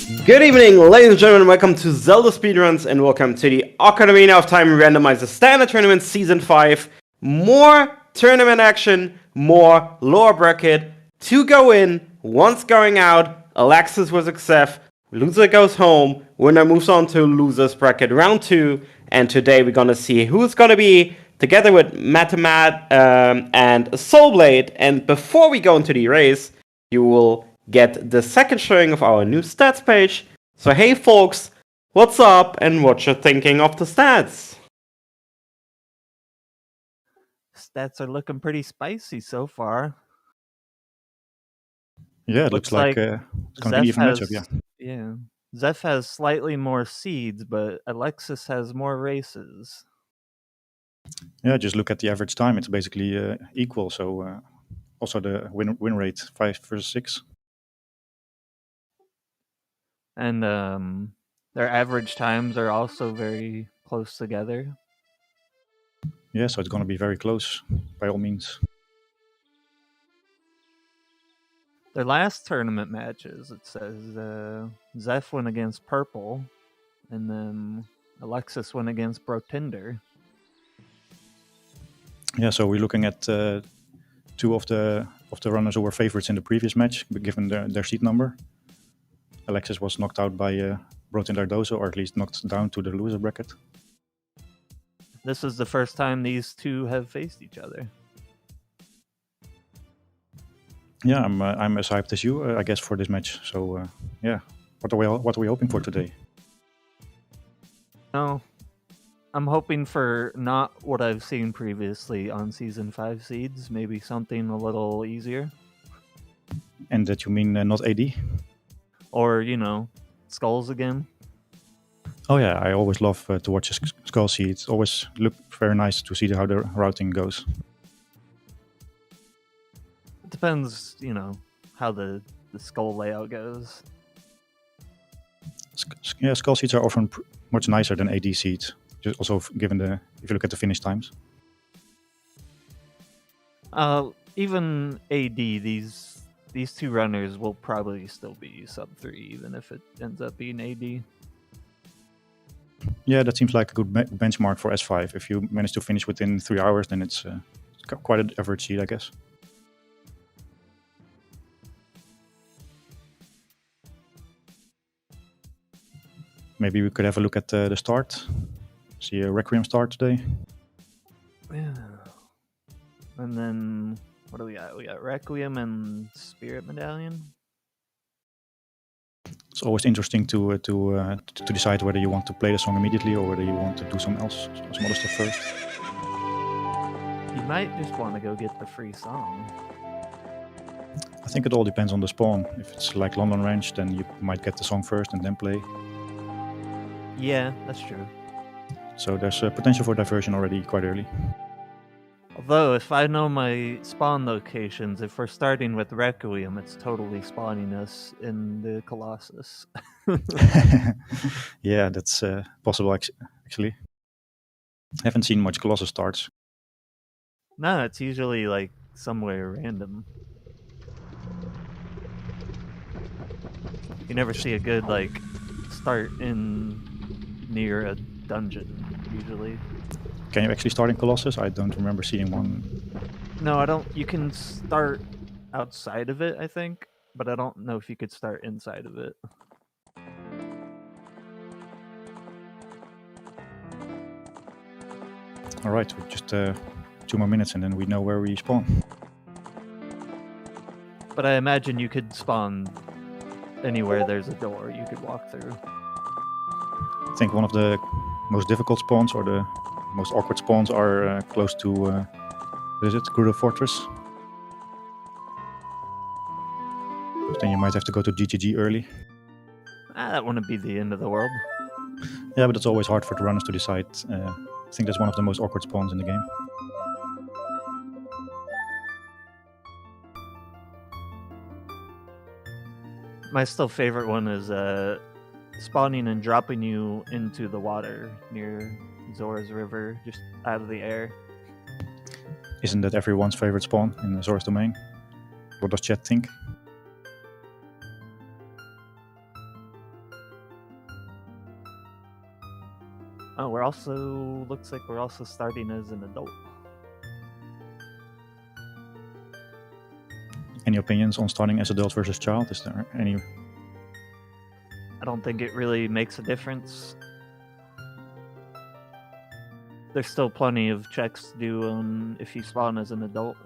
Good evening, ladies and gentlemen, welcome to Zelda Speedruns and welcome to the Ocarina of Time Randomizer Standard Tournament Season 5. More tournament action, more lower bracket, 2 go in, 1's going out, Alexis was Xef, loser goes home, winner moves on to losers bracket round 2, and today we're gonna see who's gonna be together with Matamat and Soulblade, and before we go into the race, you will get the second showing of our new stats page. So hey folks, what's up and what you're thinking of the stats? Stats are looking pretty spicy so far. Yeah, it looks like it's going to be an even matchup, yeah. Xef has slightly more seeds, but Alexis has more races. Yeah, just look at the average time. It's basically equal. So also the win rate, 5 versus 6. And their average times are also very close together. Yeah, so it's going to be very close, by all means. Their last tournament matches, it says Xef went against Purple, and then Alexis went against Brotinder. Yeah, so we're looking at 2 of the runners who were favorites in the previous match, given their seed number. Alexis was knocked out by Brotinder Dozo, or at least knocked down to the loser bracket. This is the first time these two have faced each other. Yeah, I'm as hyped as you, I guess, for this match. So yeah, what are we hoping for today? No, I'm hoping for not what I've seen previously on Season 5 seeds, maybe something a little easier. And that you mean not AD? Or, skulls again. Oh yeah, I always love to watch a skull seed. It's always look very nice to see how the routing goes. It depends, how the skull layout goes. Yeah, skull seeds are often much nicer than AD seeds. Just also given if you look at the finish times. Even AD, these two runners will probably still be sub 3, even if it ends up being AD. Yeah, that seems like a good benchmark for S5. If you manage to finish within 3 hours, then it's quite an average seed, I guess. Maybe we could have a look at the start. See a Requiem start today. Yeah. And then, what do we got? We got Requiem and Spirit Medallion. It's always interesting to decide whether you want to play the song immediately or whether you want to do some other stuff first. You might just want to go get the free song. I think it all depends on the spawn. If it's like London Ranch, then you might get the song first and then play. Yeah, that's true. So there's potential for diversion already quite early. Although, if I know my spawn locations, if we're starting with Requiem, it's totally spawning us in the Colossus. Yeah, that's possible actually. Haven't seen much Colossus starts. No, it's usually like somewhere random. You never see a good start in near a dungeon usually. Can you actually start in Colossus? I don't remember seeing one. No, I don't. You can start outside of it, I think, but I don't know if you could start inside of it. All right, just 2 more minutes and then we know where we spawn. But I imagine you could spawn anywhere there's a door you could walk through. I think one of the most difficult spawns or the most awkward spawns are close to, what is it, Kudo Fortress? Then you might have to go to GGG early. That wouldn't be the end of the world. Yeah, but it's always hard for the runners to decide. I think that's one of the most awkward spawns in the game. My still favorite one is spawning and dropping you into the water near Zora's River, just out of the air. Isn't that everyone's favorite spawn in Zora's Domain? What does chat think? Oh, looks like we're also starting as an adult. Any opinions on starting as adult versus child? Is there any? I don't think it really makes a difference. There's still plenty of checks to do if you spawn as an adult.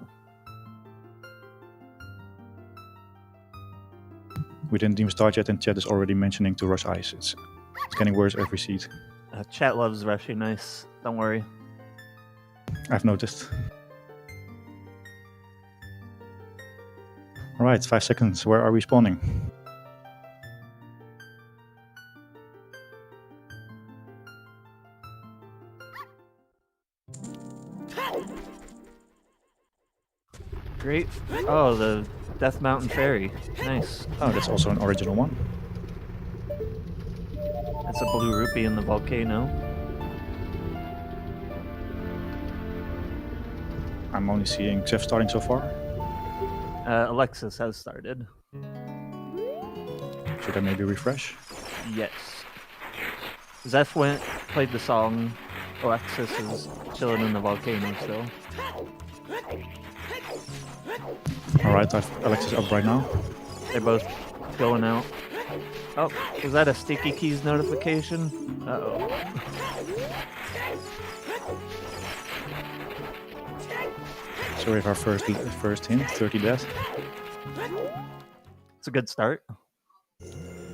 We didn't even start yet, and chat is already mentioning to rush ice. It's getting worse every seed. Chat loves rushing ice. Don't worry. I've noticed. All right, 5 seconds. Where are we spawning? Great. Oh, the Death Mountain Ferry. Nice. Oh, that's also an original one. That's a blue rupee in the volcano. I'm only seeing Xef starting so far. Alexis has started. Should I maybe refresh? Yes. Xef played the song. Alexis is chilling in the volcano still. Alright, I've Alexis up right now. They're both going out. Oh, was that a Sticky Keys notification? Uh-oh. So we have our first hint, 30 death. It's a good start.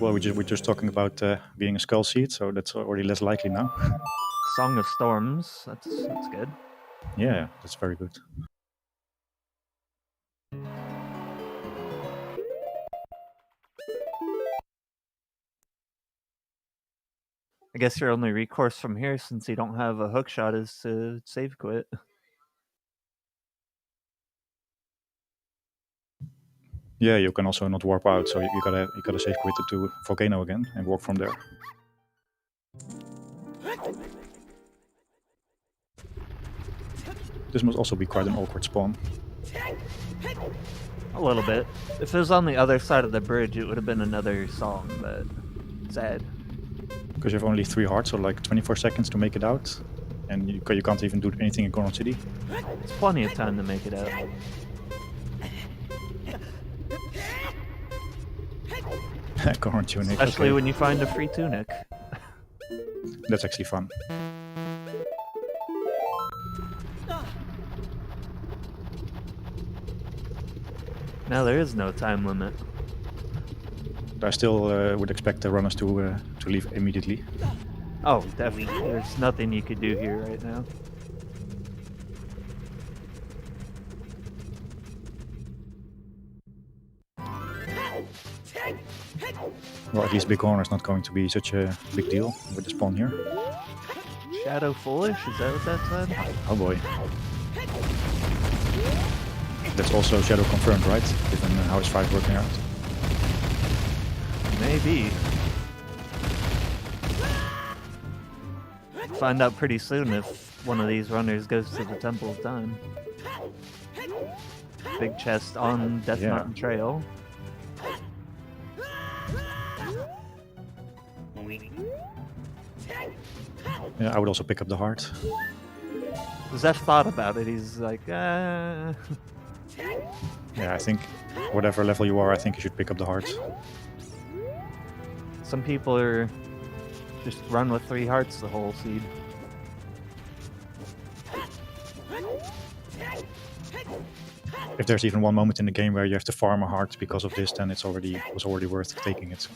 Well, we're just talking about being a skull seed, so that's already less likely now. Song of Storms. That's good. Yeah, that's very good. I guess your only recourse from here, since you don't have a hook shot, is to save quit. Yeah, you can also not warp out, so you gotta save quit it to volcano again and walk from there. This must also be quite an awkward spawn. A little bit. If it was on the other side of the bridge, it would have been another song, but sad. Because you have only 3 hearts, so like 24 seconds to make it out, and you can't even do anything in Ganon City. It's plenty of time to make it out. Ganon tunic. Especially okay. when you find a free tunic. That's actually fun. Now there is no time limit. I still would expect the runners to leave immediately. Oh, definitely. There's nothing you could do here right now. Well, at least Big Horn is not going to be such a big deal with the spawn here. Shadow Foolish? Is that what that said? Oh boy. That's also Shadow confirmed, right? Given how his fight working out. Maybe. Find out pretty soon if one of these runners goes to the Temple of Time. Big chest on Death Mountain Trail. Yeah, I would also pick up the heart. Xef thought about it. He's like, Yeah, I think whatever level you are, I think you should pick up the heart. Some people are just run with 3 hearts the whole seed. If there's even one moment in the game where you have to farm a heart because of this, then it was already worth taking it.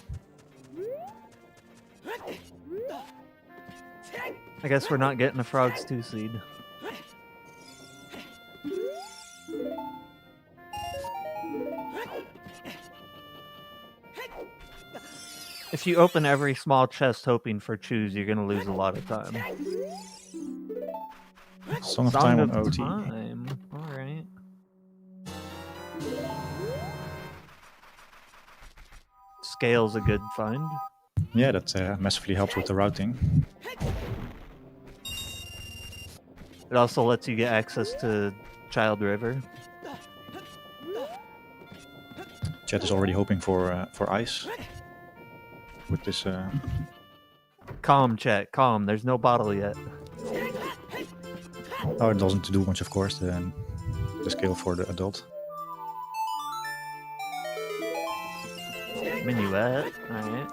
I guess we're not getting a Frogs 2 seed. If you open every small chest hoping for choose, you're gonna lose a lot of time. Song of Time on OT. Alright. Scale's a good find. Yeah, that massively helps with the routing. It also lets you get access to Child River. Chat is already hoping for ice with this Calm, chat. Calm. There's no bottle yet. Oh, it doesn't do much, of course, the scale for the adult. Minuet. Alright.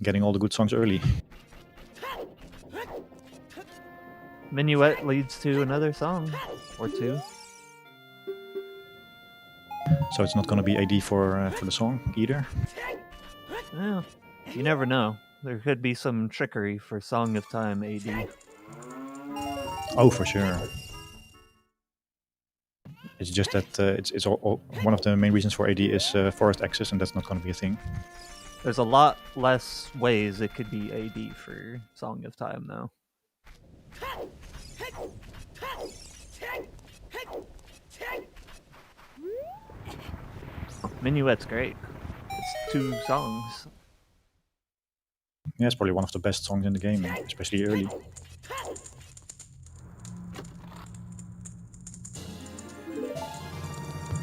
Getting all the good songs early. Minuet leads to another song. Or two. So it's not going to be AD for the song either. Yeah. You never know. There could be some trickery for Song of Time AD. Oh, for sure. It's just that it's all, one of the main reasons for AD is forest access, and that's not going to be a thing. There's a lot less ways it could be AD for Song of Time, though. Minuet's great. It's 2 songs. Yeah, it's probably one of the best songs in the game, especially early.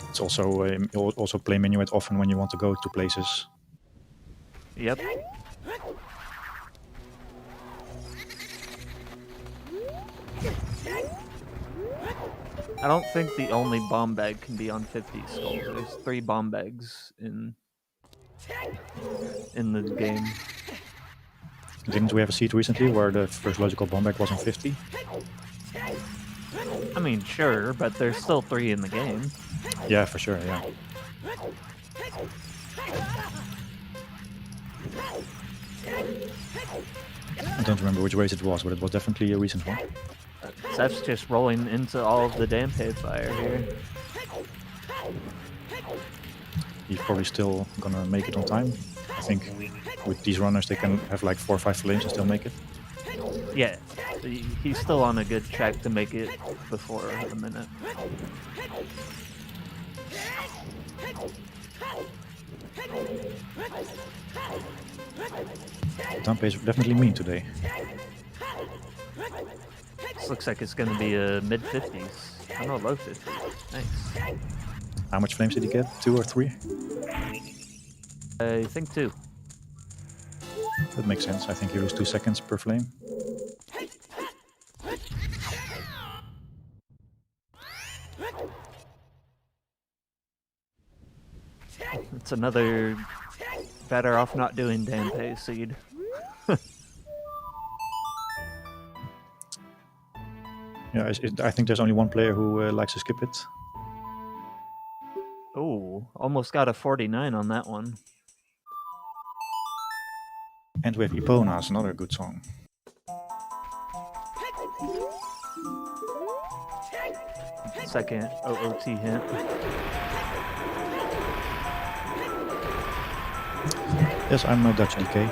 It's also you'll also play Minuet often when you want to go to places. Yep. I don't think the only bomb bag can be on 50 skull. There's 3 bomb bags in the game. Didn't we have a seed recently where the first logical bomb bag was on 50? I mean, sure, but there's still 3 in the game. Yeah, for sure, yeah. I don't remember which race it was, but it was definitely a recent one. That's just rolling into all of the Dampe fire here. He's probably still gonna make it on time. I think with these runners they can have like 4 or 5 flames and still make it. Yeah, he's still on a good track to make it before a minute. Dampe is definitely mean today. This looks like it's going to be a mid-50s. I know, low 50s. Nice. How much flames did he get? 2 or 3? I think 2. That makes sense. I think you lose 2 seconds per flame. It's another better off not doing Dampe seed. Yeah, I think there's only one player who likes to skip it. Oh, almost got a 49 on that one. And we have Epona's, another good song. Second OOT hint. Yes, I'm a Dutch DK.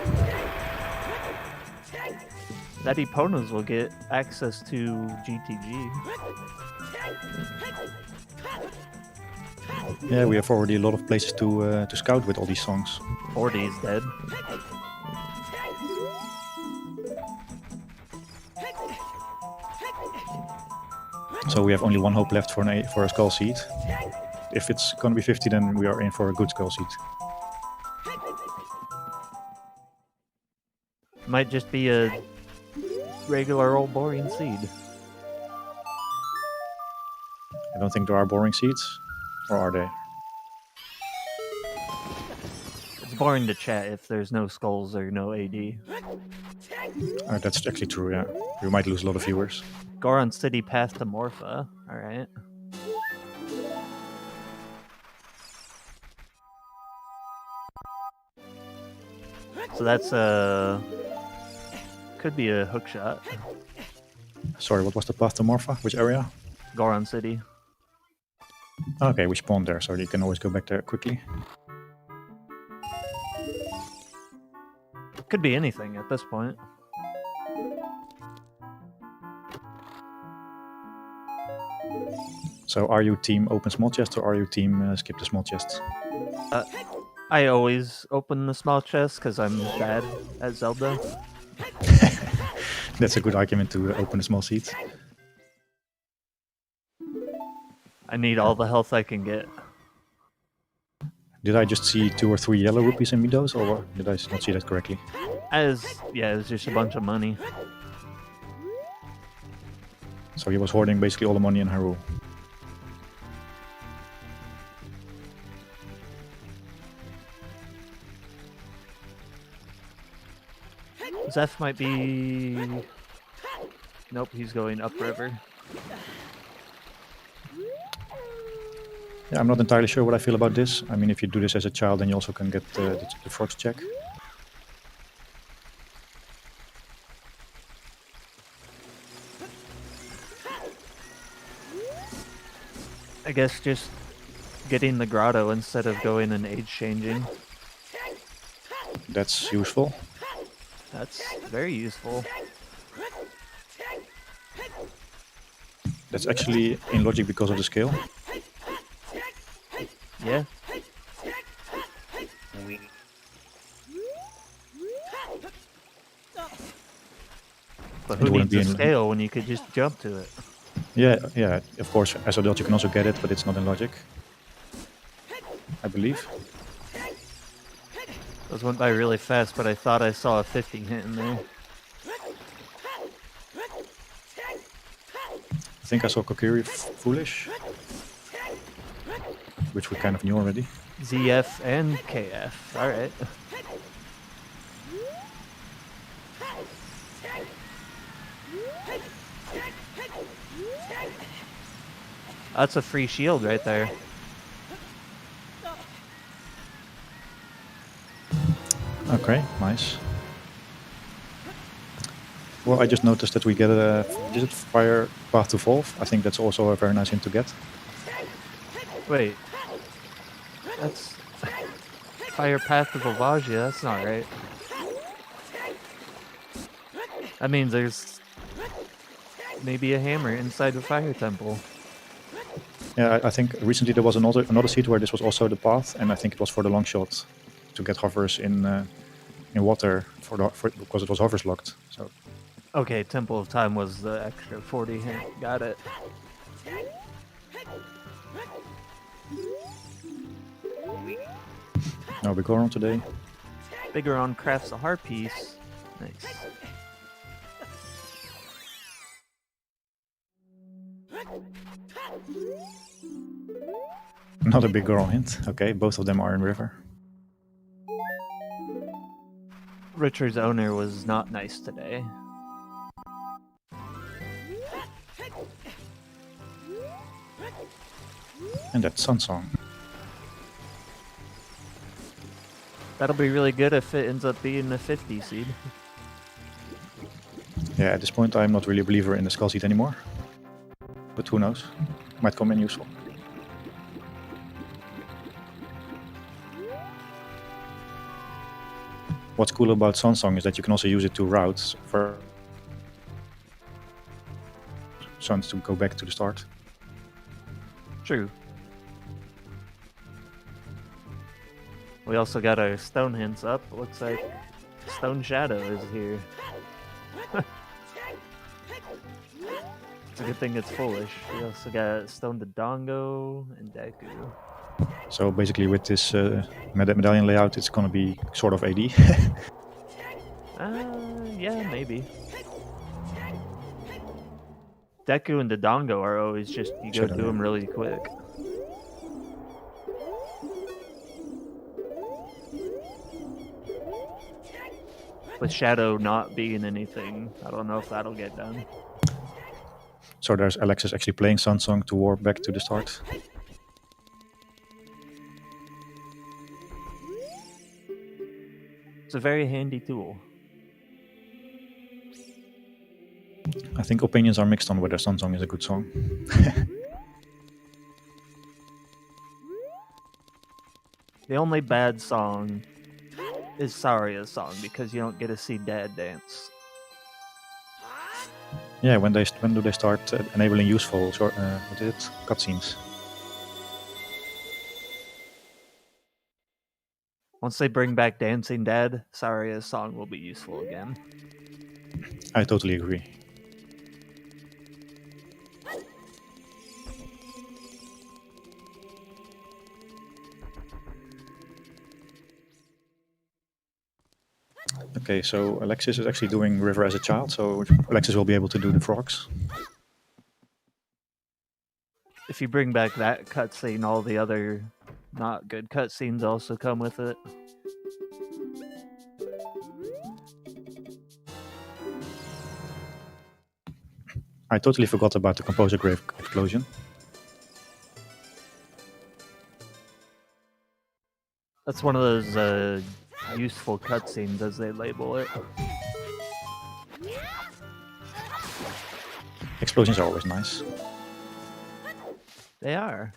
That Eponas will get access to GTG. Yeah, we have already a lot of places to scout with all these songs. 40 is dead. So we have only one hope left for a skull seed. If it's gonna be 50, then we are in for a good skull seed. Might just be a regular old boring seed. I don't think there are boring seeds, or are they? It's boring to chat if there's no skulls or no AD. That's actually true, yeah. We might lose a lot of viewers. Goron City path to Morpha. Alright. So that's could be a hook shot. Sorry, what was the path to Morpha? Which area? Goron City. Okay, we spawned there, so you can always go back there quickly. Could be anything at this point. So are you team open small chest or are you team skip the small chests? I always open the small chest because I'm bad at Zelda. That's a good argument to open the small seeds. I need all the health I can get. Did I just see 2 or 3 yellow rupees in Midos, or did I not see that correctly? Yeah, it's just a bunch of money. So he was hoarding basically all the money in Hyrule. Xef might be... Nope, he's going upriver. Yeah, I'm not entirely sure what I feel about this. I mean, if you do this as a child, then you also can get the frogs check. I guess just getting the grotto instead of going and age changing. That's useful. That's very useful. That's actually in logic because of the scale. Yeah. But who needs a scale when you could just jump to it? Yeah, of course, as adult you can also get it, but it's not in logic, I believe. Those went by really fast, but I thought I saw a 50 hit in there. I think I saw Kokiri Foolish, which we kind of knew already. ZF and KF, alright. That's a free shield right there. Okay, nice. Well, I just noticed that we get a fire path to evolve. I think that's also a very nice hint to get. Wait. That's... Fire path of Volvagia, that's not right. That means there's... maybe a hammer inside the fire temple. Yeah, I think recently there was another seed where this was also the path, and I think it was for the long shot to get hovers in water because it was hovers locked. So. Okay, Temple of Time was the extra 40 hit. Got it. No big Goron today. Bigoron crafts a heart piece. Nice. Not a big Goron hint. Okay, both of them are in river. Richard's owner was not nice today. And that's Sun Song. That'll be really good if it ends up being a 50 seed. Yeah, at this point I'm not really a believer in the Skull Seed anymore. But who knows? Might come in useful. What's cool about Sun Song is that you can also use it to route for Suns to go back to the start. True. We also got our stone hints up. Looks like Stone Shadow is here. It's a good thing it's foolish. We also got Stone Dodongo and Deku. So basically with this medallion layout it's gonna be sort of AD. Yeah, maybe. Deku and Dodongo are always just, you go do them really quick. With Shadow not being anything, I don't know if that'll get done. So there's Alexis actually playing Sun Song to warp back to the start. It's a very handy tool. I think opinions are mixed on whether Sun Song is a good song. The only bad song is Saria's song because you don't get to see Dad dance. Yeah, when do they start enabling useful what is it? Cutscenes? Once they bring back Dancing Dad, Saria's song will be useful again. I totally agree. Okay, so Alexis is actually doing River as a child, so Alexis will be able to do the frogs. If you bring back that cutscene, all the other not good cutscenes also come with it. I totally forgot about the Composer Grave explosion. That's one of those useful cutscenes, as they label it. Explosions are always nice. They are.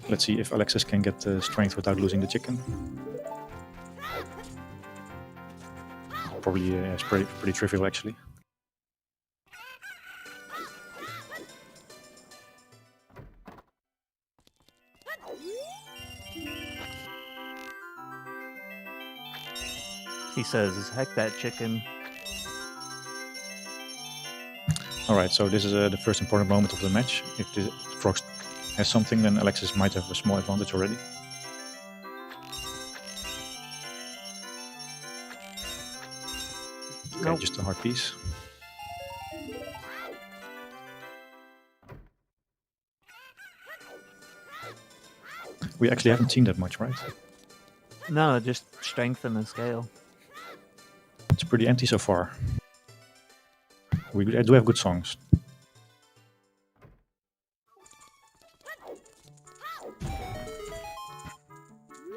Let's see if Alexis can get strength without losing the chicken. Probably it's pretty trivial actually. He says, heck that chicken. Alright, so this is the first important moment of the match. If the frog has something, then Alexis might have a small advantage already. Okay, Nope. just a hard piece. We actually haven't seen that much, right? No, just strengthen the scale. It's pretty empty so far. We do have good songs.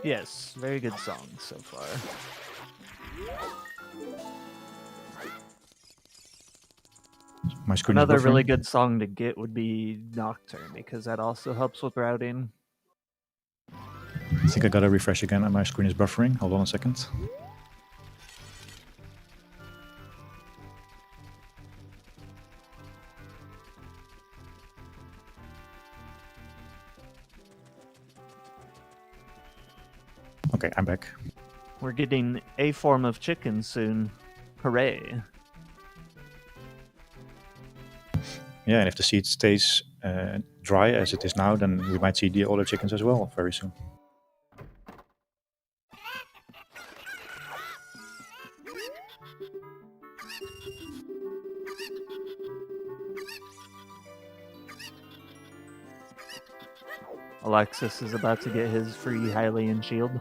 Yes, very good song so far. My screen Another is buffering. really good song to get would be Nocturne, because that also helps with routing. I think I gotta refresh again and my screen is buffering. Hold on a second. Okay, I'm back. We're getting a form of chicken soon. Hooray. Yeah, and if the seed stays dry as it is now, then we might see the other chickens as well very soon. Alexis is about to get his free Hylian shield.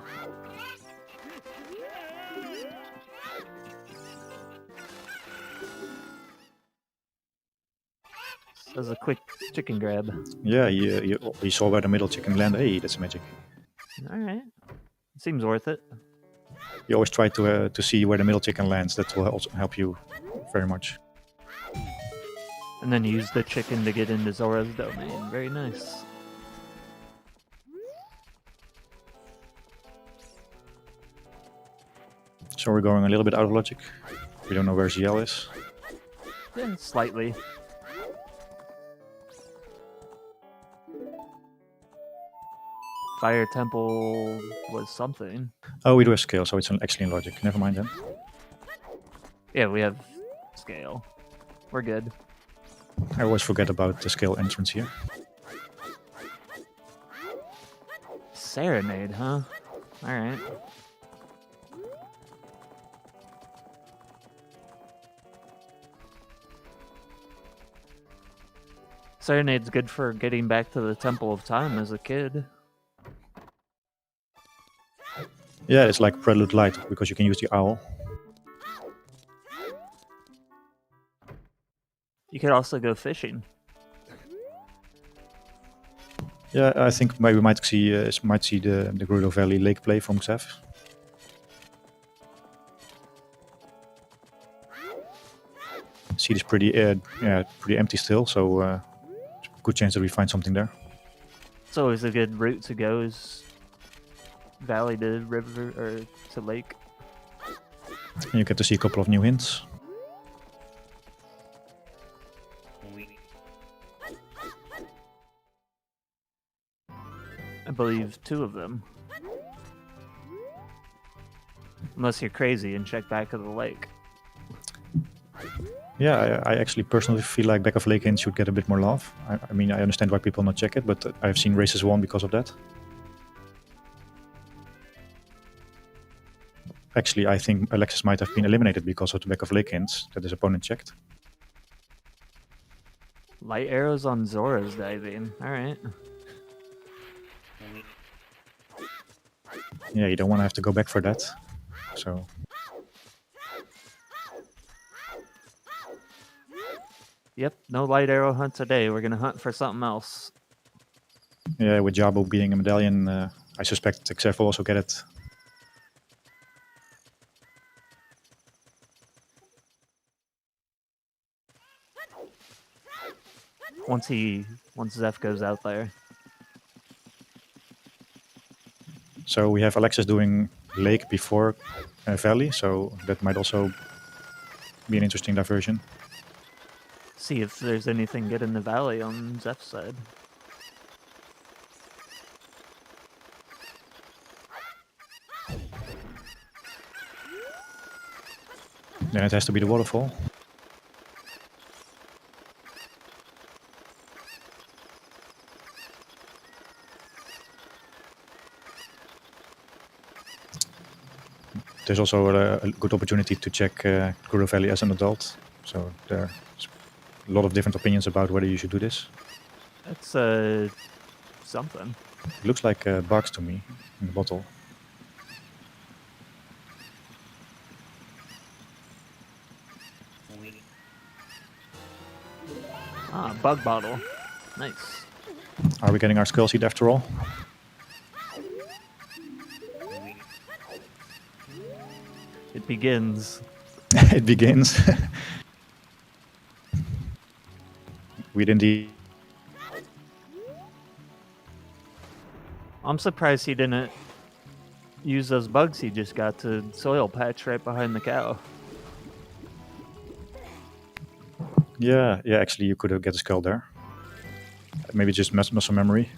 As a quick chicken grab. Yeah, you saw where the middle chicken landed. Hey, that's magic. Alright. Seems worth it. You always try to see where the middle chicken lands. That will also help you very much. And then use the chicken to get into Zora's domain. Very nice. So we're going a little bit out of logic. We don't know where ZL is. Yeah, slightly. Fire Temple was something. Oh, we do have scale, so it's actually in logic. Never mind then. Yeah, we have scale. We're good. I always forget about the scale entrance here. Serenade, huh? Alright. Serenade's good for getting back to the Temple of Time as a kid. Yeah, it's like Prelude Light because you can use the owl. You could also go fishing. Yeah, I think maybe we might see the Gerudo Valley Lake play from Xef. Seed is pretty empty still, so good chance that we find something there. It's always a good route to go, is valley to river or to lake. And you get to see a couple of new hints. I believe 2 of them. Unless you're crazy and check back of the lake. Yeah, I actually personally feel like back of lake hints should get a bit more love. I mean, I understand why people not check it, but I've seen races won because of that. Actually, I think Alexis might have been eliminated because of the back of lake hints that his opponent checked. Light arrows on Zora's diving. Alright. Yeah, you don't want to have to go back for that. So Yep, no light arrow hunt today. We're gonna hunt for something else. yeah, with Jabo being a medallion, I suspect Xef will also get it. Once Xef goes out there. So we have Alexis doing lake before valley, so that might also be an interesting diversion. See if there's anything good in the valley on Xef's side. Then it has to be the waterfall. There's also a good opportunity to check Guru Valley as an adult. So there's a lot of different opinions about whether you should do this. That's something. It looks like bugs to me in the bottle. Ah, bug bottle. Nice. Are we getting our skull seed after all? It begins. It begins. We'd indeed. I'm surprised he didn't use those bugs he just got to soil patch right behind the cow. Yeah, actually you could get a skull there. Maybe just muscle memory.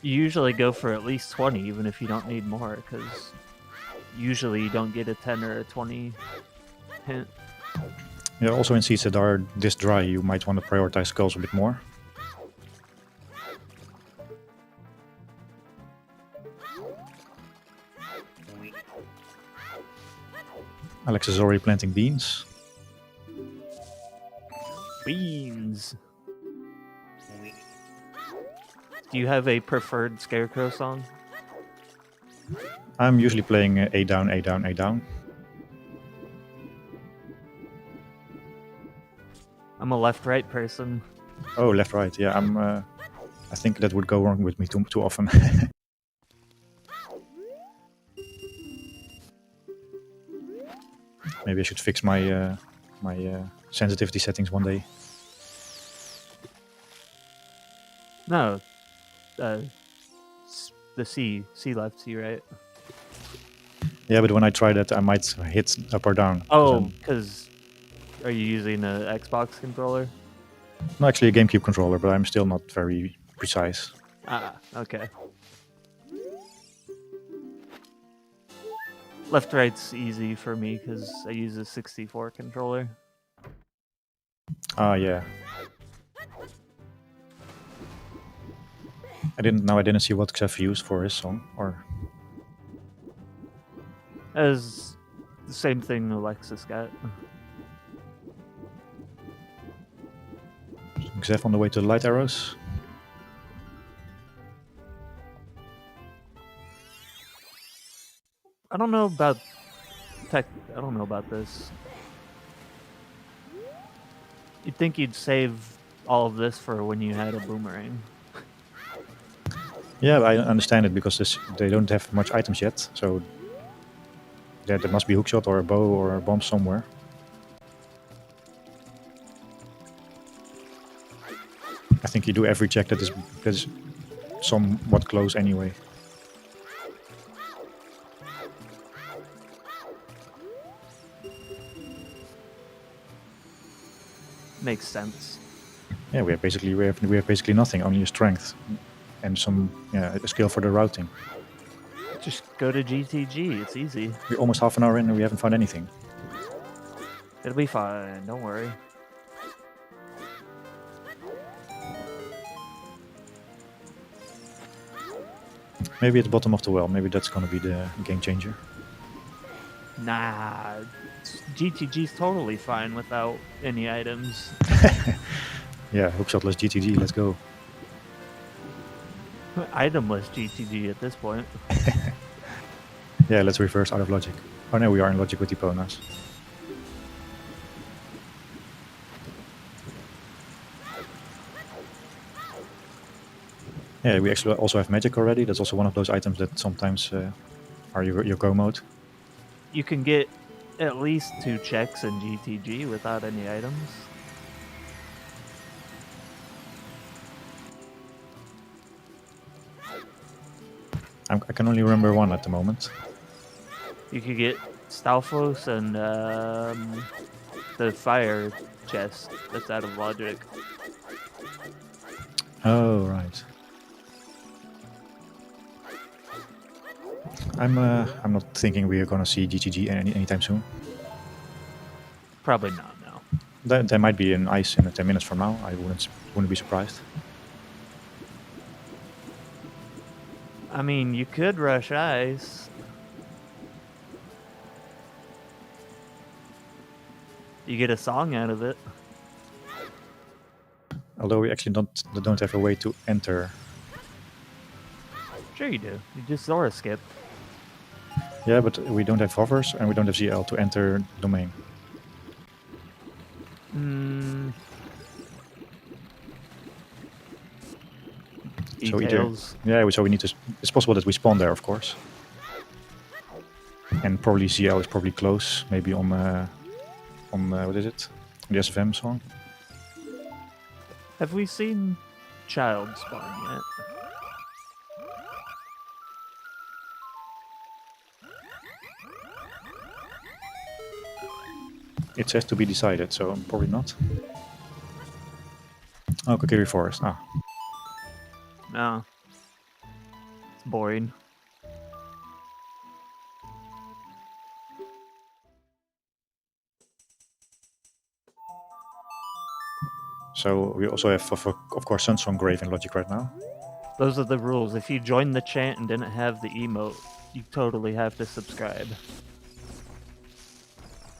You usually go for at least 20, even if you don't need more, because usually you don't get a 10 or a 20 hint. Yeah, also in seeds that are this dry, you might want to prioritize skulls a bit more. Alexis is already planting beans. Beans! Do you have a preferred Scarecrow song? I'm usually playing A down, A down, A down. I'm a left-right person. Oh, left, right. Yeah, I think that would go wrong with me too often. Maybe I should fix my sensitivity settings one day. No. The C left, C right. Yeah, but when I try that, I might hit up or down. Oh, because are you using an Xbox controller? No, actually a GameCube controller, but I'm still not very precise. Ah, okay. Left-right's easy for me because I use a 64 controller. Ah, yeah. I didn't see what Xef used for his song, or As the same thing Alexis got. Xef on the way to the light arrows. I don't know about tech. I don't know about this. You'd think you'd save all of this for when you had a boomerang. Yeah, I understand it because they don't have much items yet, so there must be a hookshot or a bow or a bomb somewhere. I think you do every check that is somewhat close anyway. Makes sense. Yeah, we have basically nothing, only a strength and some a skill for the routing. Just go to GTG. It's easy. We're almost half an hour in and we haven't found anything. It'll be fine. Don't worry. Maybe at the bottom of the well. Maybe that's gonna be the game changer. Nah, GTG's totally fine without any items. Yeah, hookshotless GTG. Let's go. Itemless GTG at this point. Yeah, let's reverse out of logic. Oh no, we are in logic with Eponas. Yeah, we actually also have magic already. That's also one of those items that sometimes are your go mode. You can get at least 2 checks in GTG without any items. I can only remember one at the moment. You could get Stalfos and the fire chest that's out of logic. Oh, right. I'm not thinking we are gonna see GTG anytime soon. Probably not, no. There might be an ice in 10 minutes from now. I wouldn't be surprised. I mean, you could rush ice. You get a song out of it. Although we actually don't have a way to enter. Sure you do. You just Zora skip. Yeah, but we don't have hovers and we don't have ZL to enter domain. Details. So we need to. It's possible that we spawn there, of course. And probably ZL is probably close. Maybe on what is it? The SFM song. Have we seen Child spawn yet? It says to be decided, so probably not. Oh, Kokiri Forest. Ah. No. It's boring. So we also have, of course, Sunsong Grave in Logic right now. Those are the rules. If you joined the chant and didn't have the emote, you totally have to subscribe.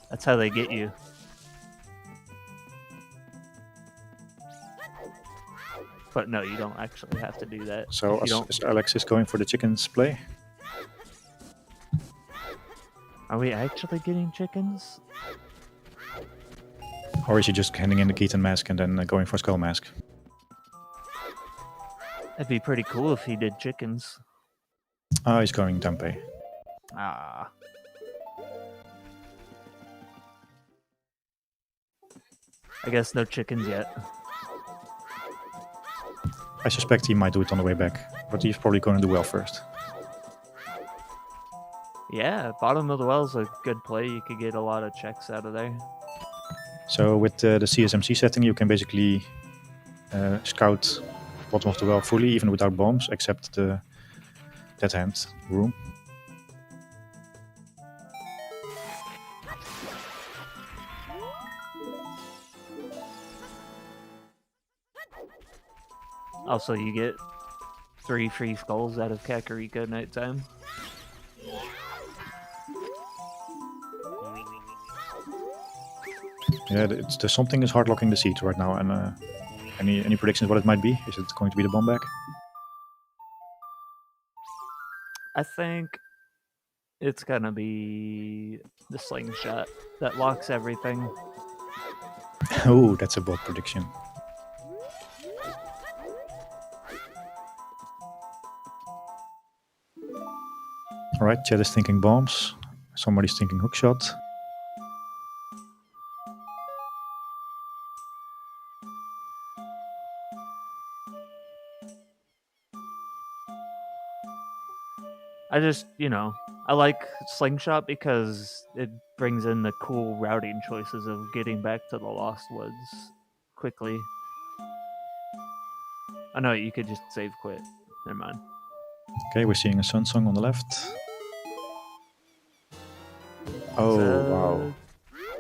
That's how they get you. But no, you don't actually have to do that. So If you don't... is Alexis going for the chickens play? Are we actually getting chickens? Or is he just handing in the Keaton mask and then going for Skull mask? That'd be pretty cool if he did chickens. Oh, he's going Tempe. Ah. I guess no chickens yet. I suspect he might do it on the way back, but he's probably going to do well first. Yeah, bottom of the well's a good play. You could get a lot of checks out of there. So with the CSMC setting, you can basically scout bottom of the well fully, even without bombs, except the dead hand room. Also, you get 3 free skulls out of Kakariko nighttime. Yeah, the something is hard locking the seat right now. And any predictions what it might be? Is it going to be the bomb back? I think it's gonna be the slingshot that locks everything. Oh, that's a bold prediction. Alright, chat is thinking bombs. Somebody's thinking hookshot. I just, I like slingshot because it brings in the cool routing choices of getting back to the Lost Woods quickly. I know you could just save quit. Never mind. Okay, we're seeing a Sunsong on the left. Oh, wow.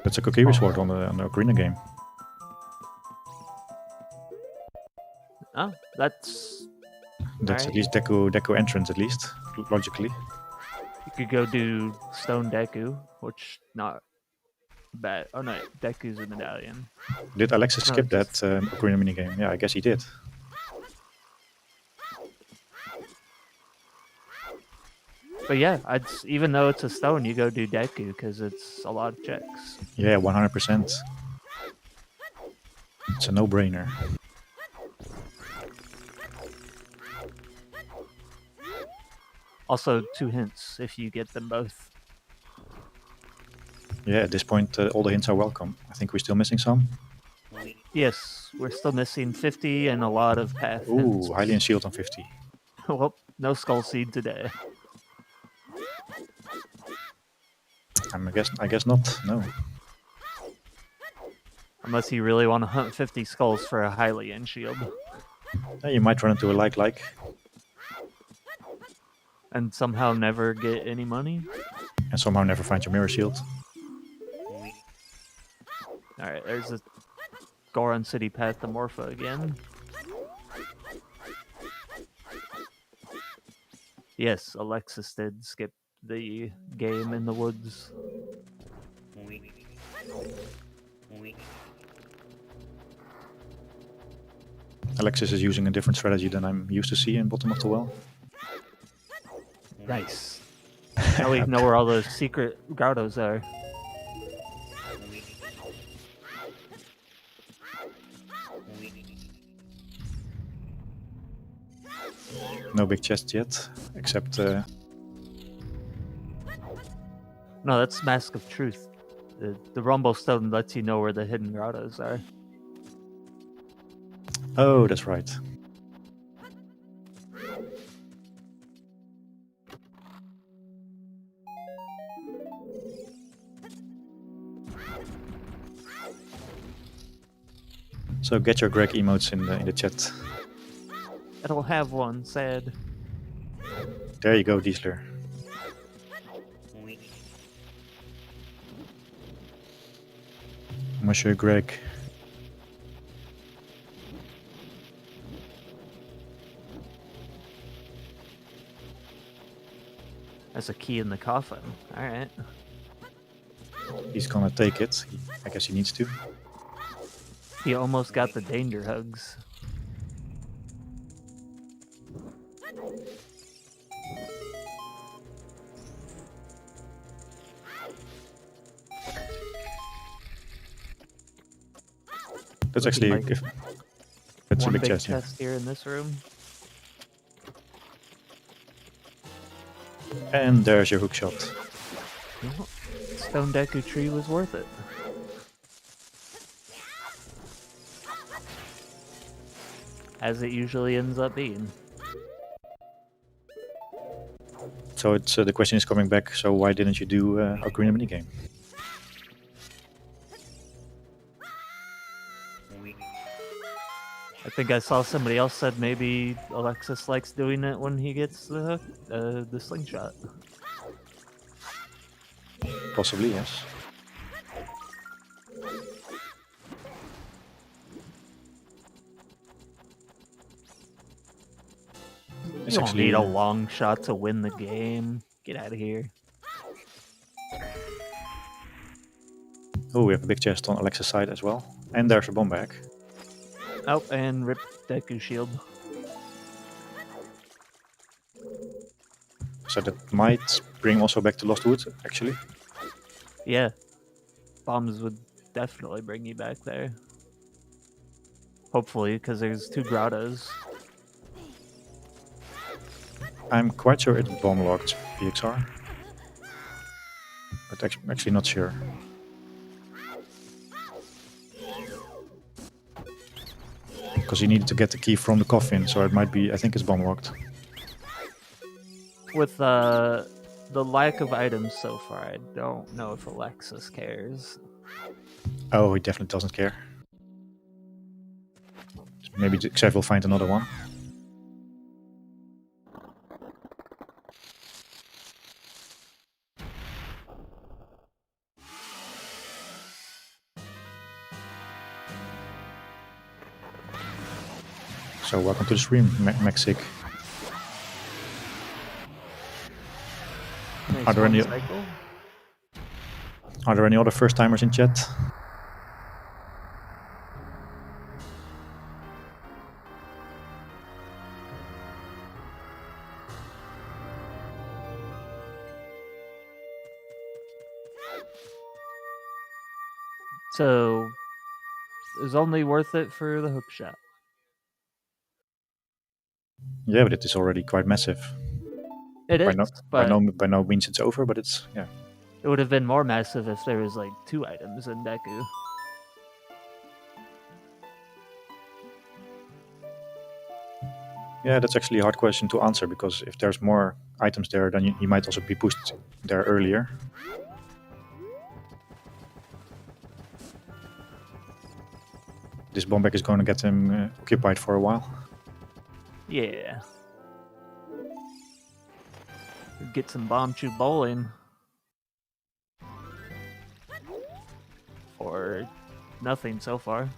That's a Kokiri sword on the Ocarina game. Oh, that's That's at Alright. least Deku entrance, at least, logically. You could go do Stone Deku, which not bad. Oh no, Deku's a medallion. Did Alexis No, skip just- that Ocarina minigame? Yeah, I guess he did. But yeah, even though it's a stone, you go do Deku because it's a lot of checks. Yeah, 100%. It's a no-brainer. Also, 2 hints if you get them both. Yeah, at this point, all the hints are welcome. I think we're still missing some. Yes, we're still missing 50 and a lot of path hints. Ooh, Hylian Shield on 50. Well, no Skull Seed today. I guess not. No. Unless you really want to hunt 50 skulls for a Hylian shield. Yeah, you might run into a like. And somehow never get any money. And somehow never find your mirror shield. Alright, there's a Goron City path to Morpha again. Yes, Alexis did skip the game in the woods. Alexis is using a different strategy than I'm used to see in bottom of the well. Nice. Now we know where all those secret grottos are. No big chest yet, except No, that's Mask of Truth. The Rumble Stone lets you know where the hidden grottos are. oh, that's right. So get your Greg emotes in the chat. I don't have one, sad. There you go, Diesler. Monsieur Greg. That's a key in the coffin. Alright. He's gonna take it. I guess he needs to. He almost got the danger hugs. That's Looking actually like that's a one big big chest. Yeah. chest here in this room. And there's your hook shot. Well, Stone Deku tree was worth it. As it usually ends up being. So it's the question is coming back. So why didn't you do Ocarina minigame? I think I saw somebody else said maybe Alexis likes doing it when he gets the slingshot. Possibly, yes. You don't need a long shot to win the game. Get out of here. Oh, we have a big chest on Alexis' side as well. And there's a bomb bag. Oh, and rip Deku shield. So that might bring also back to Lost Wood, actually. Yeah. Bombs would definitely bring you back there. Hopefully, because there's 2 grottos. I'm quite sure it's bomb locked PXR. But actually not sure. Because you needed to get the key from the coffin, so it might be, I think it's bomb locked. With the lack of items so far, I don't know if Alexis cares. Oh, he definitely doesn't care. Maybe Xef will find another one. So welcome to the stream, Mexic. Nice Are there one any- cycle. Are there any other first timers in chat? So it was only worth it for the hook shot. Yeah, but it is already quite massive. It is, By but no means it's over, but it's yeah. it would have been more massive if there was like 2 items in Deku. Yeah, that's actually a hard question to answer because if there's more items there, then he might also be pushed there earlier. This bomb bag is going to get him occupied for a while. Yeah. Get some bomb chew bowling. For nothing so far.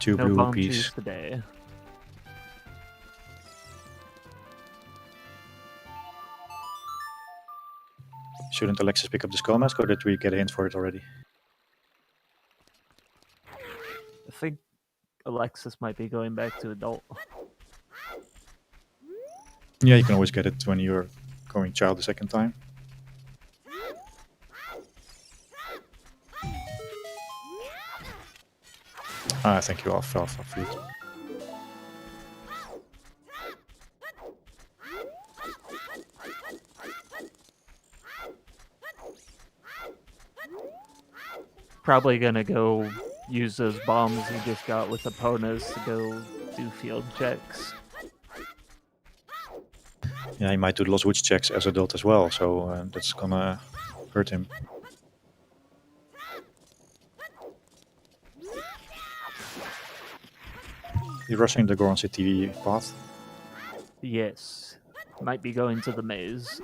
Two No blue bomb rupees. chews today. Shouldn't Alexis pick up the skull mask, or did we get a hint for it already? I think Alexis might be going back to adult. Yeah, you can always get it when you're going child the second time. Ah, thank you, Alpha Fruit. Probably gonna go use those bombs he just got with opponents to go do field checks. Yeah, he might do the Lost Woods checks as adult as well, so that's gonna hurt him. He's rushing the Goron City path. Yes. Might be going to the maze.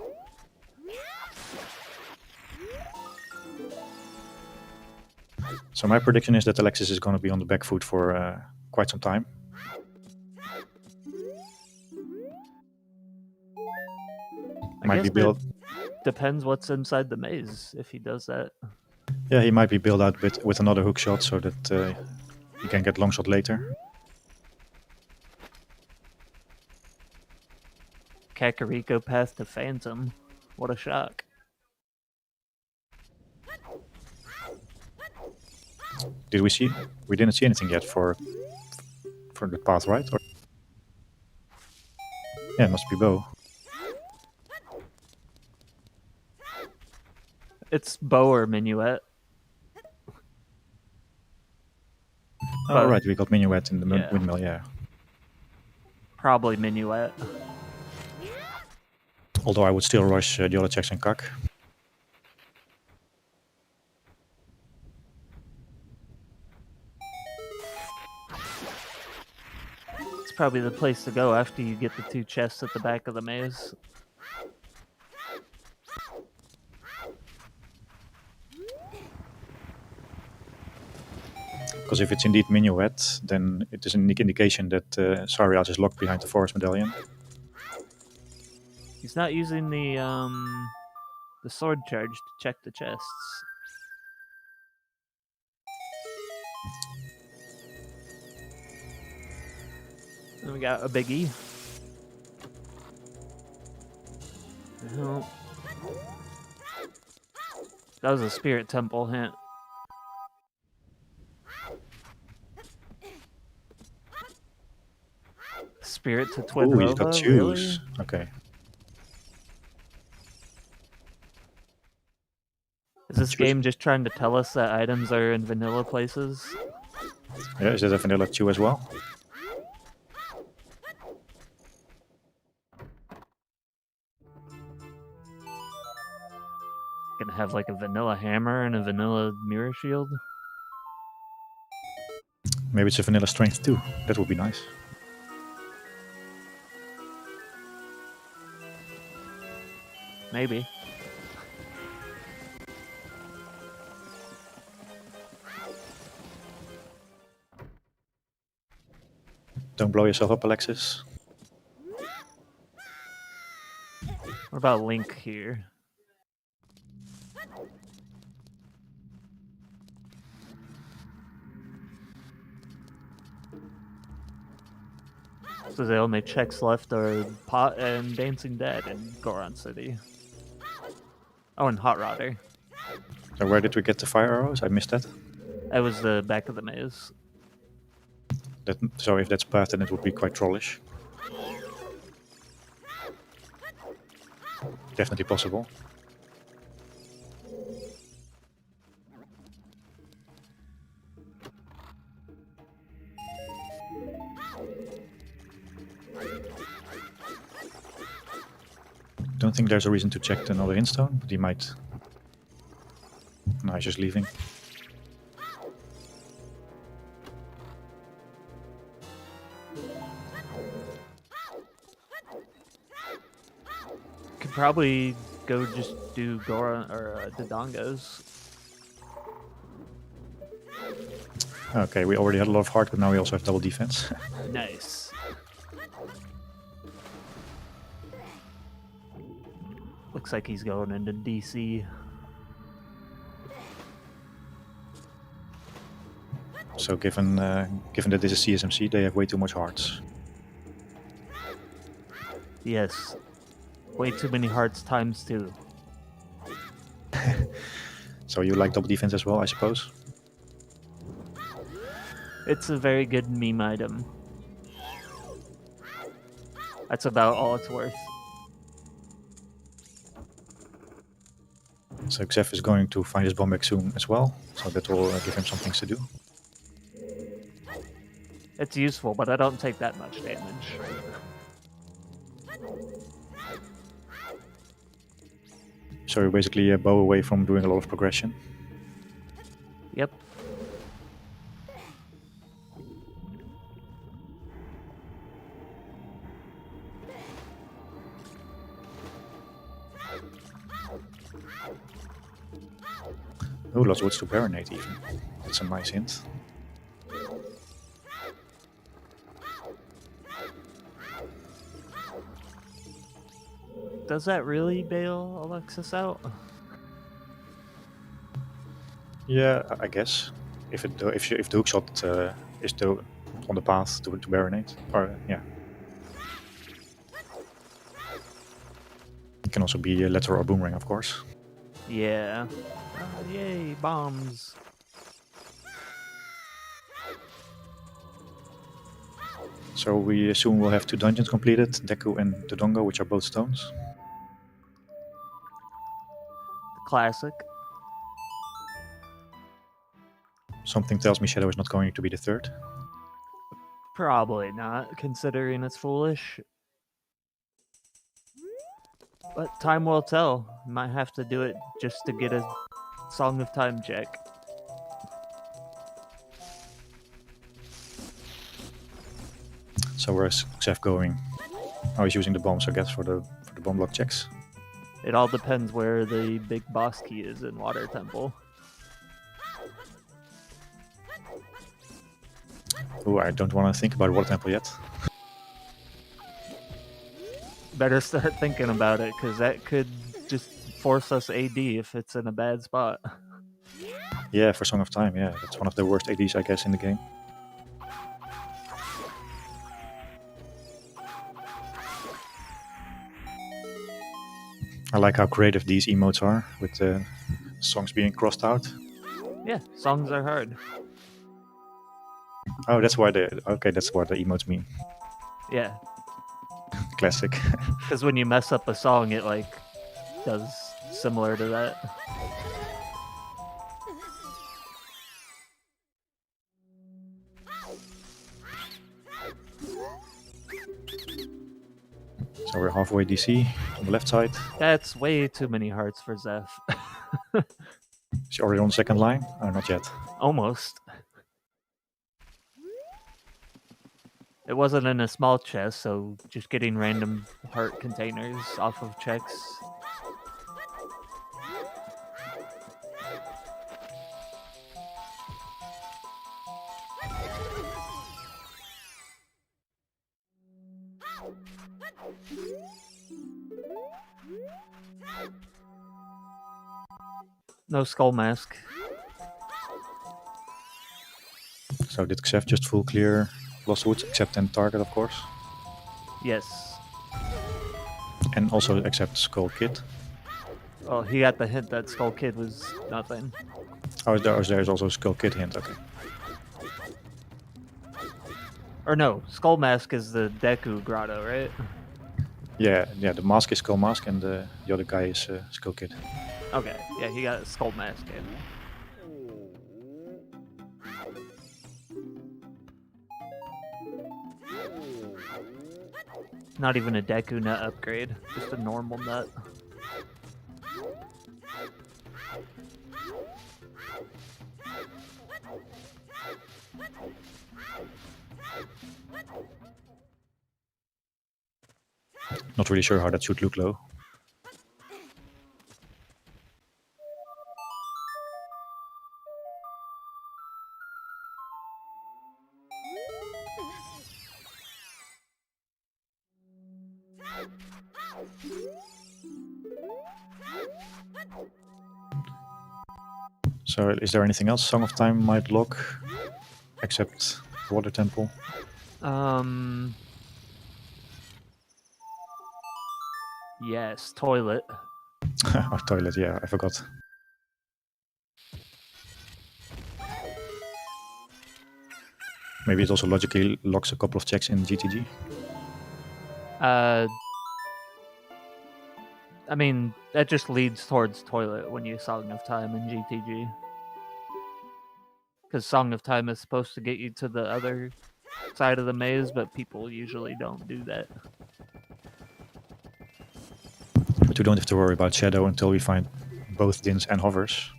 So my prediction is that Alexis is going to be on the back foot for quite some time. I Might guess be it built. depends what's inside the maze if he does that. Yeah, he might be built out with another hook shot so that he can get long shot later. Kakariko path to Phantom. What a shock. Did we see? We didn't see anything yet for the path, right? Or yeah, it must be bow. It's bow or minuet. Oh, But- right, we got minuet in the Yeah. windmill, yeah. Probably minuet. Although I would still rush the other checks and cuck. It's probably the place to go after you get the 2 chests at the back of the maze. Because if it's indeed minuet, then it is an indication that Sarias is locked behind the forest medallion. He's not using the sword charge to check the chests. And we got a biggie. Oh. That was a spirit temple hint. Spirit to Twin Ooh, he's got Rova? shoes. Really? Okay. Is this Shoes. game just trying to tell us that items are in vanilla places? Yeah, is that a vanilla chew as well? Gonna have like a vanilla hammer and a vanilla mirror shield? Maybe it's a vanilla strength too. That would be nice. Maybe. Don't blow yourself up, Alexis. What about Link here? So the only checks left are Pot and Dancing Dead in Goron City. Oh, and Hot Rodder. So where did we get the fire arrows? I missed that. That was the back of the maze. So if that's path, then it would be quite trollish. Definitely possible. Don't think there's a reason to check another hindstone, but he might. No, he's just leaving. Could probably go just do Goron or Dodongos. Okay, we already had a lot of heart, but now we also have double defense. Nice. Looks like he's going into DC. So given that this is CSMC, they have way too much hearts. Yes. Way too many hearts times 2. So you like double defense as well, I suppose? It's a very good meme item. That's about all it's worth. So Xef is going to find his bomb back soon as well, so that will give him some things to do. It's useful, but I don't take that much damage. So you're basically a bow away from doing a lot of progression. Yep. Oh, lots of woods to baronate even. That's a nice hint. Does that really bail Alexis out? Yeah, I guess. If the hookshot is still on the path to baronate, or yeah. It can also be a letter or boomerang, of course. Yeah. Yay, bombs. So we assume we'll have 2 dungeons completed, Deku and Dodongo, which are both stones. Classic. Something tells me Shadow is not going to be the 3rd. Probably not, considering it's foolish. But time will tell. Might have to do it just to get a Song of Time check. So where's Xef going? Oh, he's using the bombs, I guess, for the bomb block checks. It all depends where the big boss key is in Water Temple. Oh, I don't want to think about Water Temple yet. Better start thinking about it, because that could just force us AD if it's in a bad spot. Yeah, for Song of Time, yeah. That's one of the worst ADs, I guess, in the game. I like how creative these emotes are, with the songs being crossed out. Yeah, songs are hard. Oh, that's what the emotes mean. Yeah, Classic. because when you mess up a song, it like does similar to that. So we're halfway DC on the left side. That's way too many hearts for Xef. Is he already on the second line? Oh, not yet. Almost. It wasn't in a small chest, so just getting random heart containers off of checks. No skull mask. So did Xef just full clear Lost Woods, except end target, of course? Yes. And also except Skull Kid. Well, he got the hint that Skull Kid was nothing. Oh, there's also Skull Kid hint, okay. Or no, Skull Mask is the Deku Grotto, right? Yeah, the mask is Skull Mask and the other guy is Skull Kid. Okay, yeah, he got a Skull Mask in. Not even a Deku nut upgrade, just a normal nut. Not really sure how that should look though. So is there anything else Song of Time might lock except Water Temple? Yes, toilet. Oh, toilet, yeah, I forgot. Maybe it also logically locks a couple of checks in GTG. I mean, that just leads towards toilet when you Song of Time in GTG. Because Song of Time is supposed to get you to the other side of the maze, but people usually don't do that. But we don't have to worry about Shadow until we find both Dins and Hovers.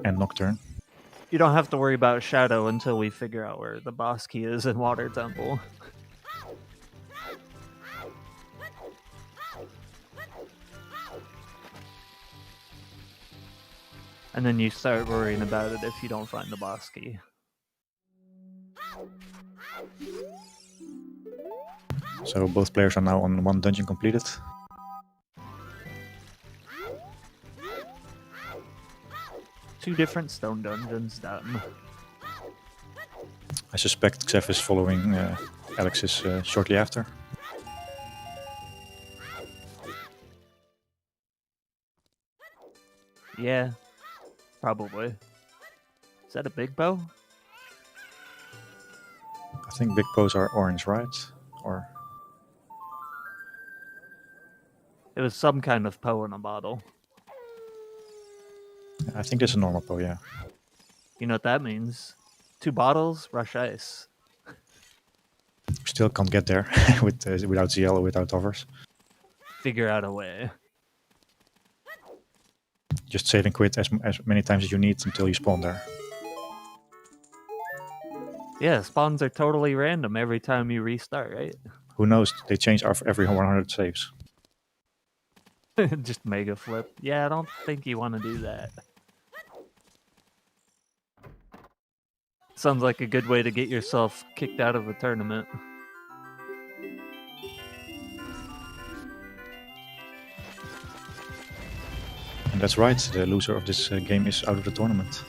And Nocturne. You don't have to worry about Shadow until we figure out where the boss key is in Water Temple. And then you start worrying about it if you don't find the boss key. So both players are now on one dungeon completed. Two different stone dungeons done. I suspect Xef is following Alexis shortly after. Yeah, probably. Is that a big bow? I think big bows are orange, right? Or It was some kind of bow in a bottle. I think it's a normal bow, yeah. You know what that means? 2 bottles, rush ice. Still can't get there without ZL or without Hovers. Figure out a way. Just save and quit as many times as you need until you spawn there. Yeah, spawns are totally random every time you restart, right? Who knows? They change after every 100 saves. Just mega flip. Yeah, I don't think you want to do that. Sounds like a good way to get yourself kicked out of a tournament. And that's right, the loser of this game is out of the tournament.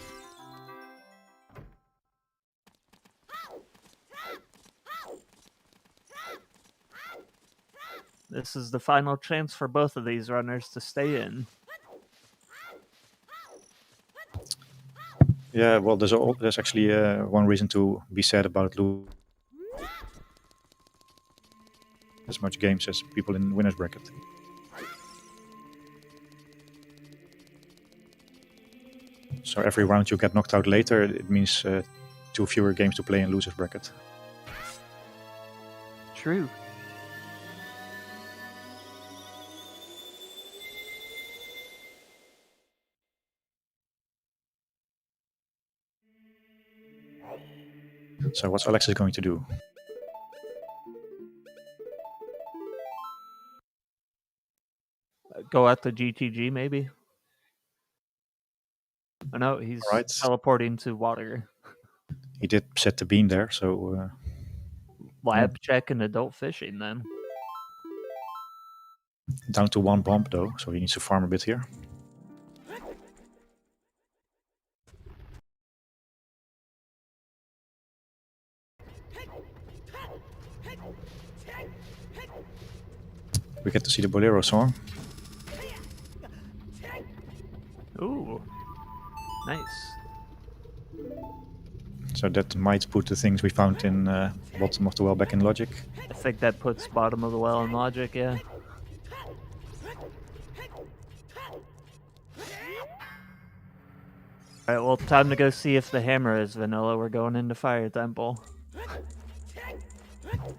This is the final chance for both of these runners to stay in. Yeah, well, there's actually one reason to be sad about losing as much games as people in winners bracket. So every round you get knocked out later, it means 2 fewer games to play in losers bracket. True. So what's Alexis going to do? Go out to GTG, maybe? Oh no, he's Right. teleporting to water. He did set the beam there, so... Lab check and adult fishing, then. down to 1 bomb though, so he needs to farm a bit here. We get to see the Bolero song. Ooh, nice. So that might put the things we found in bottom of the well back in logic. I think that puts bottom of the well in logic, yeah. Alright, well, time to go see if the hammer is vanilla. We're going into Fire Temple.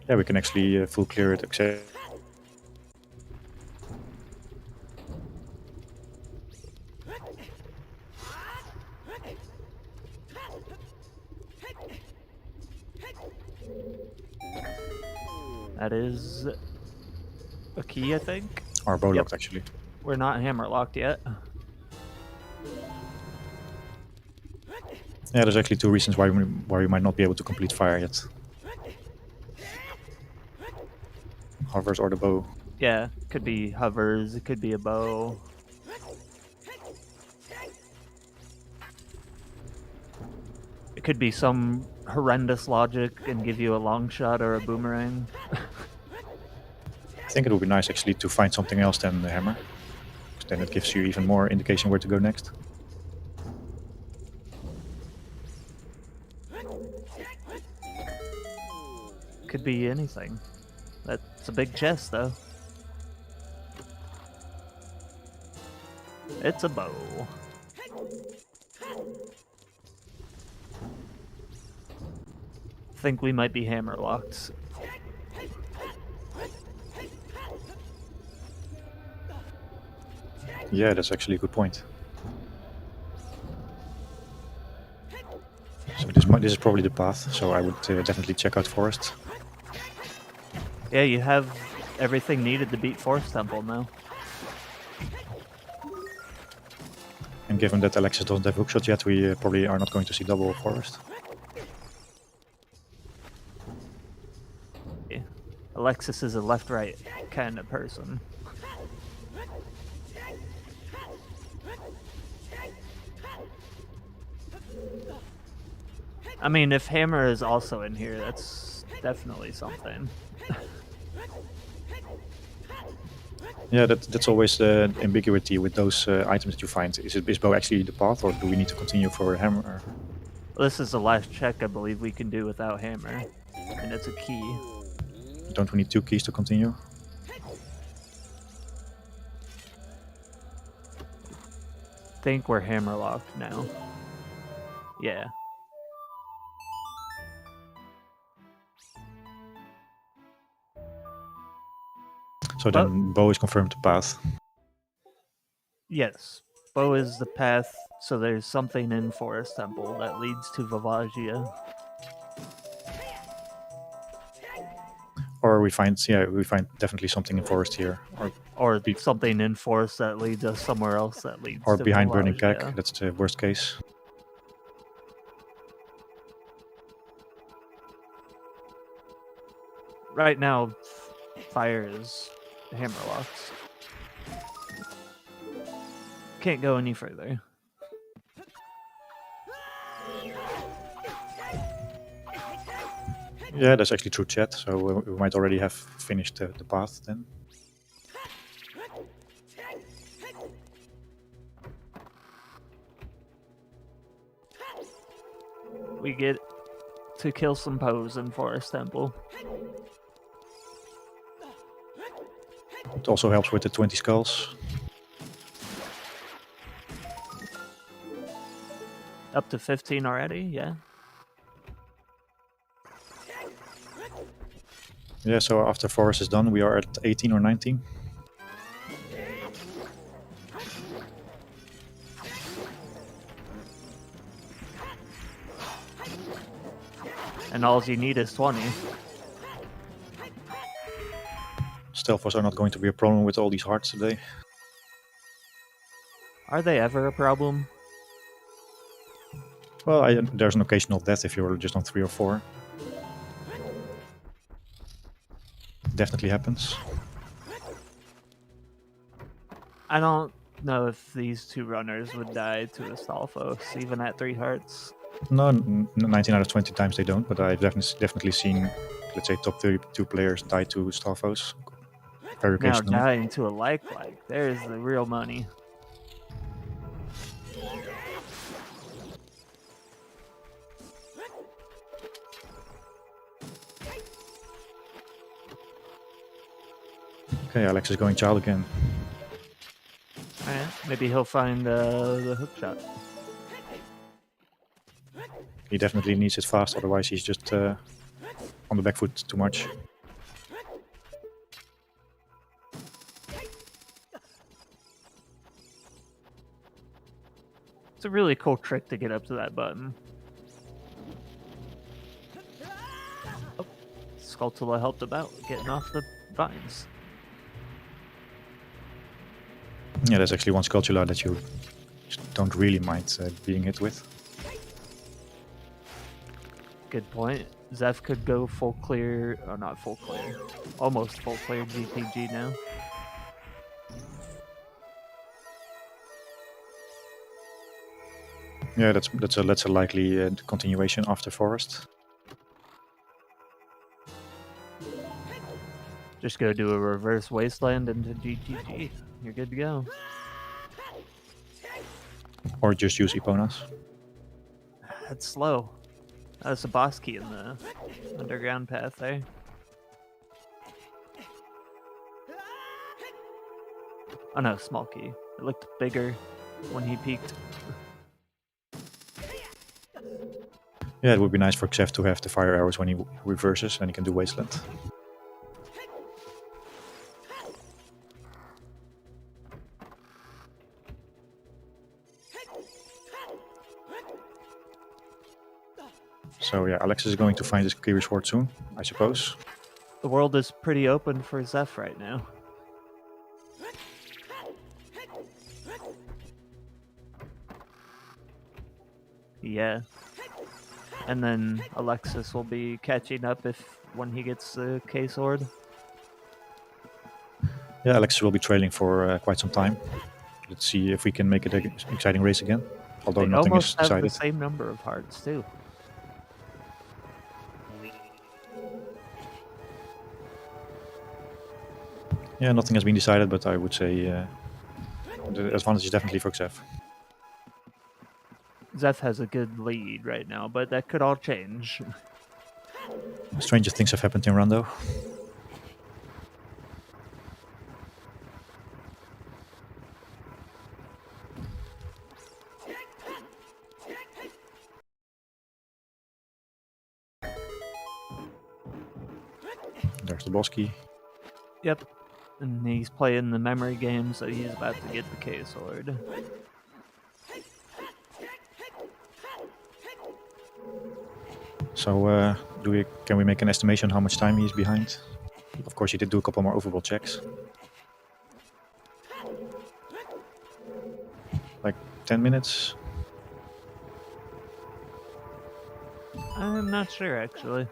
Yeah, we can actually full clear it, except That is a key, I think. our bow Yep. locked actually. We're not hammer locked yet. Yeah, there's actually two reasons why we might not be able to complete fire yet. Hovers or the bow. Yeah, could be hovers, it could be a bow. It could be some horrendous logic and give you a long shot or a boomerang. I think it would be nice actually to find something else than the hammer. 'Cause then it gives you even more indication where to go next. Could be anything. That's a big chest, though. It's a bow. Think we might be hammer locked. Yeah, that's actually a good point. So this is probably the path, so I would definitely check out Forest. Yeah, you have everything needed to beat Forest Temple now. And given that Alexis doesn't have hookshot yet, we probably are not going to see double Forest. Yeah. Alexis is a left-right kind of person. I mean, if Hammer is also in here, that's definitely something. Yeah, that's always the ambiguity with those items that you find. Is bow actually the path, or do we need to continue for hammer? This is the last check I believe we can do without Hammer, and it's a key. Don't we need 2 keys to continue? Think we're Hammer locked now. Yeah. So then bow is confirmed to path. Yes. Bow is the path, so there's something in Forest Temple that leads to Vavagia. Or we find definitely something in Forest here. Or something in Forest that leads us somewhere else that leads Or to behind Burning Vavagia. Keg, that's the worst case. Right now, fire is hammerlocked. Can't go any further. Yeah, that's actually true chat, so we might already have finished the path then. We get to kill some Poes in Forest Temple. It also helps with the 20 skulls. Up to 15 already, yeah. Yeah, so after Forest is done, we are at 18 or 19. And all you need is 20. Stealthers are not going to be a problem with all these hearts today. Are they ever a problem? Well, there's an occasional death if you're just on 3 or 4. Definitely happens. I don't know if these two runners would die to a Stalfos, even at 3 hearts. No, 19 out of 20 times they don't, but I've definitely seen, let's say, top 32 players die to Stalfos. Very Now occasionally. dying to a like. There's the real money. Okay, Alex is going child again. Alright, maybe he'll find the hook shot. He definitely needs it fast, otherwise he's just on the back foot too much. It's a really cool trick to get up to that button. Oh, Skulltula helped him out getting off the vines. Yeah, there's actually one Skulltula that you just don't really mind being hit with. Good point. Xef could go full clear, or not full clear, almost full clear GPG now. Yeah, that's a likely continuation after Forest. Just go do a reverse wasteland into GGG. You're good to go. Or just use Eponas. That's slow. That's a boss key in the underground path there. Oh no, small key. It looked bigger when he peeked. Yeah, it would be nice for Xef to have the fire arrows when he reverses, and he can do Wasteland. So yeah, Alexis is going to find his Kiri sword soon, I suppose. The world is pretty open for Xef right now. Yeah. And then Alexis will be catching up when he gets the K sword. Yeah, Alexis will be trailing for quite some time. Let's see if we can make it an exciting race again. Although They nothing is almost have decided. the same number of hearts too. Yeah, nothing has been decided, but I would say the advantage is definitely for Xef. Xef has a good lead right now, but that could all change. Stranger things have happened in Rando. There's the boss key. Yep. And he's playing the memory game, so he's about to get the K sword. So can we make an estimation how much time he's behind? Of course, he did do a couple more overball checks. Like 10 minutes? I'm not sure, actually.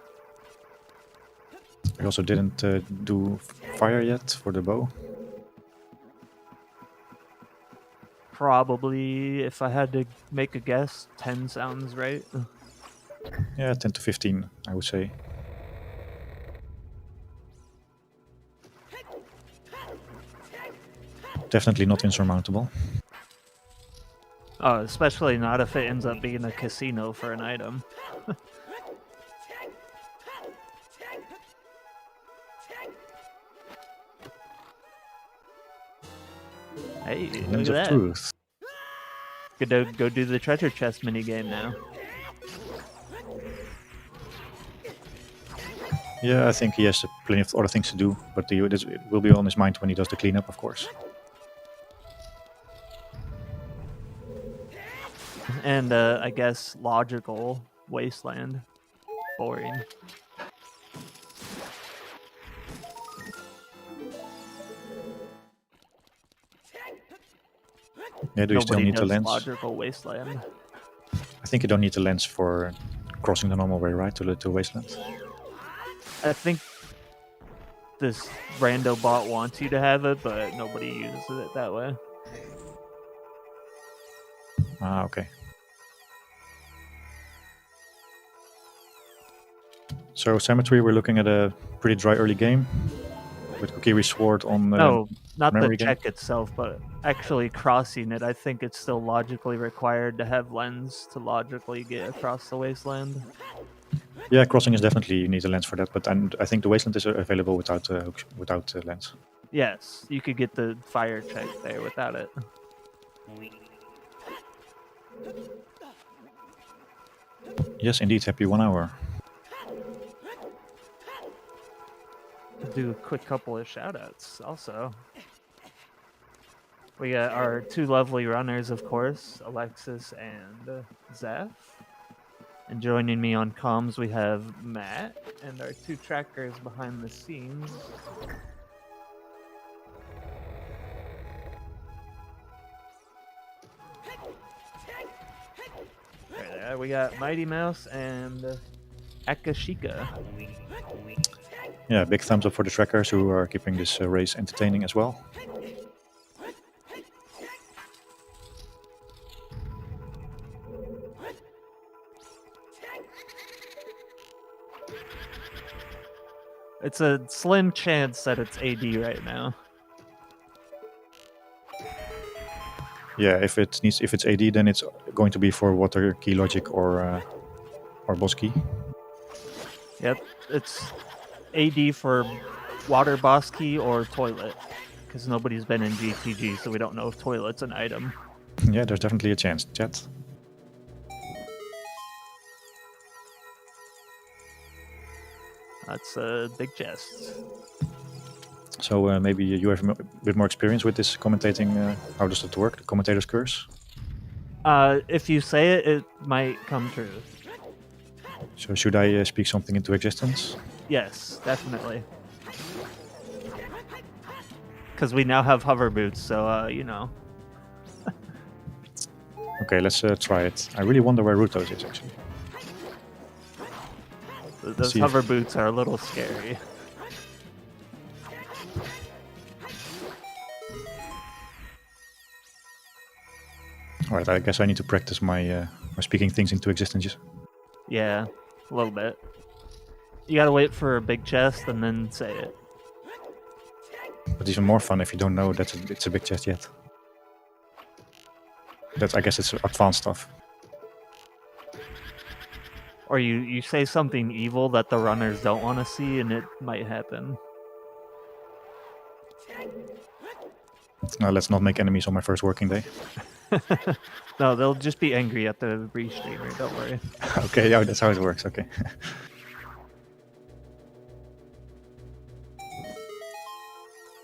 He also didn't do fire yet for the bow. Probably, if I had to make a guess, 10 sounds right. Yeah, 10 to 15, I would say. Definitely not insurmountable. Oh, especially not if it ends up being a casino for an item. Hey, look Lens at of that. Truth. Good to go do the treasure chest minigame now. Yeah, I think he has plenty of other things to do, but it will be on his mind when he does the cleanup, of course. And I guess logical wasteland. Boring. Yeah, do you still Nobody need the does lens? logical wasteland. I think you don't need the lens for crossing the normal way, right, to Wasteland? I think this rando bot wants you to have it, but nobody uses it that way. Ah, okay. So Cemetery, we're looking at a pretty dry early game. with Kokiri's sword on No, not the memory game? check itself, but actually crossing it. I think it's still logically required to have lens to logically get across the wasteland. Yeah, crossing is definitely you need a lens for that, but I think the wasteland is available without lens. Yes, you could get the fire check there without it. Yes, indeed. Happy 1 hour. Do a quick couple of shoutouts also. We got our two lovely runners, of course, Alexis and Xef. And joining me on comms, we have Matt and our two trackers behind the scenes. Right there, we got Mighty Mouse and Akashika. Yeah, big thumbs up for the trackers who are keeping this race entertaining as well. It's a slim chance that it's AD right now. Yeah, if it's AD, then it's going to be for water key logic or boss key. Yep, it's AD for water boss key or toilet, because nobody's been in GTG, so we don't know if toilet's an item. Yeah, there's definitely a chance, chat. That's a big chest. So maybe you have a bit more experience with this commentating. How does that work? The commentator's curse? If you say it, it might come true. So should I speak something into existence? Yes, definitely. Because we now have hover boots, so, you know. Okay, let's try it. I really wonder where Rutos is, actually. Those hover boots are a little scary. Alright, I guess I need to practice my speaking things into existence. Yeah, a little bit. You gotta wait for a big chest and then say it. But even more fun if you don't know that it's a big chest yet. I guess it's advanced stuff. Or you say something evil that the runners don't want to see, and it might happen. Now let's not make enemies on my first working day. No, they'll just be angry at the restreamer, don't worry. Okay, yeah, that's how it works, okay.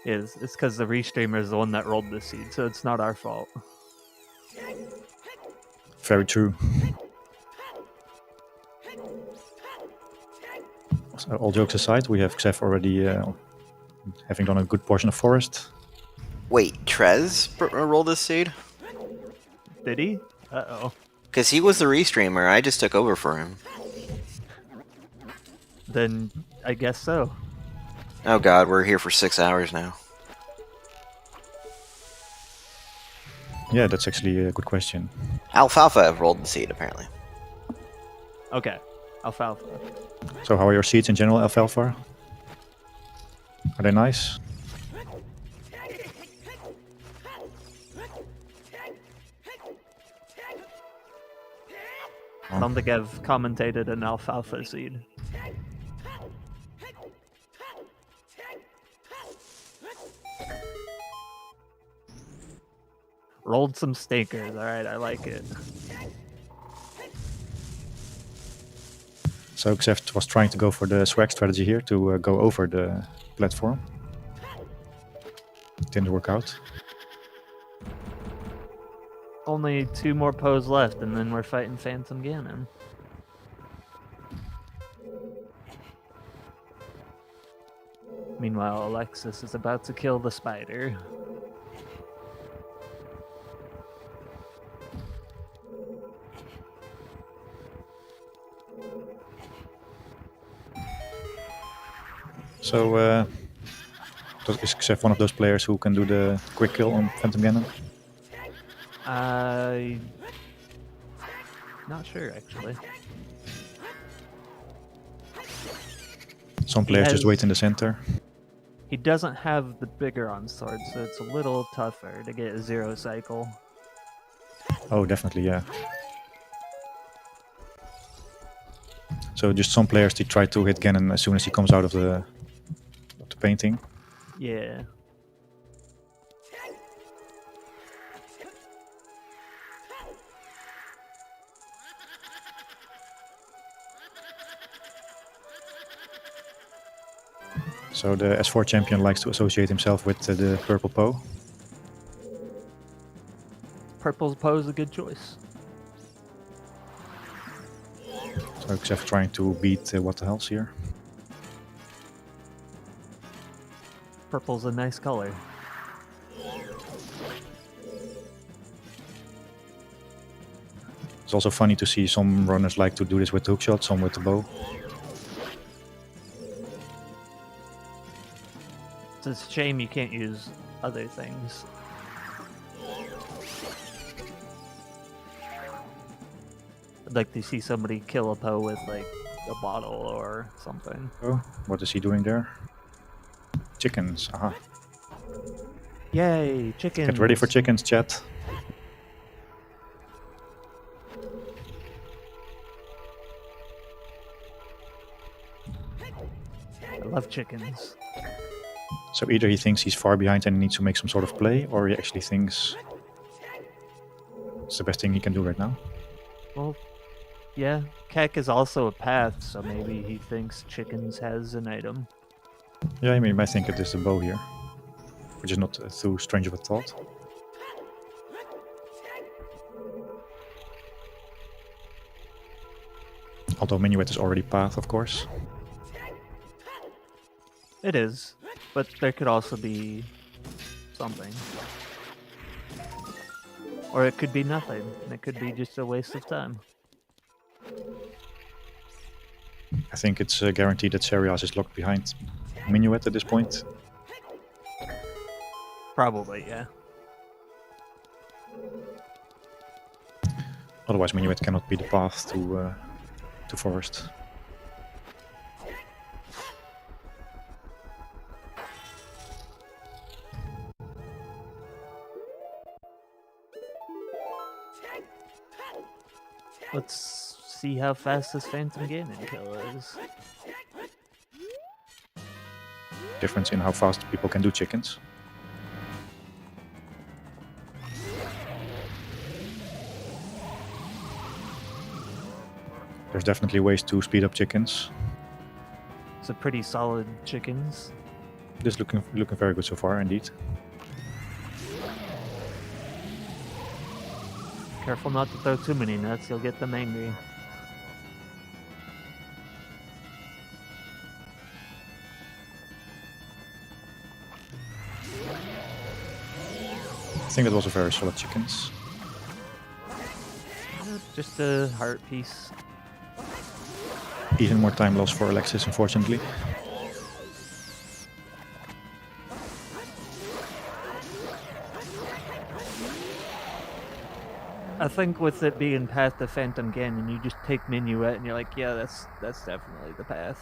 It's because the restreamer is the one that rolled the seed, so it's not our fault. Very true. So all jokes aside, we have Xef already having done a good portion of forest. Wait, Trez rolled his seed? Did he? Uh-oh. Because he was the restreamer, I just took over for him. Then I guess so. Oh god, we're here for 6 hours now. Yeah, that's actually a good question. Alfalfa rolled the seed, apparently. Okay. Alfalfa. So how are your seeds in general, Alfalfa? Are they nice? I don't think I've commentated an alfalfa seed. Rolled some stinkers, alright, I like it. So Xef was trying to go for the swag strategy here to go over the platform. Didn't work out. Only 2 more pose left, and then we're fighting Phantom Ganon. Meanwhile, Alexis is about to kill the spider. So is Xef one of those players who can do the quick kill on Phantom Ganon? Not sure, actually. Some players just wait in the center. He doesn't have the bigger on sword, so it's a little tougher to get a 0 cycle. Oh, definitely, yeah. So just some players, they try to hit Ganon as soon as he comes out of the painting. Yeah. So the S4 champion likes to associate himself with the purple Poe. Purple's pose a good choice. So Xef trying to beat what the hell's here. Purple's a nice color. It's also funny to see some runners like to do this with the hookshot, some with the bow. It's a shame you can't use other things. I'd like to see somebody kill a Poe with like a bottle or something. Oh, what is he doing there? Chickens, aha. Yay, chickens! Get ready for chickens, chat. I love chickens. So either he thinks he's far behind and he needs to make some sort of play, or he actually thinks it's the best thing he can do right now. Well, yeah, Keck is also a path, so maybe he thinks chickens has an item. Yeah, I mean, you might think it is the bow here, which is not too strange of a thought. Although Minuet is already path, of course. It is, but there could also be something. Or it could be nothing, and it could be just a waste of time. I think it's guaranteed that Serias is locked behind Minuet at this point. Probably, yeah. Otherwise, Minuet cannot be the path to Forest. Let's see how fast this Phantom Ganon kill is. Difference in how fast people can do chickens. There's definitely ways to speed up chickens. It's a pretty solid chickens. This looking very good so far, indeed. Careful not to throw too many nuts, you'll get them angry. I think that was a very solid chickens. Just a heart piece. Even more time loss for Alexis, unfortunately. I think with it being Path to Phantom Ganon, you just take Minuet and you're like, yeah, that's definitely the path.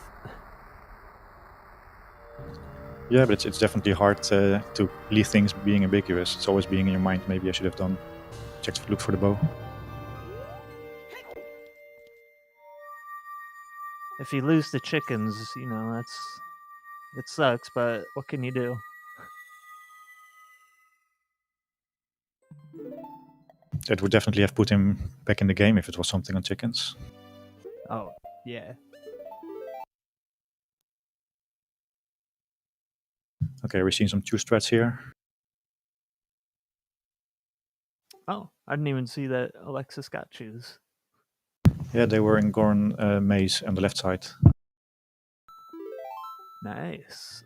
Yeah, but it's definitely hard to leave things being ambiguous. It's always being in your mind, maybe I should have done. Look for the bow. If you lose the chickens, you know, it sucks, but what can you do? That would definitely have put him back in the game if it was something on chickens. Oh, yeah. Okay, we're seeing some two strats here. Oh, I didn't even see that Alexis got choose. Yeah, they were in Gorn Maze on the left side. Nice.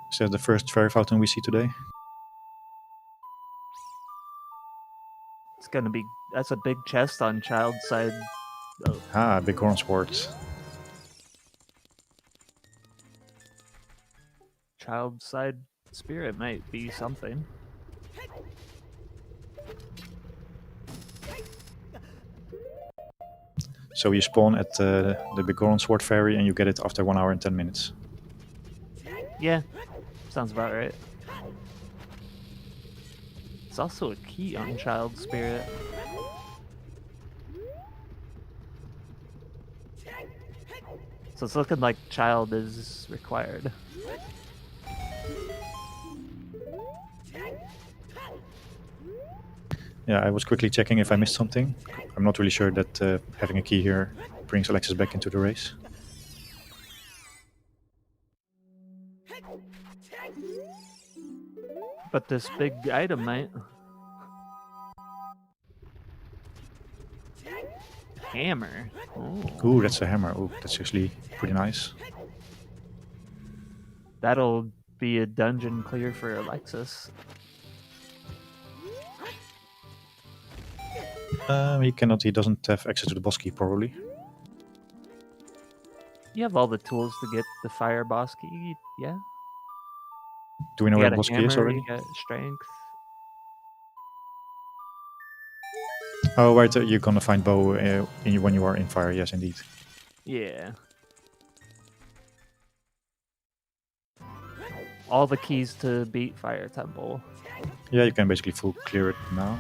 Is that the first fairy fountain we see today? It's gonna be, that's a big chest on child side. Oh, Ah, big horn swords. child side spirit might be something. So you spawn at the big Goron Sword Fairy and you get it after 1 hour and 10 minutes. Yeah, sounds about right. It's also a key on Child Spirit. So it's looking like Child is required. Yeah, I was quickly checking if I missed something. I'm not really sure that having a key here brings Alexis back into the race. But this big item might. Hammer. Ooh, that's a hammer. Ooh, that's actually pretty nice. That'll be a dungeon clear for Alexis. He cannot. He doesn't have access to the boss key, probably. You have all the tools to get the fire boss key, yeah? Do we know You where got the a boss key is hammer, already? you got strength. Oh, right. You're gonna find bow when you are in fire. Yes, indeed. Yeah. All the keys to beat Fire Temple. Yeah, you can basically full clear it now.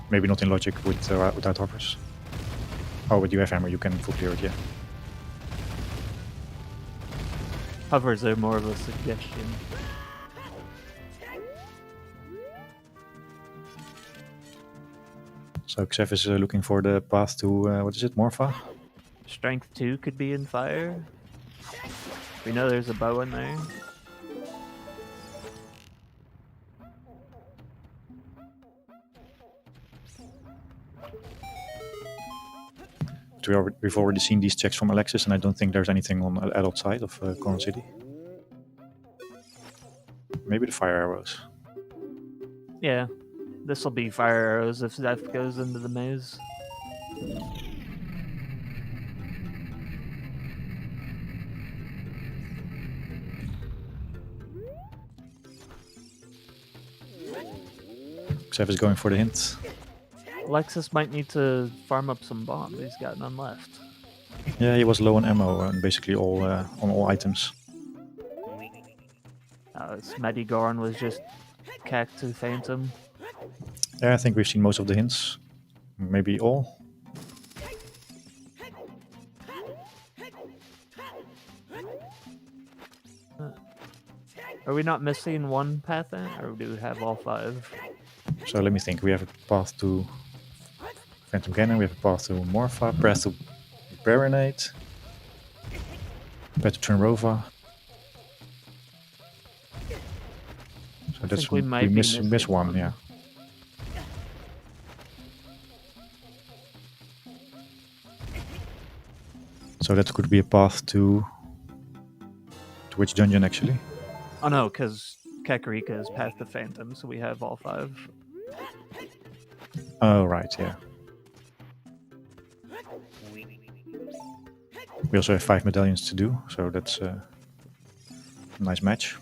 Maybe not in logic without hovers. Oh, but you have hammer. You can full clear it. Yeah. Hovers are more of a suggestion. So Xef is looking for the path to what is it, Morpha? Strength 2 could be in fire. We know there's a bow in there. We've already seen these checks from Alexis, and I don't think there's anything on the adult side of Goron City. Maybe the fire arrows. Yeah, this will be fire arrows if Zeph goes into the maze. Xef is going for the hint. Alexis might need to farm up some bombs. He's got none left. Yeah, he was low on ammo on basically on all items. Smetty Goron was just Cactus Phantom. Yeah, I think we've seen most of the hints. Maybe all. Are we not missing one path then? Or do we have all 5? So let me think. We have a path to Phantom Ganon, we have a path to Morpha, path to Baronade, path to Turnrova. So that's we might be miss missing one, one. yeah. So that could be a path to which dungeon actually? Oh no, because Kakarika is past the Phantom, so we have all 5. Oh right, yeah. We also have 5 medallions to do, so that's a nice match.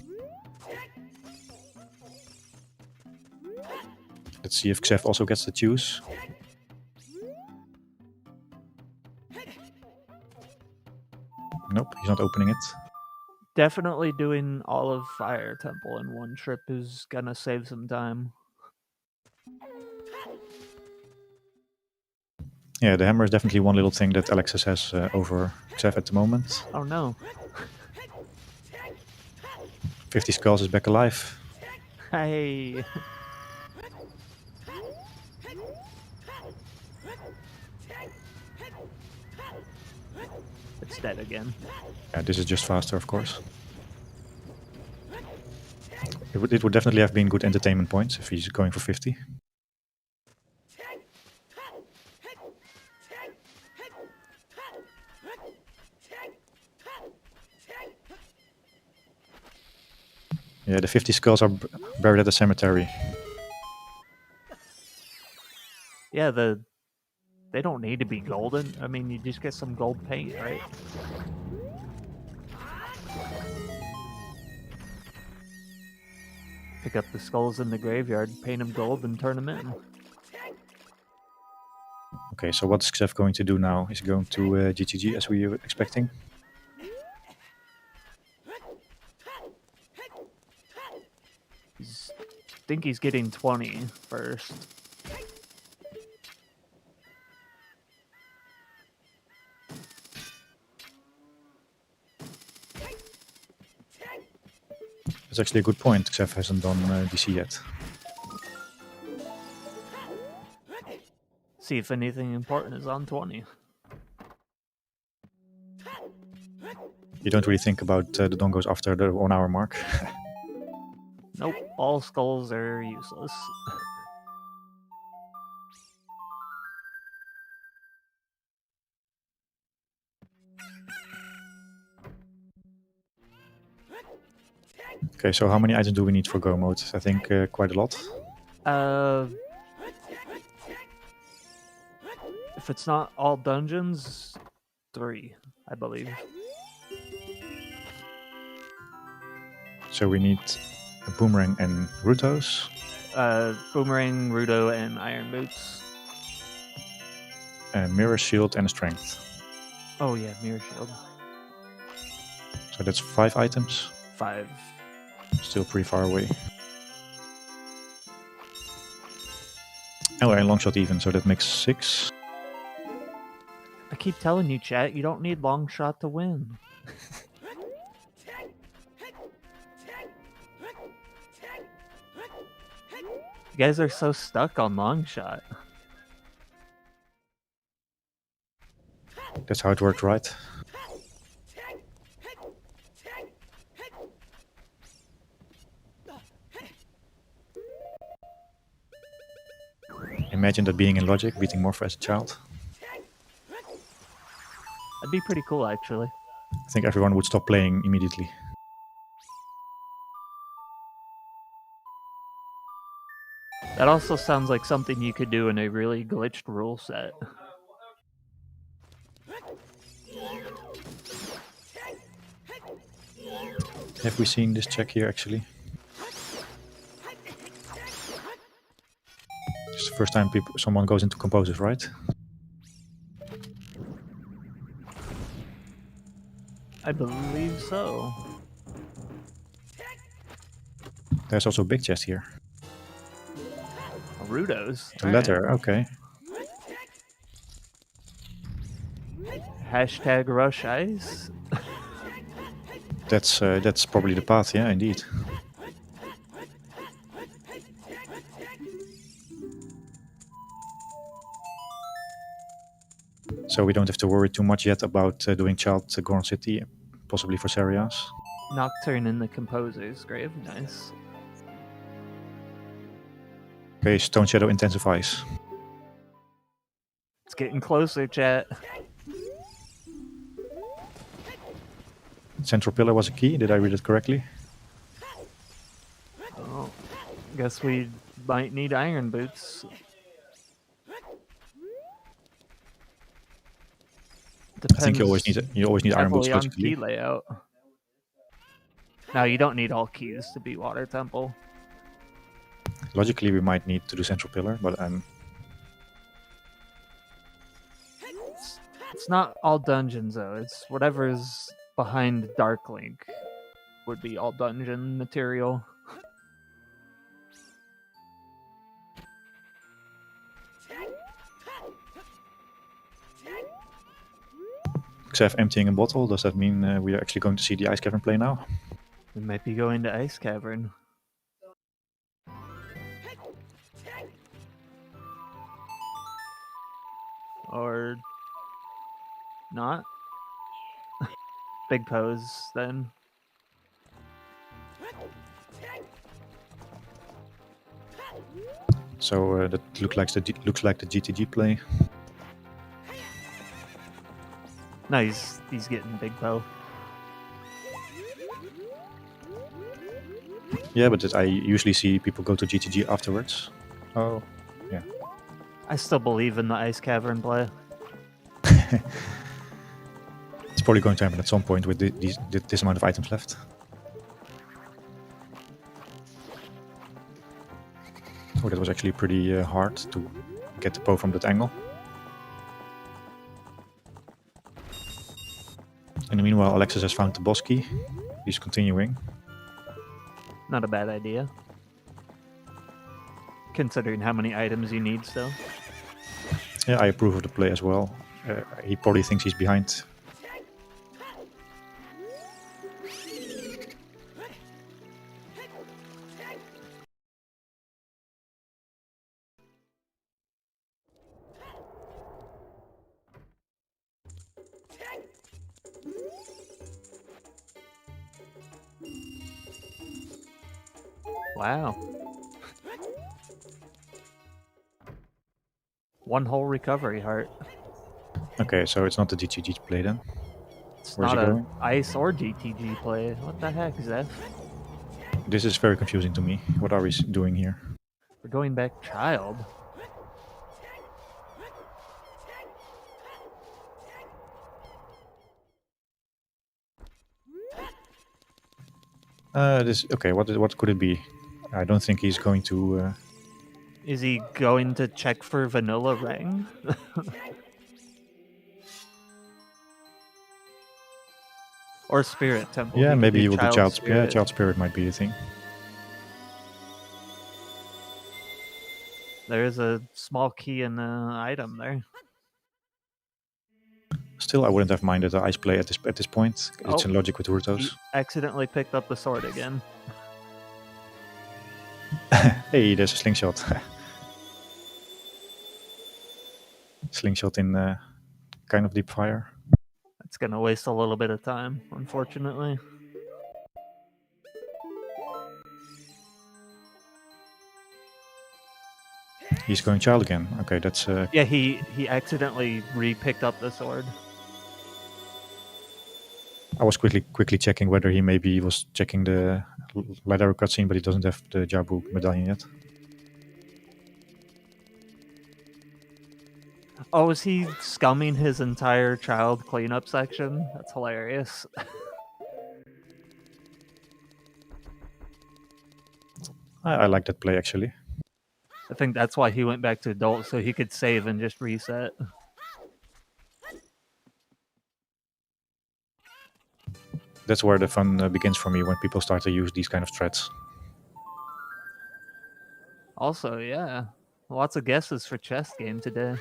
Let's see if Xef also gets to choose. Nope, he's not opening it. Definitely doing all of Fire Temple in one trip is gonna save some time. Yeah, the hammer is definitely one little thing that Alexis has over Xef at the moment. Oh no. 50 Skulls is back alive. Hey. It's dead again. Yeah, this is just faster, of course. It would definitely have been good entertainment points if he's going for 50. Yeah, the 50 skulls are buried at the cemetery. Yeah, they don't need to be golden. I mean, you just get some gold paint, right? Pick up the skulls in the graveyard, paint them gold, and turn them in. Okay, so what's Xef going to do now? Is he going to GTG as we were expecting? I think he's getting 20 first. That's actually a good point. Xef hasn't done DC yet. See if anything important is on 20. You don't really think about the dongos after the 1 hour mark. Nope, all skulls are useless. Okay, so how many items do we need for go mode? I think quite a lot. If it's not all dungeons, 3, I believe. So we need a boomerang and Rutos. Boomerang, Rudo, and Iron Boots. A mirror shield and a strength. Oh yeah, Mirror Shield. So that's 5 items. 5. Still pretty far away. Oh, and long shot even, so that makes 6. I keep telling you, chat, you don't need long shot to win. You guys are so stuck on long shot. That's how it worked, right? Imagine that being in Logic, beating Morph as a child. That'd be pretty cool, actually. I think everyone would stop playing immediately. That also sounds like something you could do in a really glitched rule set. Have we seen this check here actually? It's the first time someone goes into composers, right? I believe so. There's also a big chest here. Rudos. The letter, okay. Hashtag rush ice. That's probably the path, yeah, indeed. So we don't have to worry too much yet about doing Child Goron City, possibly for Serias. Nocturne in the Composer's Grave. Nice. Okay, Stone Shadow intensifies. It's getting closer, chat. Central Pillar was a key, did I read it correctly? Oh, guess we might need Iron Boots. I think you always need Iron Boots heavily on logically. key layout. No, you don't need all keys to beat Water Temple. Logically, we might need to do Central Pillar, but It's not all dungeons though. It's whatever's behind Dark Link would be all dungeon material. Xef emptying a bottle, does that mean we are actually going to see the Ice Cavern play now? We might be going to Ice Cavern. Or not? Big pose then. So that looks like the GTG play. No, he's getting big bow. Yeah, but I usually see people go to GTG afterwards. Oh, yeah. I still believe in the Ice Cavern play. It's probably going to happen at some point with this amount of items left. Oh, that was actually pretty hard to get the bow from that angle. In the meanwhile, Alexis has found the boss key. He's continuing. Not a bad idea. Considering how many items you need still. Yeah, I approve of the play as well. He probably thinks he's behind. Wow. One whole recovery heart. Okay, so it's not the GTG play then. It's Where's not he a going? ice or GTG play. What the heck, Zef? This is very confusing to me. What are we doing here? We're going back child. This okay. What could it be? I don't think he's going to. Is he going to check for Vanilla Ring? Or Spirit Temple? Yeah, could maybe he will do Child child Spirit. Yeah, child spirit might be the thing. There is a small key in the item there. Still, I wouldn't have minded the ice play at this point. It's Oh, in logic with He Hurtos. accidentally picked up the sword again. Hey, there's a slingshot. Slingshot in kind of deep fire. It's gonna waste a little bit of time, unfortunately. He's going child again. Okay, that's Yeah, he accidentally re-picked up the sword. I was quickly checking whether he maybe was checking the ladder cutscene, but he doesn't have the Jabu medallion yet. Oh, is he scumming his entire child cleanup section? That's hilarious. I like that play actually. I think that's why he went back to adult, so he could save and just reset. That's where the fun begins for me, when people start to use these kind of threats. Also, yeah, lots of guesses for chess game today.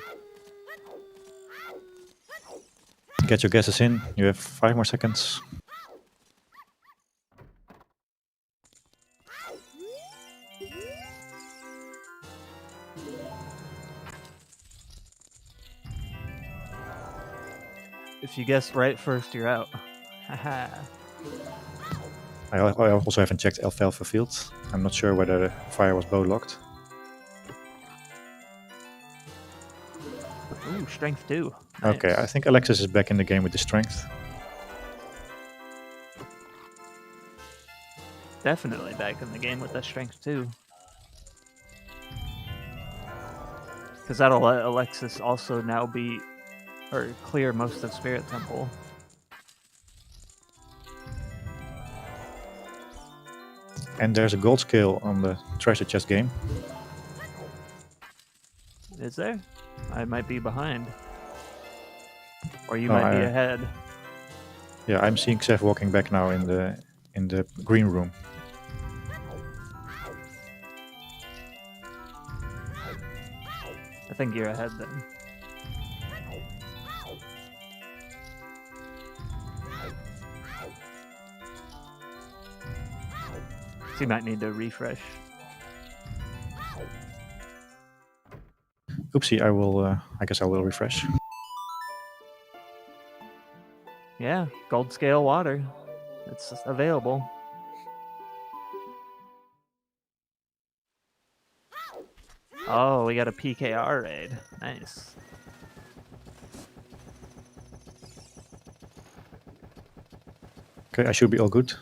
Get your guesses in. You have 5 more seconds. If you guess right first, you're out. Haha. I also haven't checked Alfalfa Field. I'm not sure whether the fire was bow locked. Ooh, strength 2. Okay, I Nice. think Alexis is back in the game with the strength. Definitely back in the game with that strength 2. Because that'll let Alexis also now beat or clear most of Spirit Temple. And there's a gold scale on the treasure chest game. Is there? I might be behind. Or you No, might be ahead. Yeah, I'm seeing Xef walking back now in the green room. I think you're ahead then. So you might need to refresh. Oopsie, I guess I will refresh. Yeah, gold scale water. It's available. Oh, we got a PKR raid. Nice. Okay, I should be all good.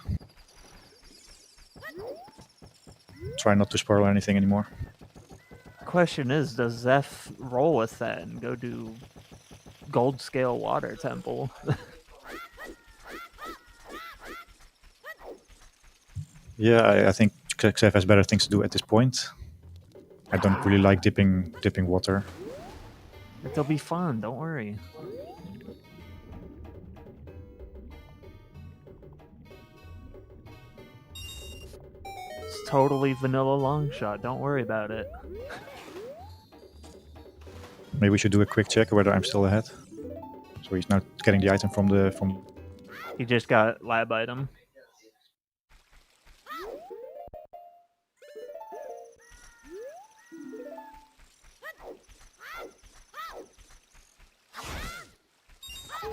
Try not to spoil anything anymore. Question is, does Xef roll with that and go do gold scale water temple? Yeah, I think Xef has better things to do at this point. I don't really like dipping water. It'll be fun, don't worry. totally vanilla long shot. Don't worry about it. Maybe we should do a quick check whether I'm still ahead. So he's now getting the item from the He just got lab item.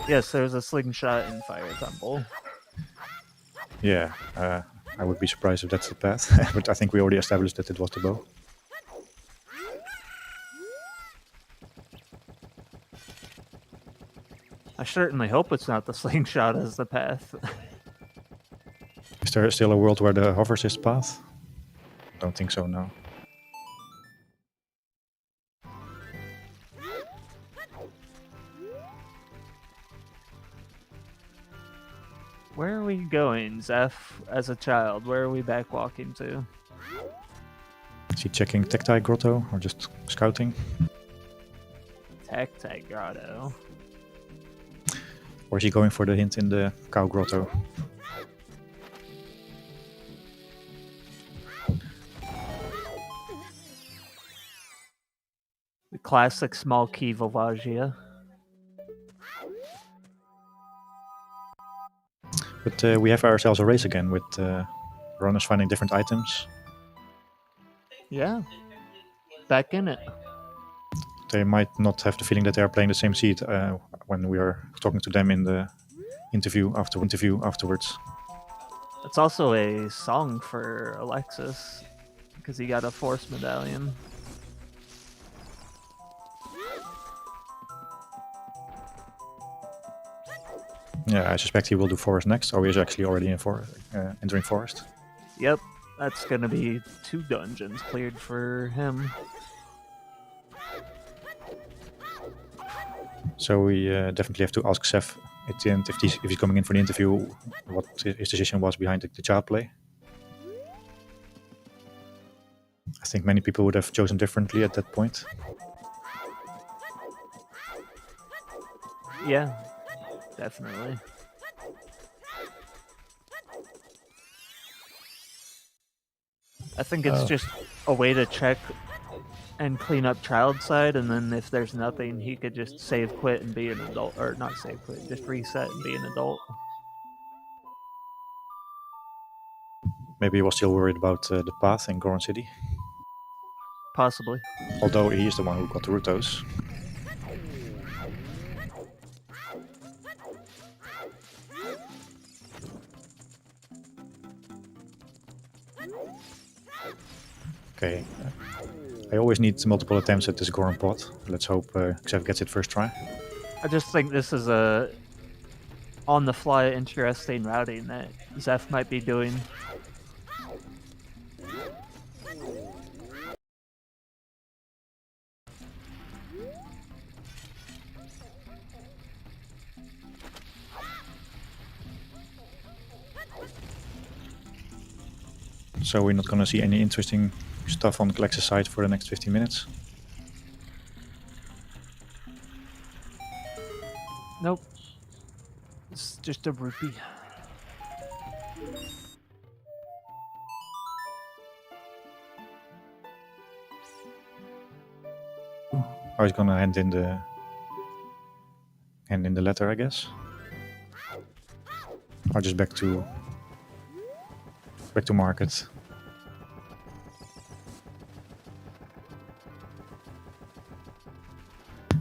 Yes, there's a slingshot in Fire Temple. Yeah, I would be surprised if that's the path, but I think we already established that it was the bow. I certainly hope it's not the slingshot as the path. Is there still a world where the hovers is the path? Don't think so, no. Where are we going, Xef, as a child? Where are we backwalking to? Is he checking Tactile Grotto or just scouting? Tactile Grotto. Or is he going for the hint in the Cow Grotto? The classic small key Volvagia. But we have ourselves a race again with runners finding different items. Yeah. Back in it. They might not have the feeling that they are playing the same seed when we are talking to them in the interview afterwards. It's also a song for Alexis, because he got a Force Medallion. Yeah, I suspect he will do forest next, or he is actually already in entering forest. Yep, that's gonna be 2 dungeons cleared for him. So we definitely have to ask Xef at the end if he's coming in for the interview, what his decision was behind the child play. I think many people would have chosen differently at that point. Yeah, definitely. I think it's just a way to check and clean up child side, and then if there's nothing, he could just save quit and be an adult, or not save quit, just reset and be an adult. Maybe he was still worried about the path in Goron City, Possibly. although he is the one who got the Rutos. Okay, I always need multiple attempts at this Goron pot. Let's hope Xef gets it first try. I just think this is a on-the-fly interesting routing that Xef might be doing. So we're not gonna see any interesting stuff on Alexis' side for the next 15 minutes. Nope. It's just a rupee. I was gonna hand in the letter, I guess. Or just back to market.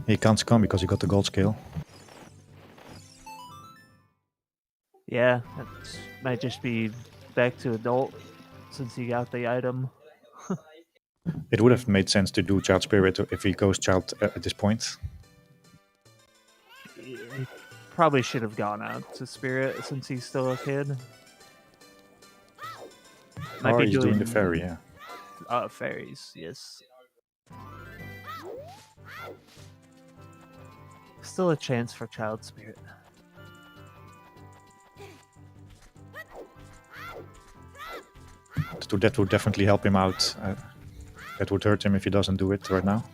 He can't come because he got the gold scale. Yeah, that might just be back to adult since he got the item. It would have made sense to do Child Spirit if he goes Child at this point. He probably should have gone out to Spirit since he's still a kid. Might Or be he's doing the fairy, yeah. Fairies, yes. Still a chance for Child Spirit. That would definitely help him out. That would hurt him if he doesn't do it right now.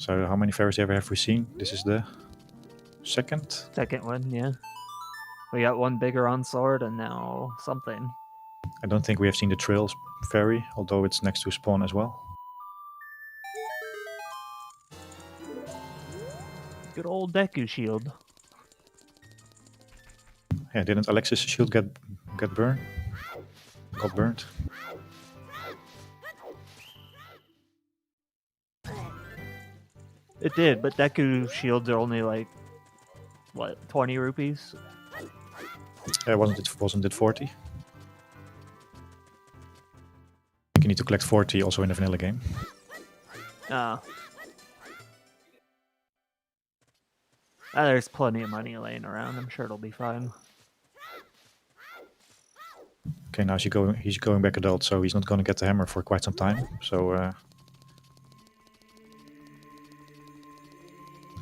So how many fairies ever have we seen? This is the second. Second one, yeah. We got one bigger on sword and now something. I don't think we have seen the Trails fairy, although it's next to spawn as well. Good old Deku shield. Yeah, didn't Alexis' shield get burned? Got burned. It did, but Deku shields are only like, what, 20 rupees? Wasn't it 40? I think you need to collect 40 also in the vanilla game. There's plenty of money laying around. I'm sure it'll be fine. Okay, now he's going back adult, so he's not going to get the hammer for quite some time. So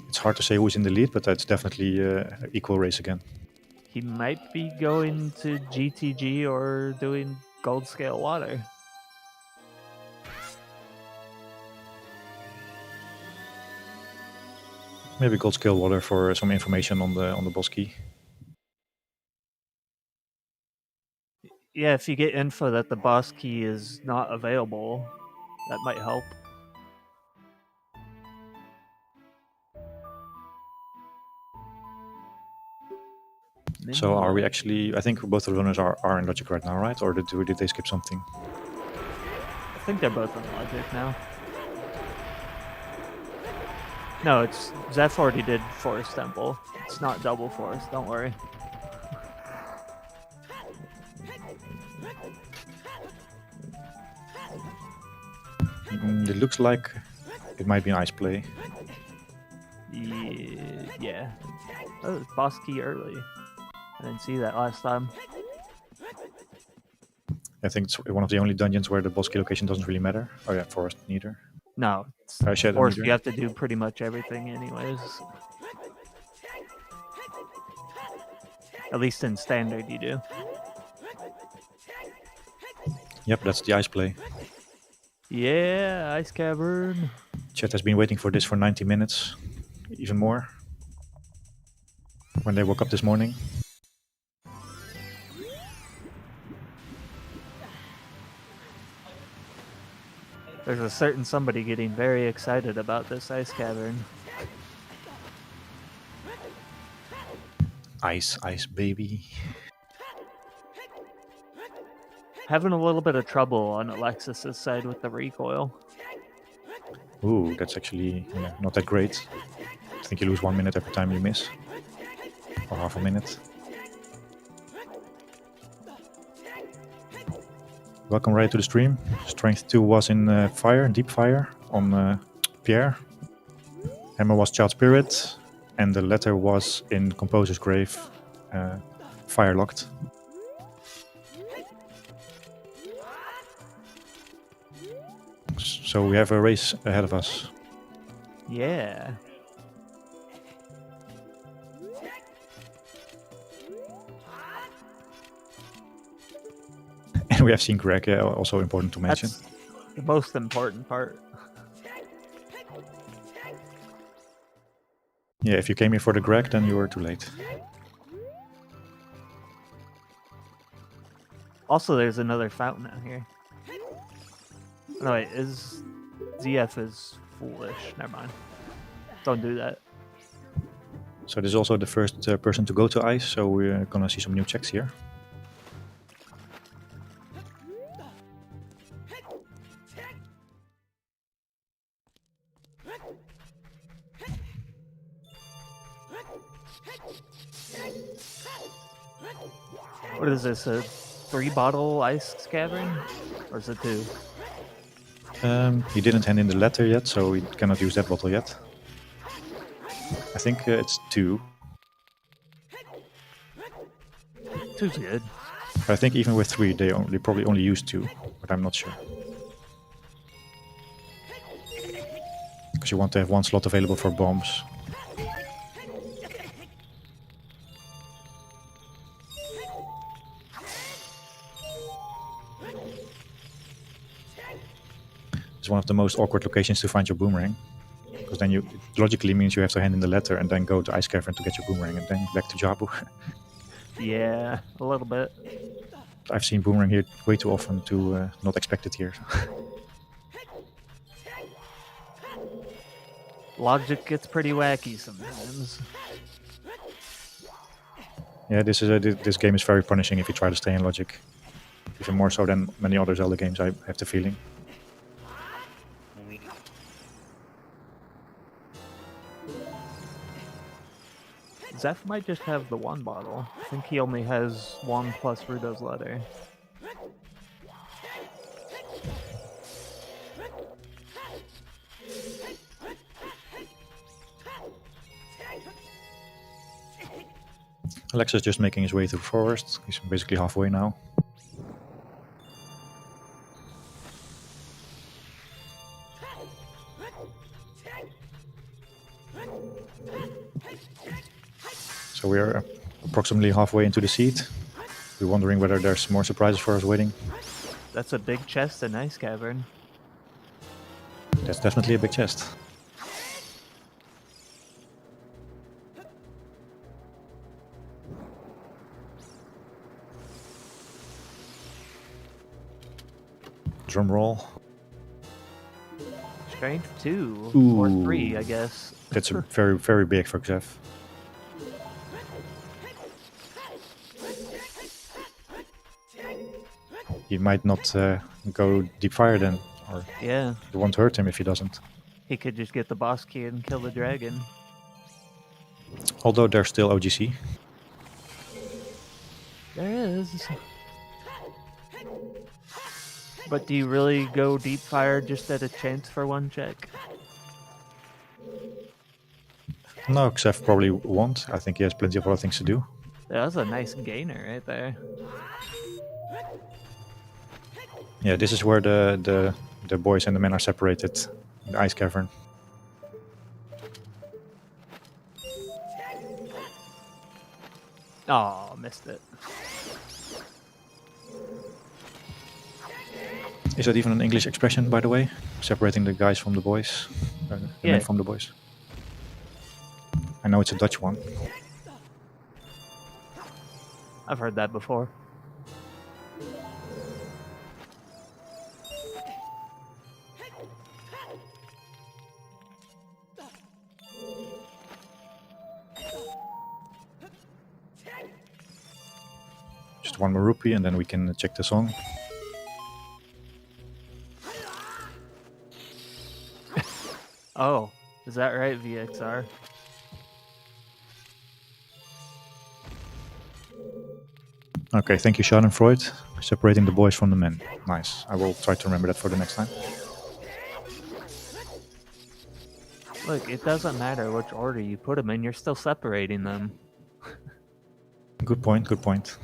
it's hard to say who's in the lead, but that's definitely equal race again. He might be going to GTG or doing gold scale water. Maybe gold scale water for some information on the boss key. Yeah, if you get info that the boss key is not available, that might help. So are we actually... I think both the runners are in logic right now, right? Or did they skip something? I think they're both in logic now. No, it's... Xef already did Forest Temple. It's not double Forest, don't worry. It looks like it might be an ice play. Yeah. Oh, it's boss key early. I didn't see that last time. I think it's one of the only dungeons where the boss key location doesn't really matter. Oh yeah, Forest neither. No, Shadow Forest neither. you have to do pretty much everything anyways. At least in standard you do. Yep, that's the ice play. Yeah, Ice Cavern. Chat has been waiting for this for 90 minutes, even more. When they woke up this morning. There's a certain somebody getting very excited about this Ice Cavern. Ice, ice, baby. Having a little bit of trouble on Alexis' side with the recoil. Ooh, that's actually not that great. I think you lose 1 minute every time you miss. Or half a minute. Welcome right to the stream. Strength 2 was in fire, deep fire, on Pierre. Hammer was Child Spirit. And the letter was in Composer's Grave, fire locked. So we have a race ahead of us. Yeah. And we have seen Greg, also important to mention. That's the most important part. Yeah, if you came here for the Greg, then you were too late. Also, there's another fountain out here. No, wait, ZF is foolish. Never mind. Don't do that. So this is also the first person to go to ice, so we're gonna see some new checks here. What is this, a 3-bottle ice cavern? Or is it 2? He didn't hand in the letter yet, so we cannot use that bottle yet. I think it's 2. 2's good. I think even with 3, they probably only use 2, but I'm not sure. Because you want to have 1 slot available for bombs. It's one of the most awkward locations to find your boomerang. Because Because then it logically means you have to hand in the letter and then go to Ice Cavern to get your boomerang and then back to Jabu. Yeah, a little bit. I've seen boomerang here way too often to not expect it here. Logic gets pretty wacky sometimes. Yeah, this game is very punishing if you try to stay in logic. Even more so than many other Zelda games, I have the feeling. Xef might just have the one bottle. I think he only has one plus Rudo's letter. Alexis just making his way through the forest. He's basically halfway now. So we are approximately halfway into the seed. We're wondering whether there's more surprises for us waiting. That's a big chest in Ice Cavern. That's definitely a big chest. Drum roll. Strength 2 Ooh. or 3, I guess. That's a very, very big for Xef. He might not go deep fire then, or Yeah, it won't hurt him if he doesn't. he could just get the boss key and kill the dragon. Although there's still OGC. There is. But do you really go deep fire just at a chance for one check? No, Xef probably won't. I think he has plenty of other things to do. That was a nice gainer right there. Yeah, this is where the boys and the men are separated. In the Ice Cavern. Oh, missed it. Is that even an English expression, by the way? Separating the guys from the boys? The Yeah. men from the boys? I know it's a Dutch one. I've heard that before. Just one more rupee and then we can check the song. Oh, is that right, VXR? Okay, thank you, Schadenfreude. Separating the boys from the men. Nice. I will try to remember that for the next time. Look, it doesn't matter which order you put them in, you're still separating them. Good point, good point.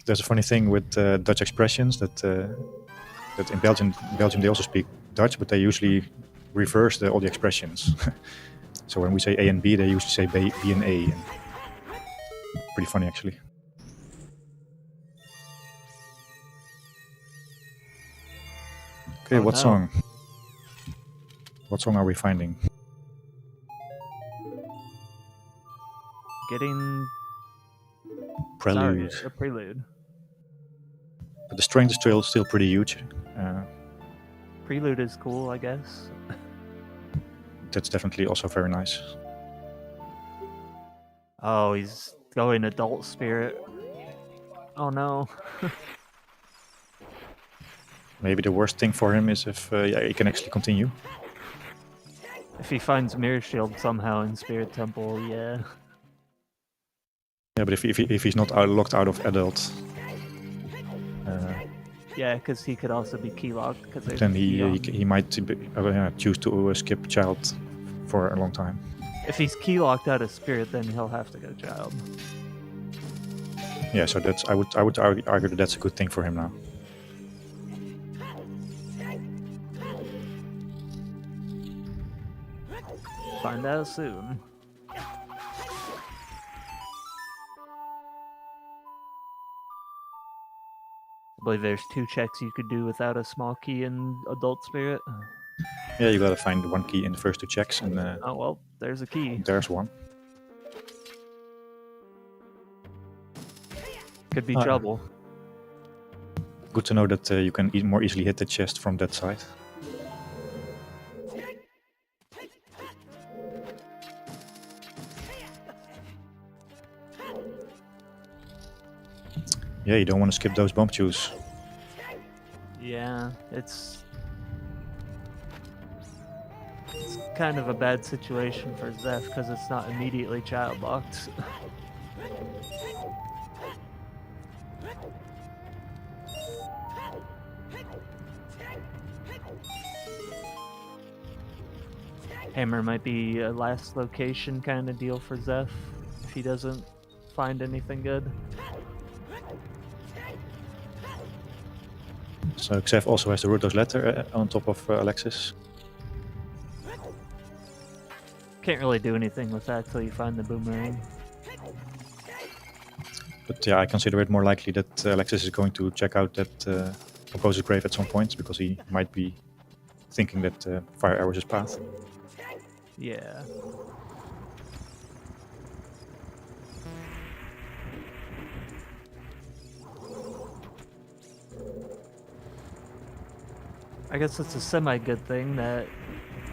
There's a funny thing with Dutch expressions that in Belgium they also speak Dutch, but they usually reverse all the expressions. So when we say A and B, they usually say B and A. Pretty funny, actually. Okay, Oh, what no. song? What song are we finding? Getting... Prelude. Sorry, a prelude. But the strength is still pretty huge. Prelude is cool, I guess. That's definitely also very nice. Oh, he's going adult spirit. Oh no. Maybe the worst thing for him is if he can actually continue. If he finds Mirror Shield somehow in Spirit Temple, yeah. Yeah, but if he's not locked out of adult, Yeah, because he could also be keylocked. then he might choose to skip child for a long time. If he's keylocked out of Spirit, then he'll have to go child. Yeah, so I would argue that that's a good thing for him now. Find out soon. I believe there's 2 checks you could do without a small key in Adult Spirit. Yeah, you gotta find one key in the first 2 checks, and Oh well, there's a key. there's one. Could be Ah. trouble. Good to know that you can more easily hit the chest from that side. Yeah, you don't want to skip those bomb chews. Yeah, it's kind of a bad situation for Xef because it's not immediately child locked. Hammer might be a last location kind of deal for Xef if he doesn't find anything good. So Xef also has the Ruto's letter on top of Alexis. Can't really do anything with that till you find the boomerang. But yeah, I consider it more likely that Alexis is going to check out that opposer's grave at some point, because he might be thinking that fire arrow is his path. Yeah. I guess it's a semi-good thing that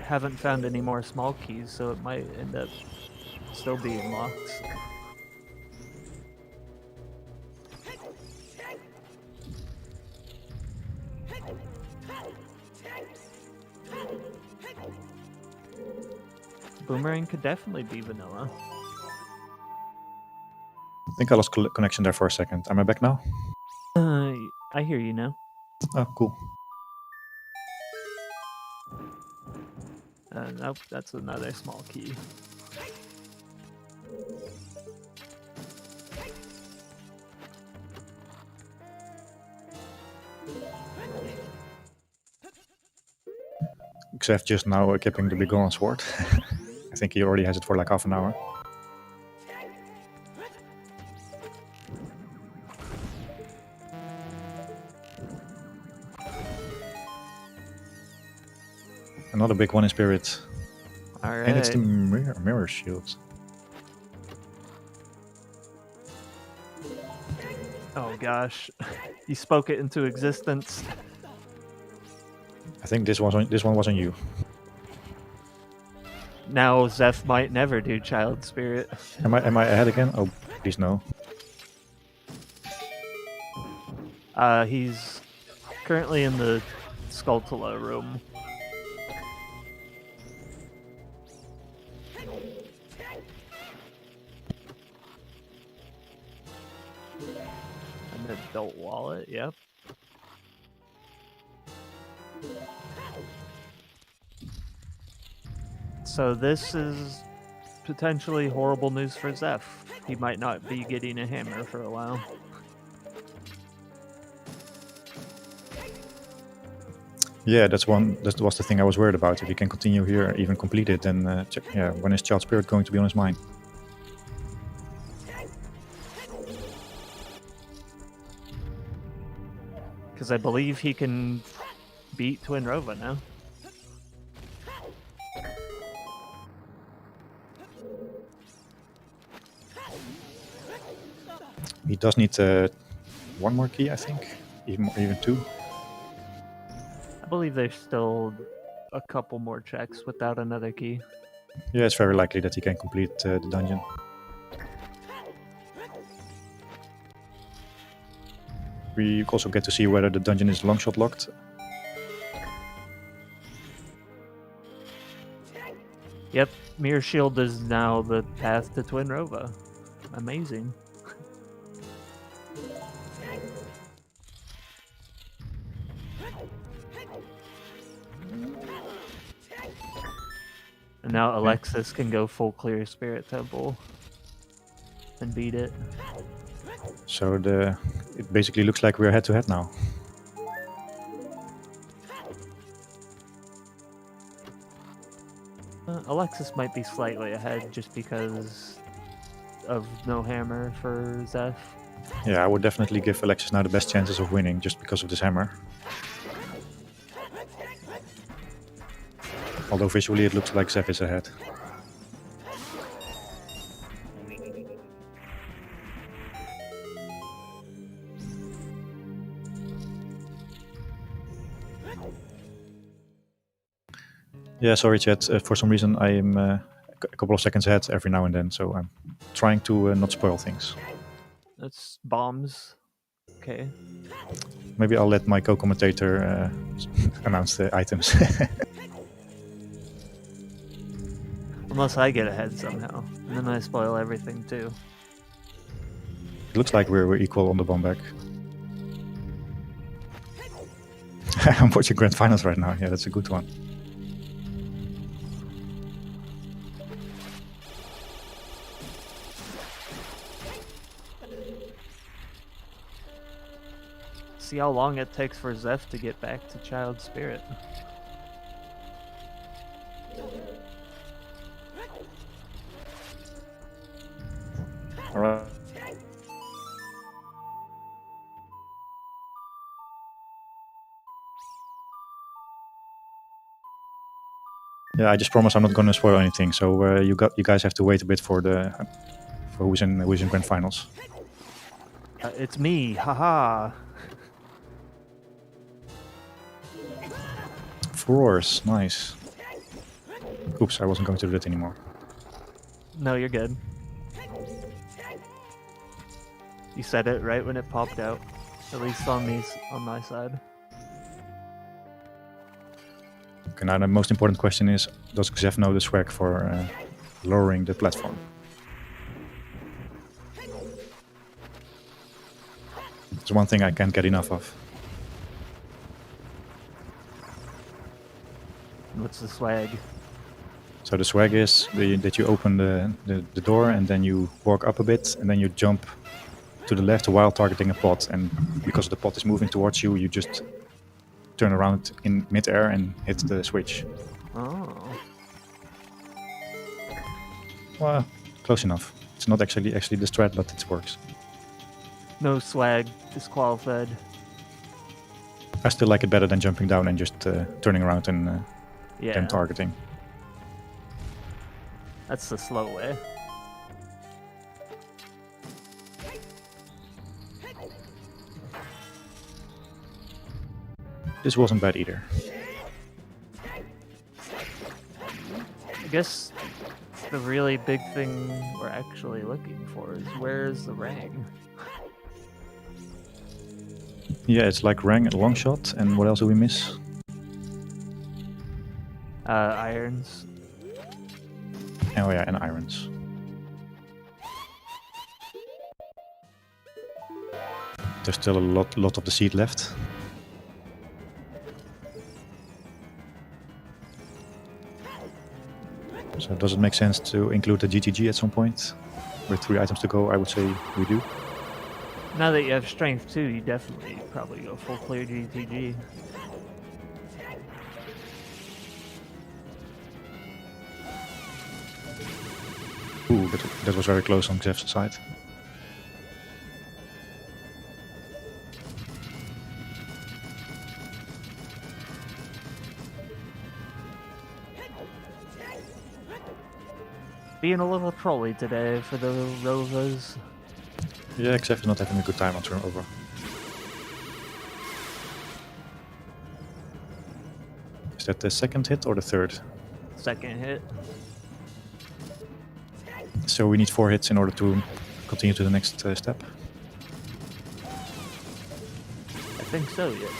haven't found any more small keys, so it might end up still being locked. Boomerang could definitely be vanilla. I think I lost connection there for a second. Am I back now? I hear you now. Oh, cool. Nope, that's another small key. Xef just now equipping the big Ganon sword. I think he already has it for like half an hour. Another big one in spirit. Alright. And it's the mirror shield. Oh gosh. You spoke it into existence. I think this one was on you. Now Xef might never do Child Spirit. Am I ahead again? Oh, please no. He's currently in the Skulltula room. An adult wallet, yep. So this is potentially horrible news for Xef. He might not be getting a hammer for a while. Yeah, that was the thing I was worried about. If he can continue here, even complete it, then yeah, when is Child Spirit going to be on his mind? Because I believe he can beat Twin Rova now. He does need one more key, I think, even 2. I believe there's still a couple more checks without another key. Yeah, it's very likely that he can complete the dungeon. We also get to see whether the dungeon is longshot locked. Yep, Mirror Shield is now the path to Twin Rova. Amazing. And now Alexis can go full clear Spirit Temple and beat it. So it basically looks like we're head to head now. Alexis might be slightly ahead just because of no hammer for Xef. Yeah, I would definitely give Alexis now the best chances of winning just because of this hammer. Although visually it looks like Xef is ahead. Yeah, sorry chat, for some reason I am a couple of seconds ahead every now and then, so I'm trying to not spoil things. That's bombs. Okay. Maybe I'll let my co-commentator announce the items. Unless I get ahead somehow. And then I spoil everything too. It looks like we're equal on the bomb back. I'm watching Grand Finals right now, yeah, that's a good one. See how long it takes for Xef to get back to Child Spirit. Alright. Yeah, I just promise I'm not going to spoil anything. So you guys have to wait a bit for who's in Grand Finals. It's me, haha. Furores, nice. Oops, I wasn't going to do that anymore. No, you're good. You said it right when it popped out, at least on my side. Okay, now the most important question is: does Xef know the swag for lowering the platform? It's one thing I can't get enough of. What's the swag? So the swag is that you open the door and then you walk up a bit and then you jump to the left while targeting a pot, and because the pot is moving towards you, you just turn around in mid-air and hit the switch. Oh. Well, close enough. It's not actually the strat, but it works. No swag, disqualified. I still like it better than jumping down and just turning around and Yeah, then targeting. that's the slow way. This wasn't bad either. I guess the really big thing we're actually looking for is where's the rang? Yeah, it's like Rang and long shot, and what else do we miss? Irons. Oh yeah, and irons. There's still a lot of the seed left. So does it make sense to include the GTG at some point? With 3 items to go, I would say we do. Now that you have strength too, you definitely probably go full clear GTG. Ooh, that was very close on Xef's side. Being a little trolly today for the Rovas. Yeah, Xef is not having a good time on turn over. Is that the second hit or the third? Second hit. So we need 4 hits in order to continue to the next step. I think so, yes.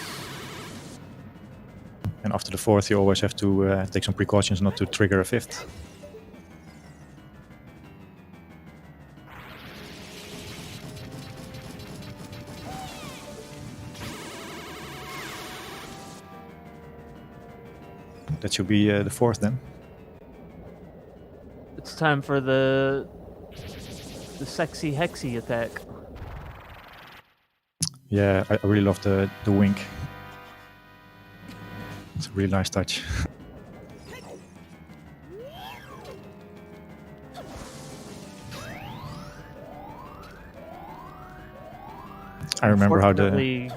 And after the 4th, you always have to take some precautions not to trigger a 5th. That should be the 4th then. It's time for the sexy hexy attack. Yeah, I really love the wink. It's a really nice touch. I remember how the Unfortunately,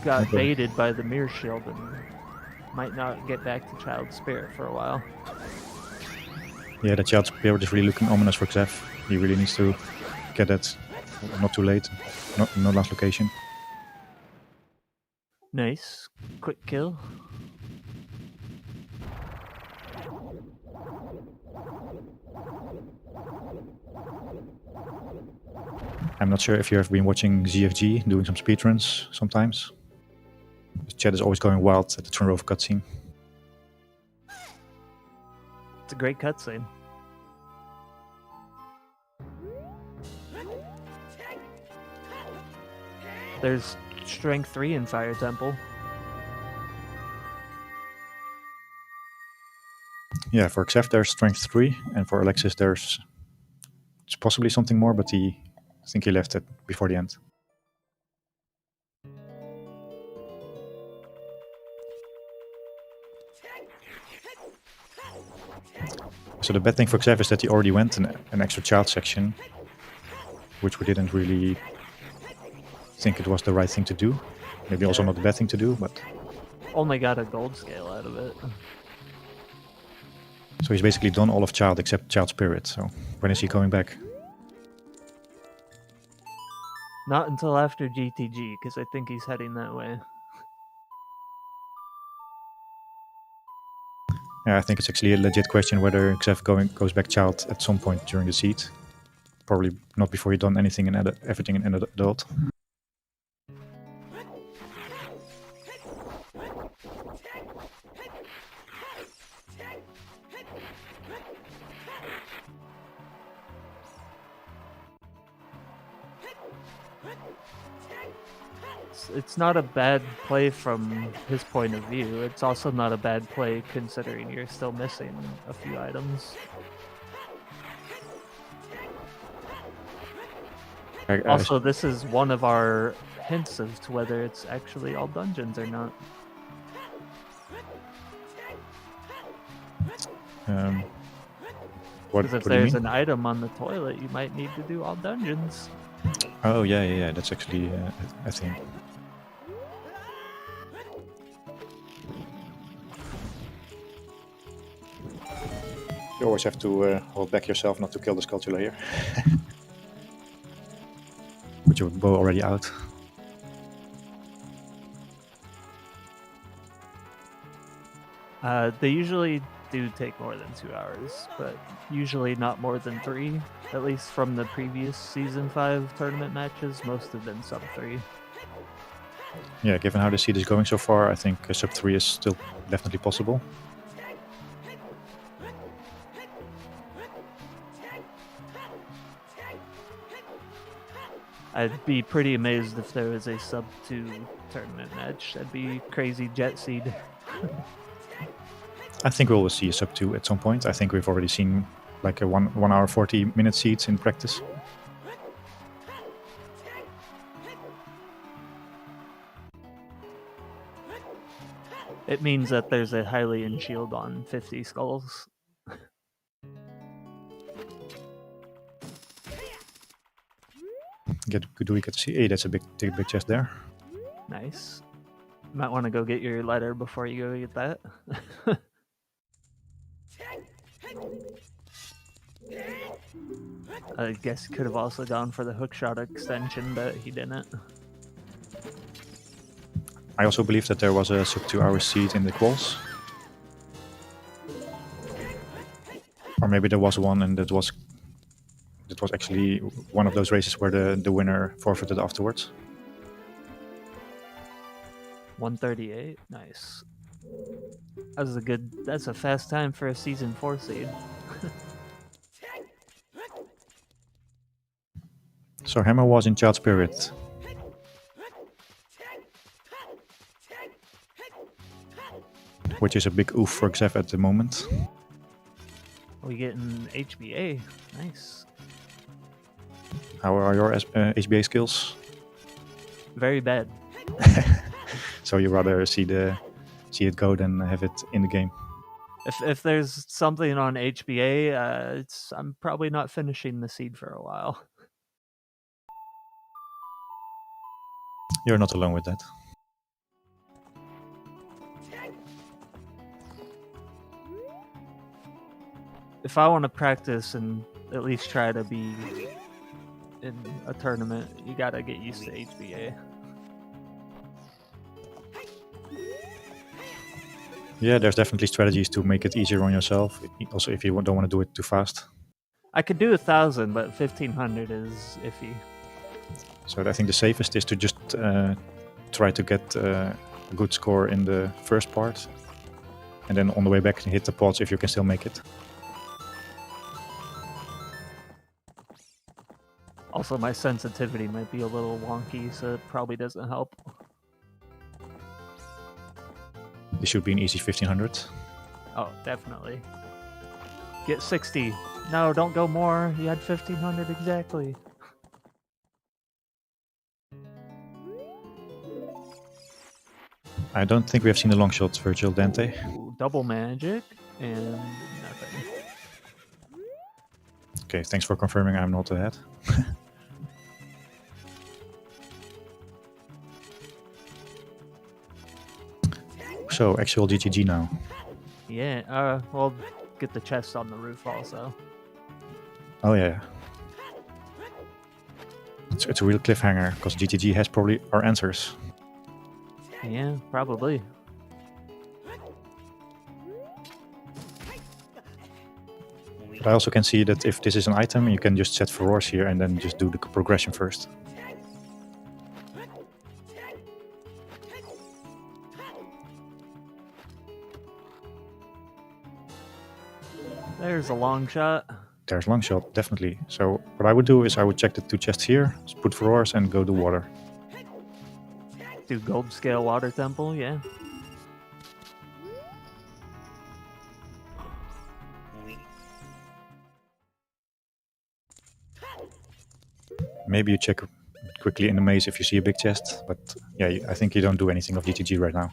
got Okay. baited by the mirror shield and might not get back to Child Spirit for a while. the child spirit is really looking ominous for Xef. He really needs to get that not too late, no last location. Nice. Quick kill. I'm not sure if you have been watching ZFG doing some speedruns sometimes. The chat is always going wild at the turn over cutscene. It's a great cutscene. There's Strength 3 in Fire Temple. Yeah, for Xef there's strength 3, and for Alexis there's possibly something more, but I think he left it before the end. So the bad thing for Xef is that he already went an extra child section, which we didn't really think it was the right thing to do. Maybe also not the bad thing to do, but... Only got a gold scale out of it. So he's basically done all of Child except Child Spirit, so when is he coming back? Not until after GTG, because I think he's heading that way. Yeah, I think it's actually a legit question whether Xef goes back Child at some point during the seed. Probably not before he's done anything in everything in adult. It's not a bad play from his point of view. It's also not a bad play considering you're still missing a few items. Also, this is one of our hints as to whether it's actually all dungeons or not. Because if there's an item on the toilet, you might need to do all dungeons. Oh, yeah, that's actually a thing. You always have to hold back yourself not to kill the Sculpture here. With your bow already out. They usually do take more than 2 hours, but usually not more than 3. At least from the previous Season 5 tournament matches, most have been sub 3. Yeah, given how the seed is going so far, I think sub 3 is still definitely possible. I'd be pretty amazed if there was a sub 2 tournament match. That'd be crazy jet seed. I think we will see a sub 2 at some point. I think we've already seen like a 1 hour 40 minute seeds in practice. It means that there's a Hylian shield on 50 skulls. Do we get to see? Hey, that's a big chest there. Nice. Might want to go get your letter before you go get that. I guess he could have also gone for the hookshot extension, but he didn't. I also believe that there was a sub 2 hour seed in the quals. Or maybe there was one and that was actually one of those races where the winner forfeited afterwards. 138, nice. That's a fast time for a Season 4 seed. So Hammer was in Child Spirit. Which is a big oof for Xef at the moment. We getting HBA, nice. How are your HBA skills? Very bad. So you rather see it go than have it in the game. If there's something on HBA, I'm probably not finishing the seed for a while. You're not alone with that. If I want to practice and at least try to be in a tournament, you gotta get used to HBA. Yeah, there's definitely strategies to make it easier on yourself. Also, if you don't want to do it too fast. I could do 1,000, but 1,500 is iffy. So I think the safest is to just try to get a good score in the first part, and then on the way back hit the pods if you can still make it. Also, my sensitivity might be a little wonky, so it probably doesn't help. This should be an easy 1500. Oh, definitely. Get 60. No, don't go more. You had 1,500 exactly. I don't think we have seen a long shot, Virgil Dante. Ooh, double magic and nothing. Okay, thanks for confirming I'm not ahead. So, actual GTG now. Yeah, well, get the chest on the roof also. Oh yeah. It's a real cliffhanger, because GTG has probably our answers. Yeah, probably. But I also can see that if this is an item, you can just set furrows here and then just do the progression first. There's a long shot. There's long shot, definitely. So what I would do is I would check the two chests here, put furrows and go to water. Do gold scale water temple, yeah. Maybe you check quickly in the maze if you see a big chest, but yeah, I think you don't do anything of GTG right now.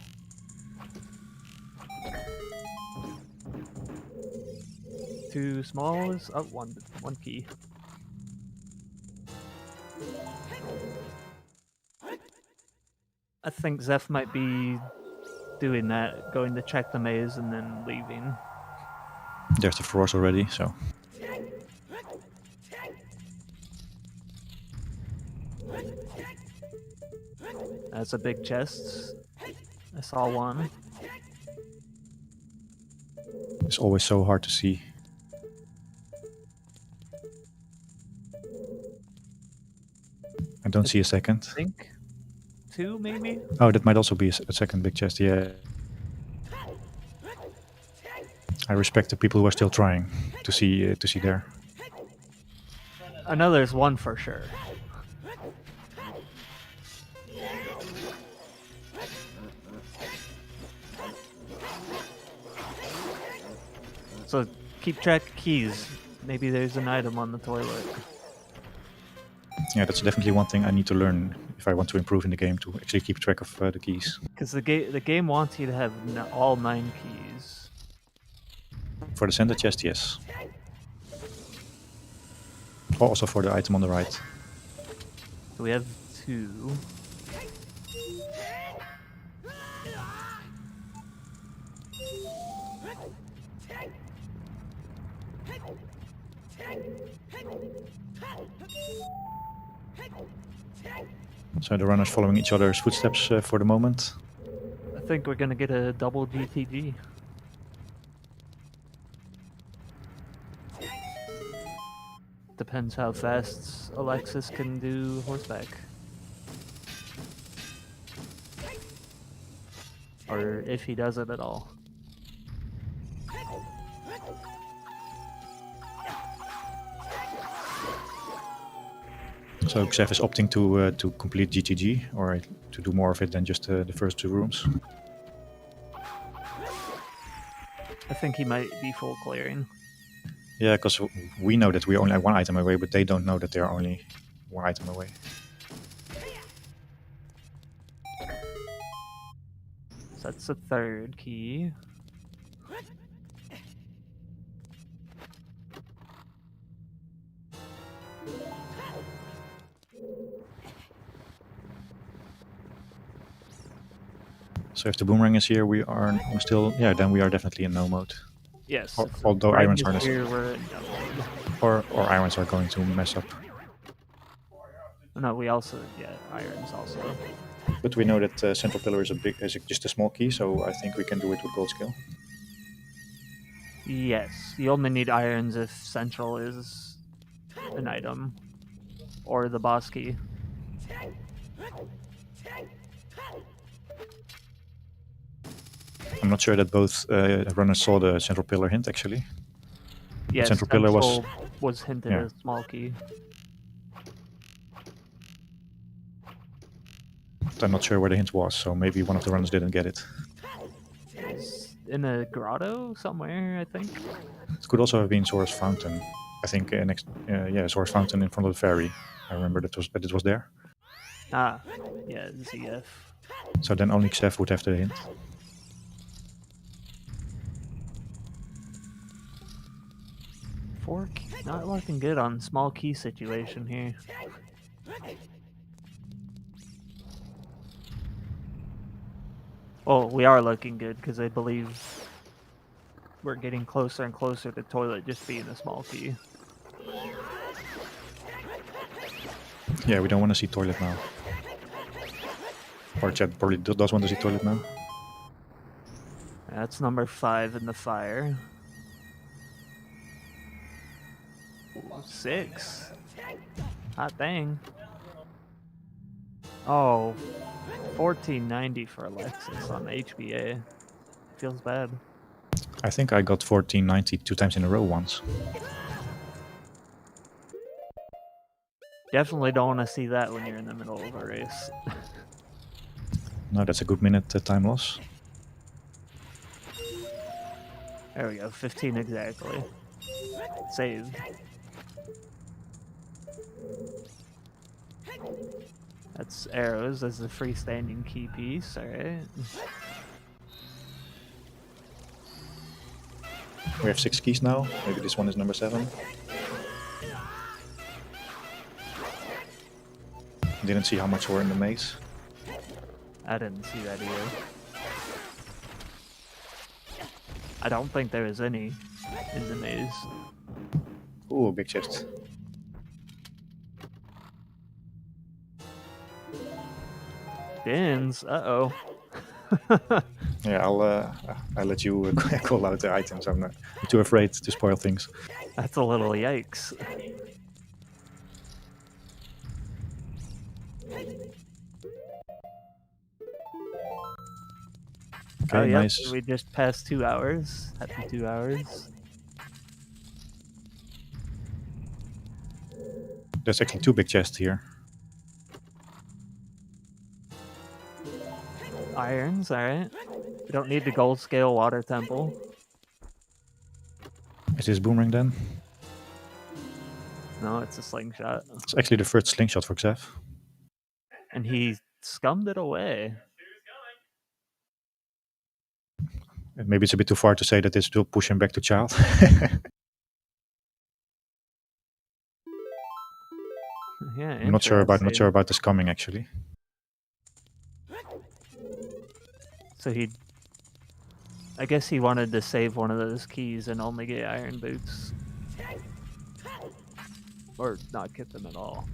Two smalls. Oh, one key. I think Xef might be doing that, going to check the maze and then leaving. There's the furrows already, so. That's a big chest. I saw one. It's always so hard to see. I don't see a second. I think two, maybe? Oh, that might also be a second big chest, yeah. I respect the people who are still trying to see there. I know there's one for sure. So keep track of keys. Maybe there's an item on the toilet. Yeah, that's definitely one thing I need to learn if I want to improve in the game, to actually keep track of the keys. Because the game wants you to have all 9 keys. For the center chest, yes. Also for the item on the right. So we have 2. So the runners following each other's footsteps for the moment. I think we're gonna get a double GTG. Depends how fast Alexis can do horseback. Or if he does it at all. So Xef is opting to complete GTG, or to do more of it than just the first 2 rooms. I think he might be full clearing. Yeah, because we know that we're only 1 item away, but they don't know that they're only 1 item away. So that's the 3rd key. So if the boomerang is here, we're still, yeah, then we are definitely in no mode. Yes. Although Boomerang irons is are here, necessary. we're in no mode. Or irons are going to mess up. No, we also, yeah, irons also. But we know that central pillar is just a small key, so I think we can do it with gold skill. Yes, you only need irons if central is an item or the boss key. I'm not sure that both runners saw the central pillar hint actually. Yes, central pillar was hinted yeah. as small key. But I'm not sure where the hint was, so maybe one of the runners didn't get it. It's in a grotto somewhere, I think. It could also have been Sora's Fountain. I think Sora's Fountain in front of the ferry. I remember that it was there. Ah, yeah, ZF. So then only Xef would have the hint. Not looking good on small key situation here. Oh, we are looking good because I believe we're getting closer and closer to toilet just being a small key. Yeah, we don't want to see toilet now. Or chat probably does want to see toilet now. That's number 5 in the fire. Ooh, 6. Hot dang. Oh, 1490 for Alexis on HBA. Feels bad. I think I got 1490 2 times in a row once. Definitely don't want to see that when you're in the middle of a race. No, that's a good minute time loss. There we go, 15 exactly. Saved. That's arrows as the freestanding key piece, alright. We have 6 keys now. Maybe this one is number 7. Didn't see how much were in the maze. I didn't see that either. I don't think there is any in the maze. Ooh, big chest. Bins, uh-oh. Yeah, I'll let you call out the items. I'm too afraid to spoil things. That's a little yikes. Okay, oh, yep, nice. we just passed 2 hours. Happy 2 hours. There's actually 2 big chests here. Irons, alright. We don't need the gold scale water temple. Is this boomerang then? No, it's a slingshot. It's actually the first slingshot for Xef. And he scummed it away. Maybe it's a bit too far to say that this will push him back to child. Yeah, I'm not sure about interesting. this coming actually. So I guess he wanted to save one of those keys and only get iron boots. Or not get them at all.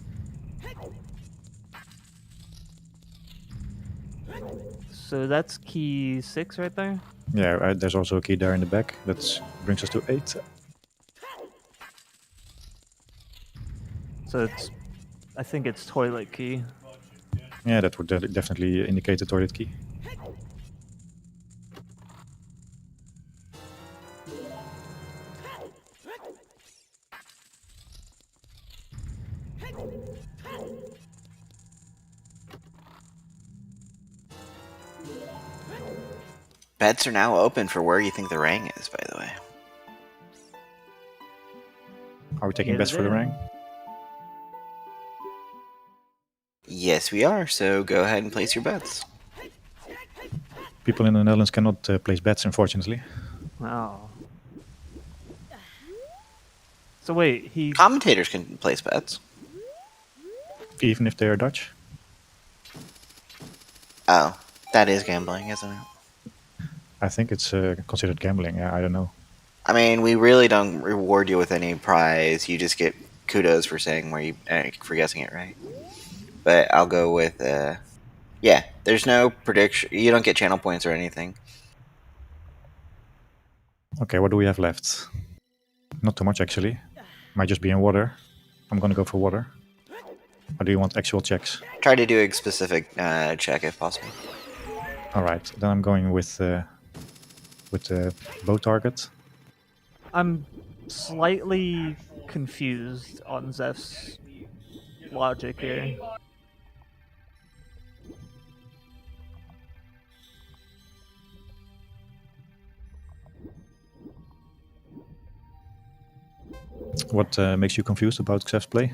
So that's key 6 right there? Yeah, there's also a key there in the back. That brings us to 8. So I think it's toilet key. Yeah, that would definitely indicate the toilet key. Bets are now open for where you think the rang is, by the way. Are we taking Get bets it for the in. rang? Yes, we are, so go ahead and place your bets. People in the Netherlands cannot place bets, unfortunately. Oh. So wait, Commentators can place bets. Even if they are Dutch. Oh, That is gambling, isn't it? I think it's considered gambling. Yeah, I don't know. I mean, we really don't reward you with any prize. You just get kudos for saying where you for guessing it right. But I'll go with yeah. There's no prediction. You don't get channel points or anything. Okay, what do we have left? Not too much actually. Might just be in water. I'm gonna go for water. Or do you want actual checks? Try to do a specific check if possible. All right, then I'm going with the bow target. I'm slightly confused on Xef's logic here. What makes you confused about Xef's play?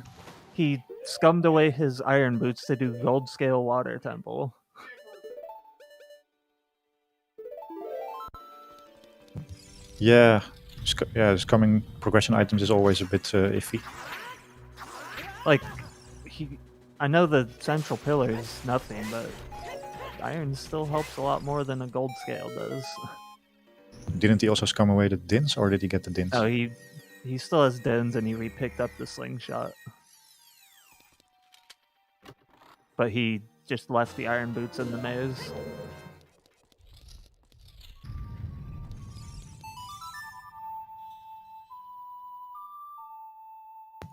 He scummed away his iron boots to do gold scale water temple. Yeah, coming progression items is always a bit iffy. Like, I know the central pillar is nothing, but iron still helps a lot more than a gold scale does. Didn't he also scum away the dins, or did he get the dins? Oh, he still has dens, and he re-picked up the slingshot. But he just left the iron boots in the maze.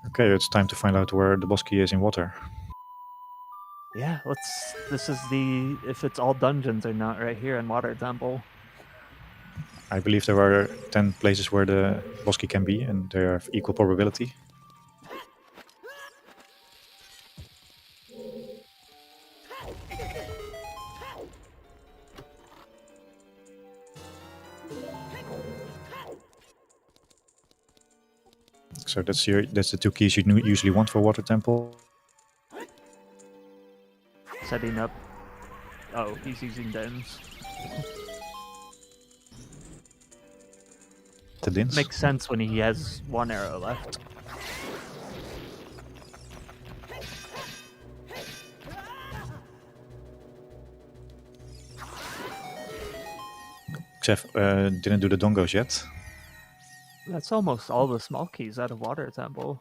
Okay, it's time to find out where the boss key is in water. Yeah, this is the if it's all dungeons or not right here in Water Temple. I believe there are 10 places where the boss key can be, and they have equal probability. So that's the two keys you usually want for Water Temple. Setting up. Oh, he's using dens. The dins. Makes sense when he has one arrow left. Xef didn't do the dongos yet. That's almost all the small keys out of Water Temple.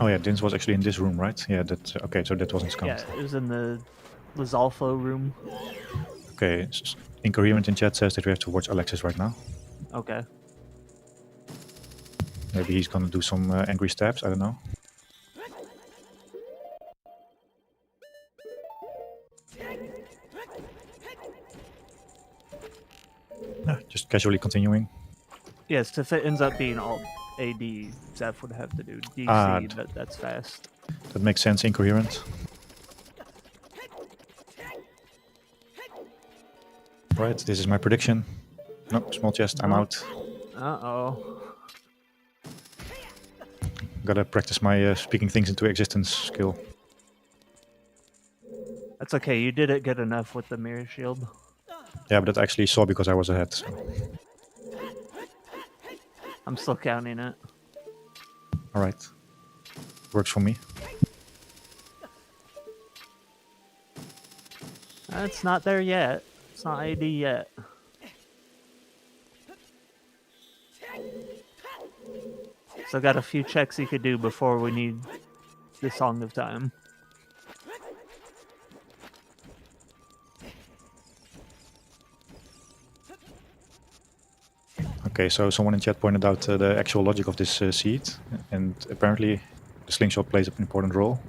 Oh yeah, Dins was actually in this room, right? Yeah, that okay. So that wasn't scummed. Yeah, it was in the Lizalfo room. Okay, Incoherent in chat says that we have to watch Alexis right now. Okay. Maybe he's gonna do some angry stabs. I don't know. Just casually continuing. Yes, if it ends up being all AD, Xef would have to do DC, but that's fast. That makes sense, Incoherent. Right, this is my prediction. No, small chest, I'm out. Uh-oh. Gotta practice my speaking things into existence skill. That's okay, you did it good enough with the mirror shield. Yeah, but that I actually saw because I was ahead. So. I'm still counting it. Alright. Works for me. It's not there yet. It's not AD yet. So got a few checks he could do before we need the Song of Time. Okay, so someone in chat pointed out the actual logic of this seed, and apparently the slingshot plays an important role.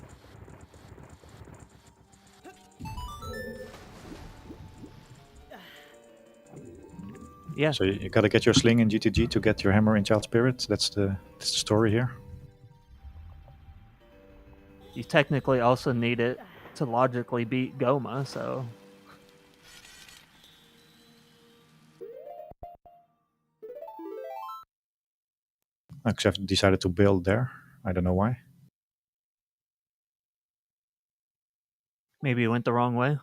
Yeah. So you gotta get your sling in GTG to get your hammer in Child Spirit. That's the story here. You technically also need it to logically beat Goma, so... Xef decided to build there. I don't know why. Maybe it went the wrong way.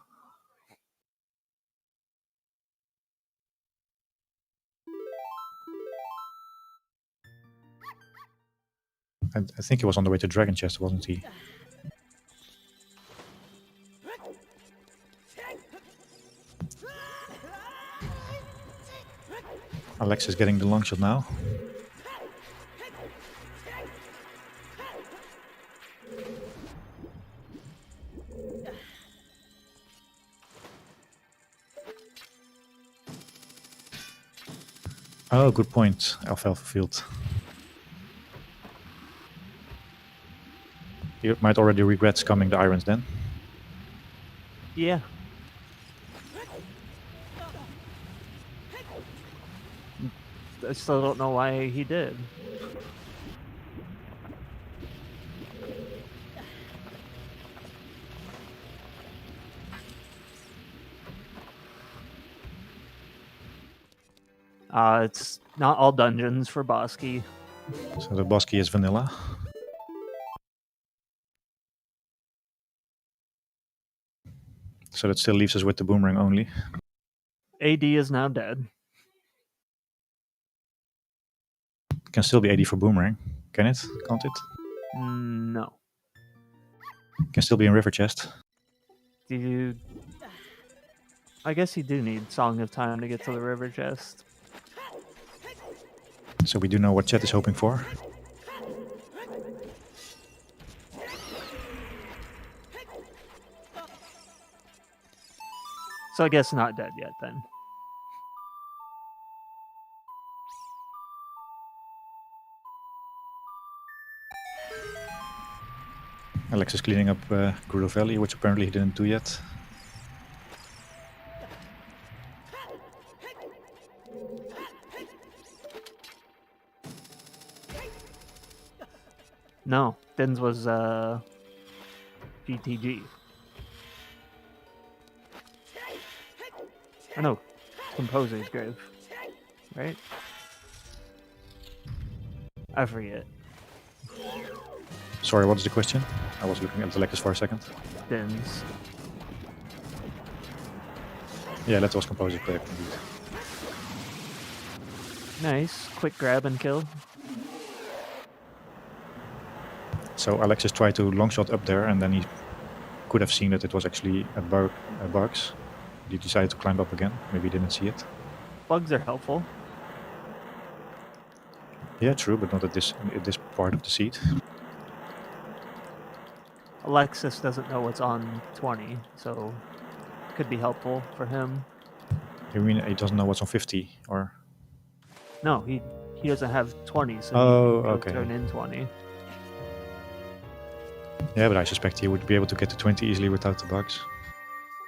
I think he was on the way to Dragon Chest, wasn't he? Alexis getting the long shot now. Oh, good point, Alfalfa Field. You might already regret scumming the irons then. Yeah. I still don't know why he did. It's not all dungeons for Bosky. So the boss key is vanilla. So that still leaves us with the boomerang only. AD is now dead. Can still be AD for boomerang. Can it? Can't it? No. Can still be in river chest. Do you... I guess you do need Song of Time to get to the river chest. So we do know what chat is hoping for. So I guess not dead yet then. Alexis cleaning up Grudo Valley, which apparently he didn't do yet. No, Din's was GTG. Oh no, Composer's Grave, right? I forget. Sorry, what is the question? I was looking at Alexis for a second. Din's. Yeah, that was Composer Grave indeed. Nice, quick grab and kill. So Alexis tried to long shot up there, and then he could have seen that it was actually a bugs. He decided to climb up again. Maybe he didn't see it. Bugs are helpful. Yeah, true, but not at this part of the seed. Alexis doesn't know what's on 20, so could be helpful for him. You mean he doesn't know what's on 50, or? No, he doesn't have 20, so Oh, he can okay. turn in 20. Yeah, but I suspect he would be able to get to 20 easily without the bugs.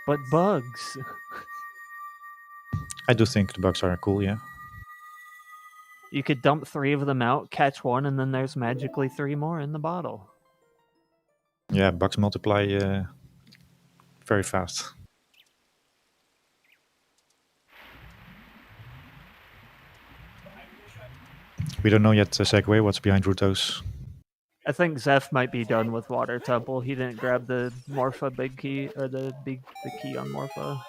But bugs! I do think the bugs are cool, yeah. You could dump 3 of them out, catch 1, and then there's magically 3 more in the bottle. Yeah, bugs multiply very fast. We don't know yet, Segway, what's behind Ruto's. I think Xef might be done with Water Temple. He didn't grab the Morpha big key, or the key on Morpha.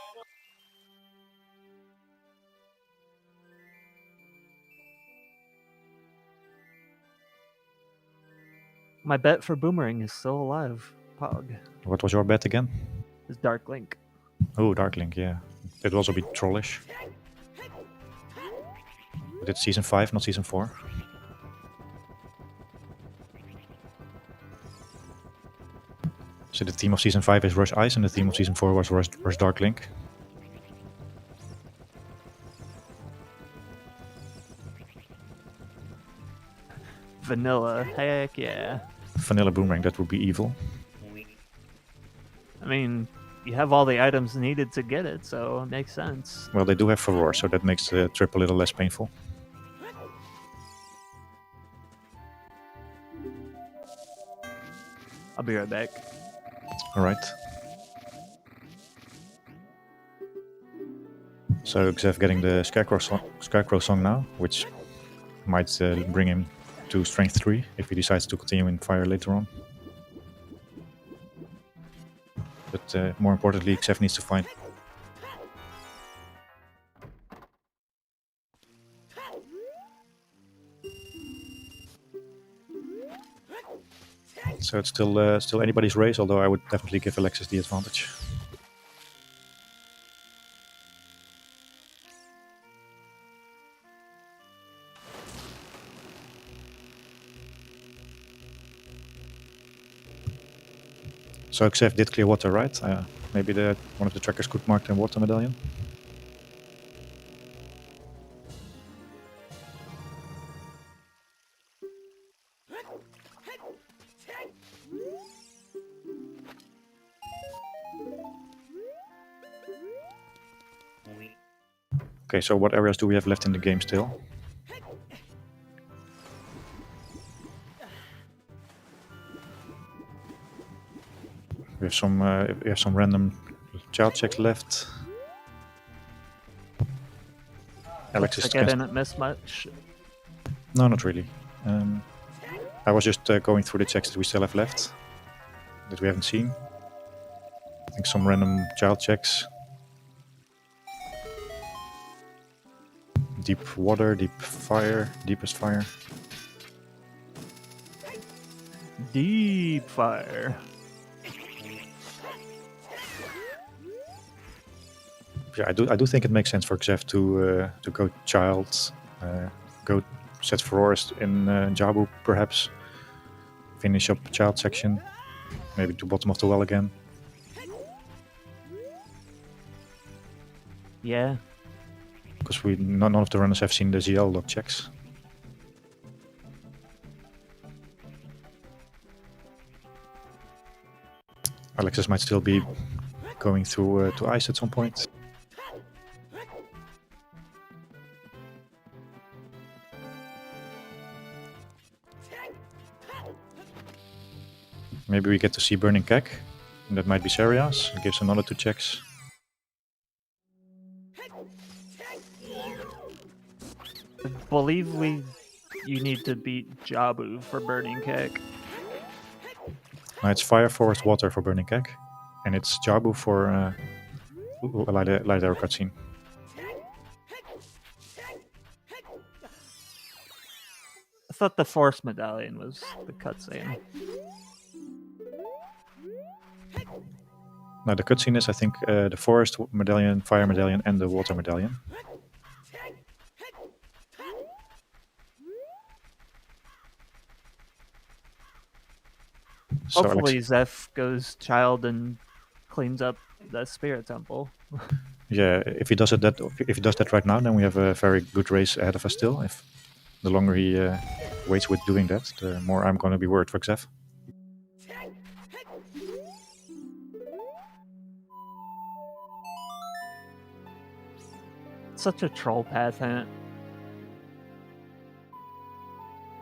My bet for Boomerang is still alive. Pog. What was your bet again? Is Dark Link. Oh, Dark Link, yeah. It would also be trollish. But it's season 5, not season 4. So the theme of season 5 is Rush Ice, and the theme of season 4 was Rush Dark Link. Vanilla. Heck yeah. Vanilla Boomerang, that would be evil. I mean, you have all the items needed to get it, so it makes sense. Well, they do have Favor, so that makes the trip a little less painful. I'll be right back. Alright. So Xef getting the Scarecrow song now, which might bring him to Strength 3 if he decides to continue in Fire later on. But more importantly, Xef needs to find... So it's still anybody's race, although I would definitely give Alexis the advantage. So Xef did clear water, right? Maybe one of the trackers could mark the water medallion. Okay, so what areas do we have left in the game still? We have some random child checks left. Alexis, Like I didn't miss much. no, not really. I was just going through the checks that we still have left that we haven't seen. I think some random child checks. Deep water, deep fire, deepest fire. Deep fire. Yeah, I do think it makes sense for Xef to go child, go set forest in Jabu perhaps, finish up child section, maybe to bottom of the well again. Yeah. Because none of the runners have seen the ZL log checks. Alexis might still be going through to ice at some point. Maybe we get to see Burning Keg. That might be Serias. It gives another 2 checks. I believe you need to beat Jabu for Burning Keg. Now it's Fire, Forest, Water for Burning Keg. And it's Jabu for Lidar cutscene. I thought the Force Medallion was the cutscene. Now the cutscene is, I think, the Forest Medallion, Fire Medallion, and the Water Medallion. So Hopefully Xef goes child and cleans up the Spirit Temple. yeah, if he does that right now, then we have a very good race ahead of us still. If the longer he waits with doing that, the more I'm going to be worried for Xef. Such a troll path, huh?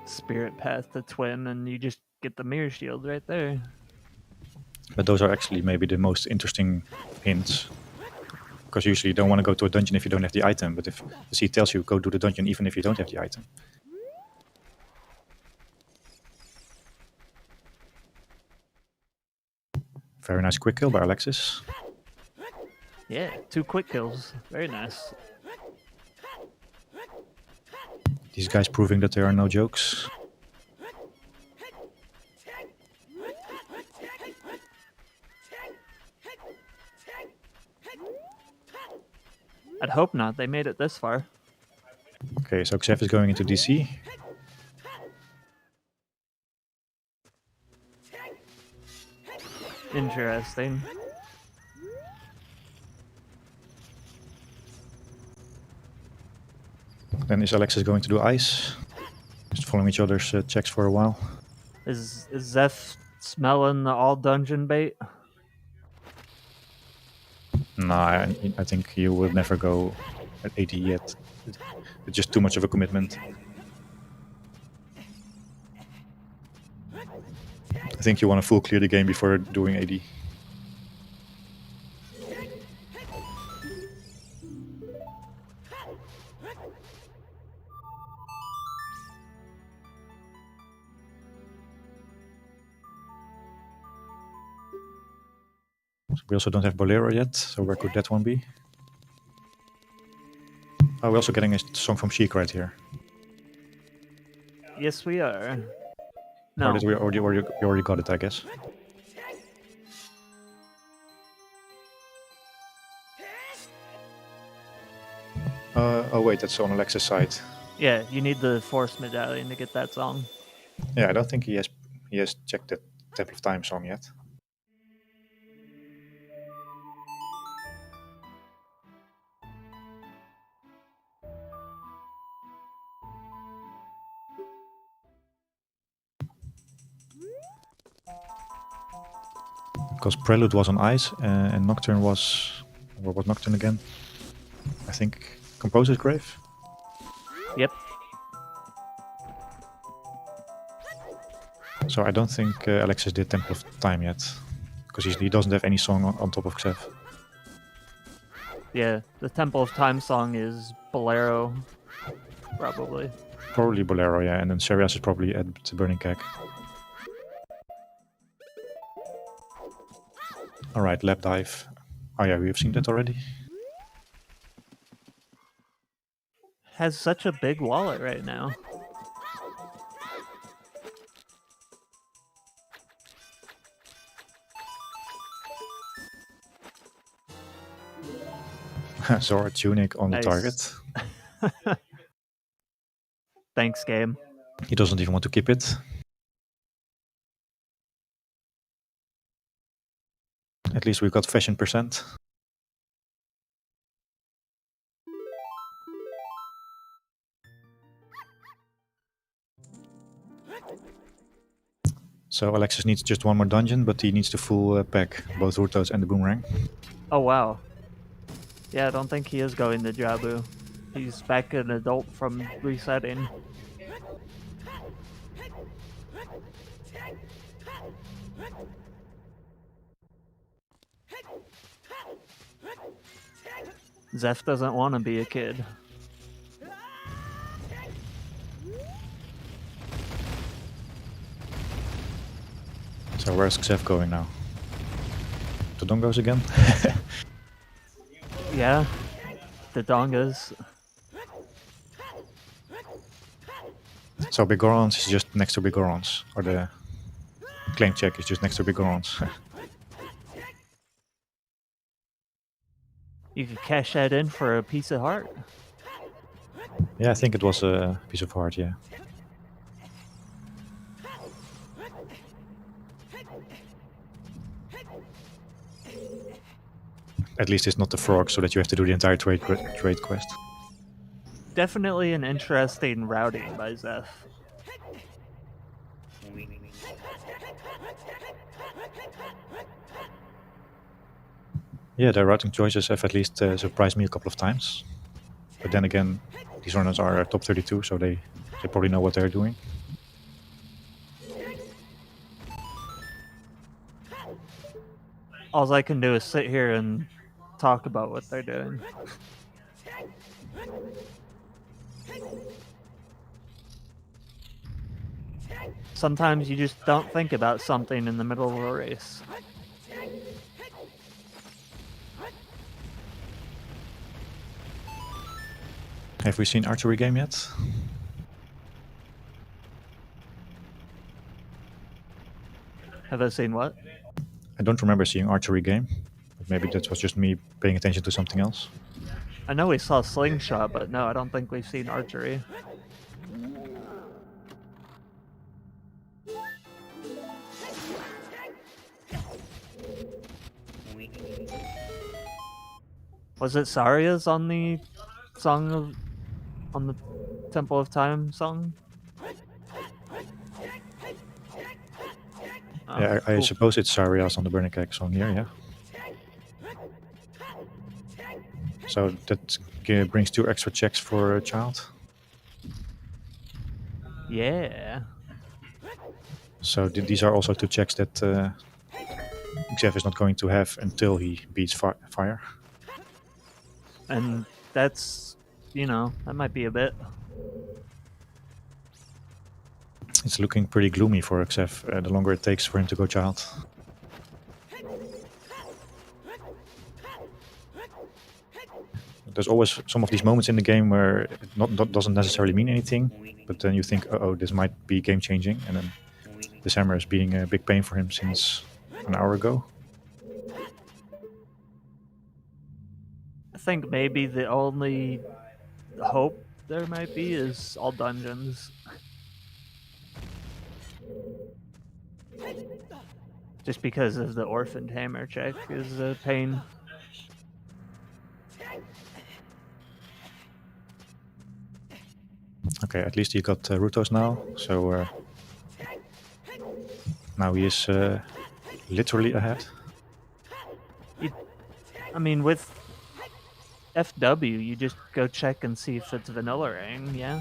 Spirit path to Twin, and you just get the mirror shield right there. But those are actually maybe the most interesting hints. Because usually you don't want to go to a dungeon if you don't have the item, but if the seed tells you go do the dungeon even if you don't have the item. Very nice quick kill by Alexis. Yeah, 2 quick kills. Very nice. These guys proving that there are no jokes. I'd hope not. They made it this far. Okay, so Xef is going into DC. Interesting. Then is Alexis going to do ice? Just following each other's checks for a while. Is Xef smelling the all dungeon bait? No, I think he will never go at 80 yet. It's just too much of a commitment. I think you want to full clear the game before doing 80. We also don't have Bolero yet, so where could that one be? Oh, we're also getting a song from Sheik right here. Yes, we are. Or No. did we already got it, I guess. Oh wait, that's on Alexis' side. Yeah, you need the Force Medallion to get that song. Yeah, I don't think he has checked the Temple of Time song yet. Because Prelude was on ice and Nocturne was... What was Nocturne again? I think Composer's Grave? Yep. So I don't think Alexis did Temple of Time yet. Because he doesn't have any song on top of Xef. Yeah, the Temple of Time song is Bolero, probably. Probably Bolero, yeah, and then Serias is probably at the Burning Keg. Alright, Lap Dive. Oh yeah, we've seen that already. Has such a big wallet right now. Zora Tunic on the Nice. target. Thanks, game. He doesn't even want to keep it. At least we've got fashion percent. So Alexis needs just one more dungeon, but he needs the full pack, both Rutos and the Boomerang. Oh, wow. Yeah, I don't think he is going to Jabu. He's back an adult from resetting. Xef doesn't want to be a kid. So where's Xef going now? To Dongos again? Yeah, the Dongas. So Bigorons is just next to Bigorons, or the claim check is just next to Bigorons. You could cash that in for a piece of heart. Yeah, I think it was a piece of heart, yeah. At least it's not the frog, so that you have to do the entire trade quest. Definitely an interesting routing by Xef. Yeah, their routing choices have at least surprised me a couple of times. But then again, these runners are top 32, so they probably know what they're doing. All I can do is sit here and talk about what they're doing. Sometimes you just don't think about something in the middle of a race. Have we seen archery game yet? Have I seen what? I don't remember seeing archery game, but maybe that was just me paying attention to something else. I know we saw Slingshot, but no, I don't think we've seen archery. Was it Saria's on the on the Temple of Time song? Oh, Yeah, I cool. suppose it's Sarias on the Burning Keg song here, yeah. So that brings 2 extra checks for a child. Yeah. So these are also 2 checks that Xef is not going to have until he beats fire. And that's, you know, that might be a bit. It's looking pretty gloomy for Xef the longer it takes for him to go child. There's always some of these moments in the game where it doesn't necessarily mean anything, but then you think, uh-oh, this might be game changing, and then this hammer is being a big pain for him since an hour ago. I think maybe the only hope there might be is all dungeons. Just because of the orphaned hammer check is a pain. Okay, at least he got Rutos now, so now he is literally ahead. I mean, with FW, you just go check and see if it's vanilla ring, yeah?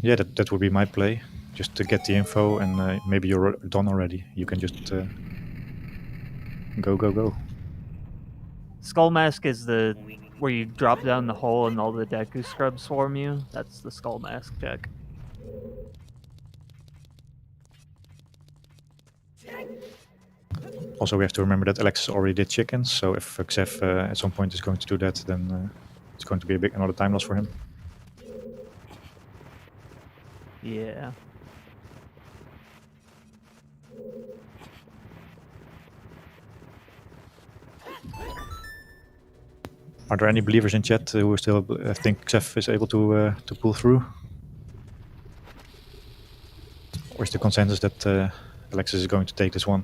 Yeah, that would be my play. Just to get the info, and maybe you're done already. You can just go. Skull Mask is the where you drop down the hole and all the Deku scrubs swarm you. That's the Skull Mask check. Also, we have to remember that Alexis already did chickens, so if Xef at some point is going to do that, then it's going to be another time loss for him. Yeah. Are there any believers in chat who still think Xef is able to pull through? Or is the consensus that Alexis is going to take this one?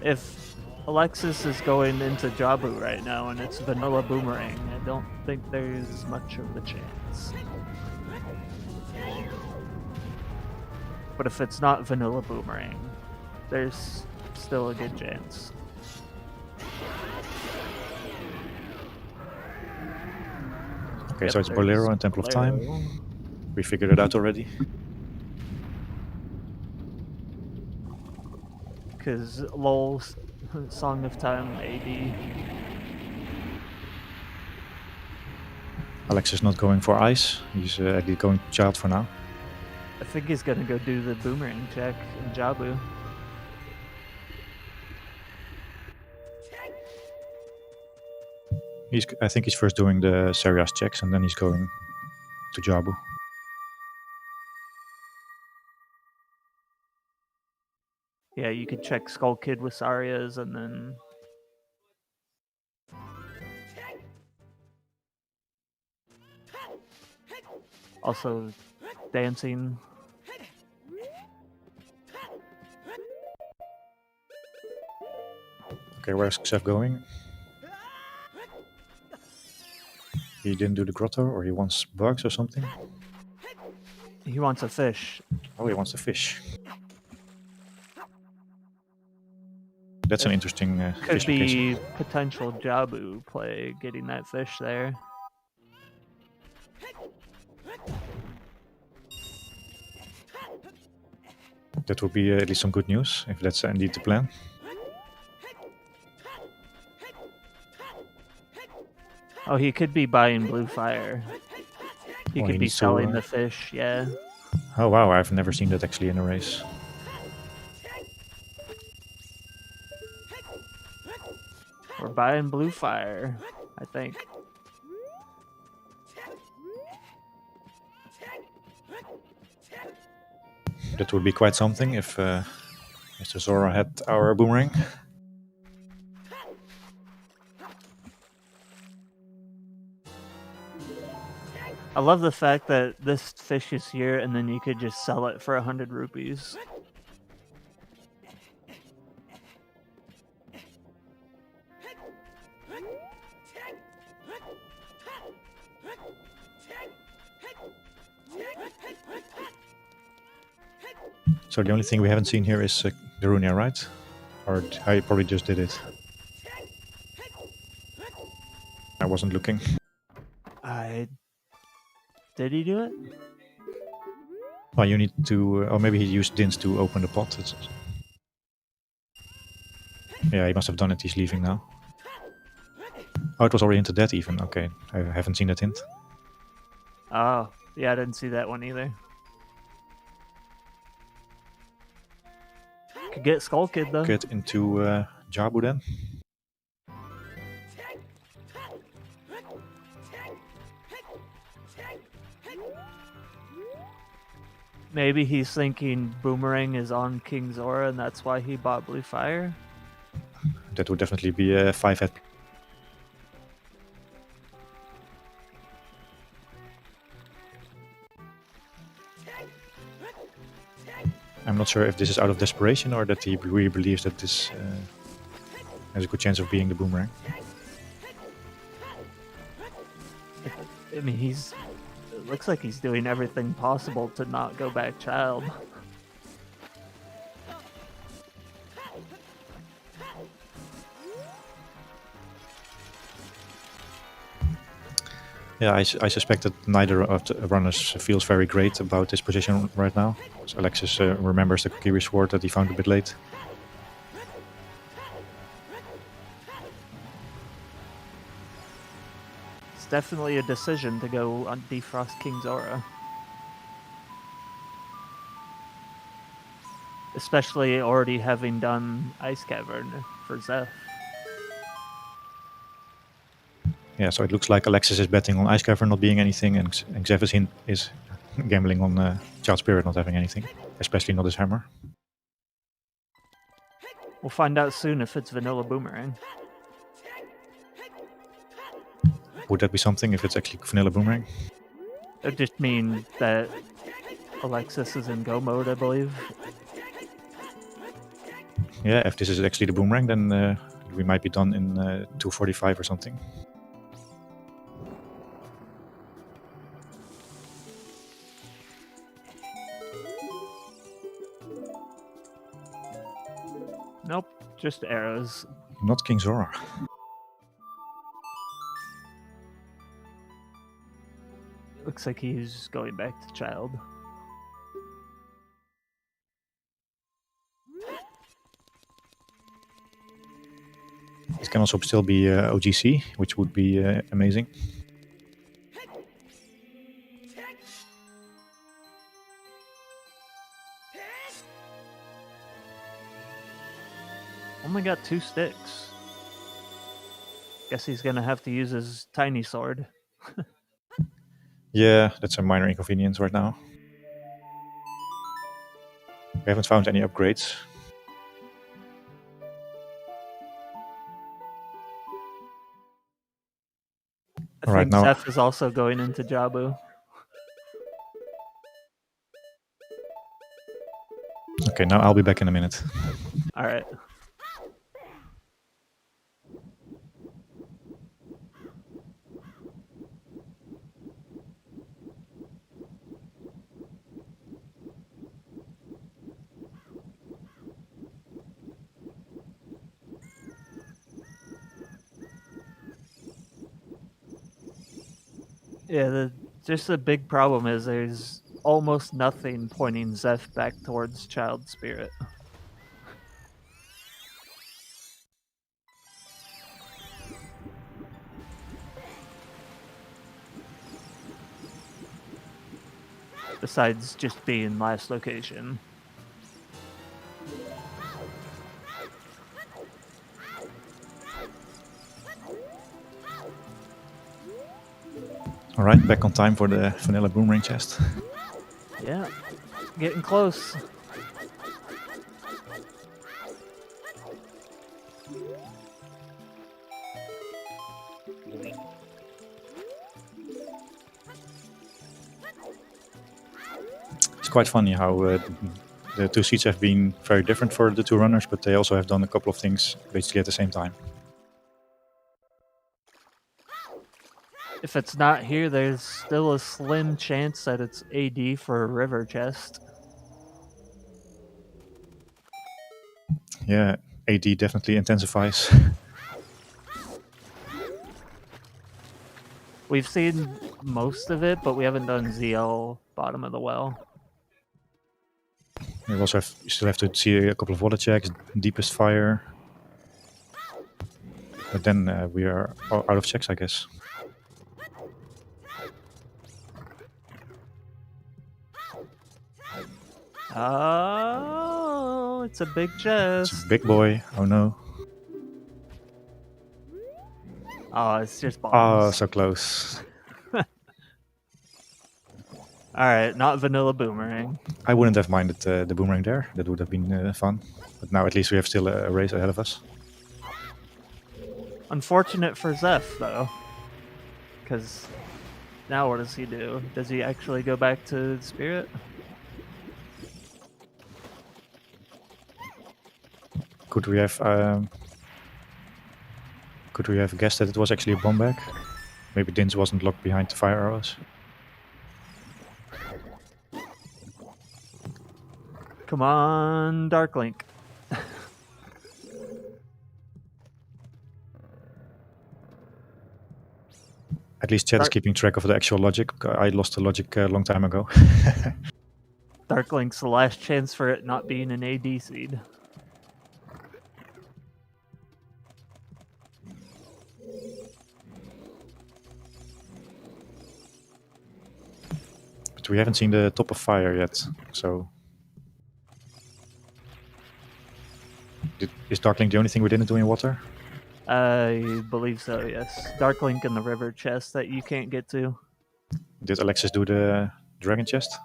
If Alexis is going into Jabu right now and it's vanilla boomerang, I don't think there's much of a chance. But if it's not vanilla boomerang, there's still a good chance. Okay, Yep, so it's Bolero and Temple of Time. Bolero. We figured it out already. Because LOL, Song of Time, AD. Alex is not going for ice. He's going child for now. I think he's gonna go do the boomerang check in Jabu. I think he's first doing the Serias checks and then he's going to Jabu. Yeah, you could check Skull Kid with Sarias and then... Also, dancing. Okay, where's Xef going? He didn't do the grotto, or he wants bugs or something? He wants a fish. Oh, he wants a fish. That's an interesting Could fish be location. potential Jabu play, getting that fish there. That would be at least some good news, if that's indeed the plan. Oh, he could be buying Blue Fire. He Oh, could he be needs to, selling the fish, yeah. Oh wow, I've never seen that actually in a race. We're buying Blue Fire, I think. That would be quite something if Mr. Zora had our boomerang. I love the fact that this fish is here and then you could just sell it for 100 rupees. So the only thing we haven't seen here is Darunia, right? Or I probably just did it. I wasn't looking. Did he do it? Well, you need to... or maybe he used Dins to open the pot. Yeah, he must have done it. He's leaving now. Oh, it was already hinted that even. Okay, I haven't seen that hint. Oh, yeah, I didn't see that one either. Could get Skull Kid though. Get into Jabu then. Maybe he's thinking Boomerang is on King Zora and that's why he bought Blue Fire. That would definitely be a 5-head. I'm not sure if this is out of desperation or that he really believes that this has a good chance of being the Boomerang. I mean, it looks like he's doing everything possible to not go back child. Yeah, I suspect that neither of the runners feels very great about this position right now. So Alexis remembers the Kokiri sword that he found a bit late. It's definitely a decision to go on defrost King Zora. Especially already having done Ice Cavern for Xef. Yeah, so it looks like Alexis is betting on Ice Cavern not being anything, and Xef is gambling on Child Spirit not having anything, especially not his hammer. We'll find out soon if it's Vanilla Boomerang. Would that be something if it's actually Vanilla Boomerang? It would just mean that Alexis is in go mode, I believe. Yeah, if this is actually the Boomerang, then we might be done in 2:45 or something. Nope, just arrows. Not King Zora. Looks like he's going back to child. It can also still be OGC, which would be amazing. Only got 2 sticks. Guess he's gonna have to use his tiny sword. Yeah, that's a minor inconvenience right now. We haven't found any upgrades. I Right think now- Xef is also going into Jabu. Okay, now I'll be back in a minute. Alright. Yeah, just the big problem is there's almost nothing pointing Xef back towards Child Spirit. Besides just being last location. Alright, back on time for the Vanilla Boomerang chest. Yeah, getting close. It's quite funny how the two seats have been very different for the two runners, but they also have done a couple of things basically at the same time. If it's not here, there's still a slim chance that it's AD for a river chest. Yeah, AD definitely intensifies. We've seen most of it, but we haven't done ZL bottom of the well. We also still have to see a couple of water checks, deepest fire. But then we are out of checks, I guess. Oh, it's a big It's chest. a big boy. Oh no. Oh, it's just Oh, bombs. so close. Alright, not vanilla boomerang. I wouldn't have minded the boomerang there. That would have been fun. But now at least we have still a race ahead of us. Unfortunate for Xef, though. Because now what does he do? Does he actually go back to Spirit? Could we have guessed that it was actually a bomb bag? Maybe Dins wasn't locked behind the fire arrows. Come on, Dark Link. At least chat is keeping track of the actual logic. I lost the logic a long time ago. Dark Link's the last chance for it not being an AD seed. But we haven't seen the top of fire yet, so... Is Dark Link the only thing we didn't do in water? I believe so, yes. Dark Link in the river chest that you can't get to. Did Alexis do the dragon chest?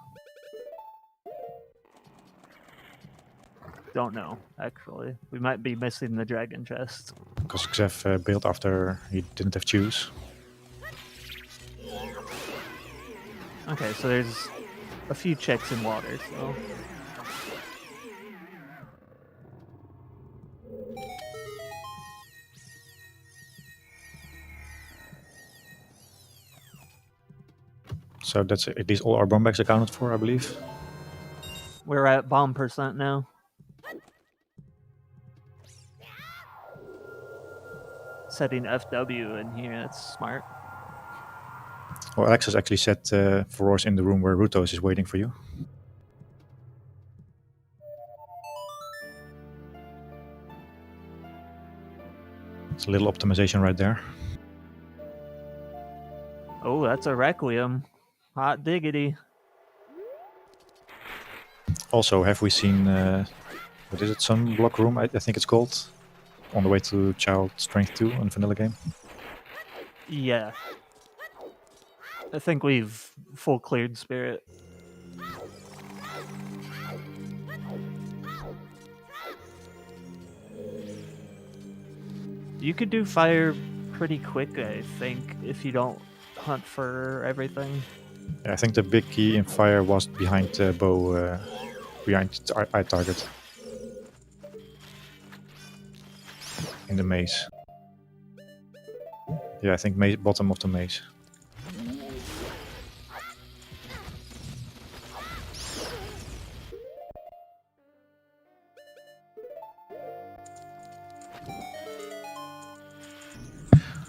Don't know, actually. We might be missing the dragon chest. Because Xef bailed after he didn't have choose. Okay, so there's a few checks in water, so... So that's at least all our bomb bags accounted for, I believe. We're at bomb percent now. Setting FW in here, that's smart. Well, Alexis actually set Feroz in the room where Rutos is waiting for you. It's a little optimization right there. Oh, that's a Requiem. Hot diggity. Also, have we seen, what is it, Sunblock Room, I think it's called? On the way to Child Strength 2 on Vanilla game? Yeah. I think we've full cleared Spirit. You could do fire pretty quick, I think, if you don't hunt for everything. Yeah, I think the big key in fire was behind the bow, behind eye target. In the maze. Yeah, I think bottom of the maze.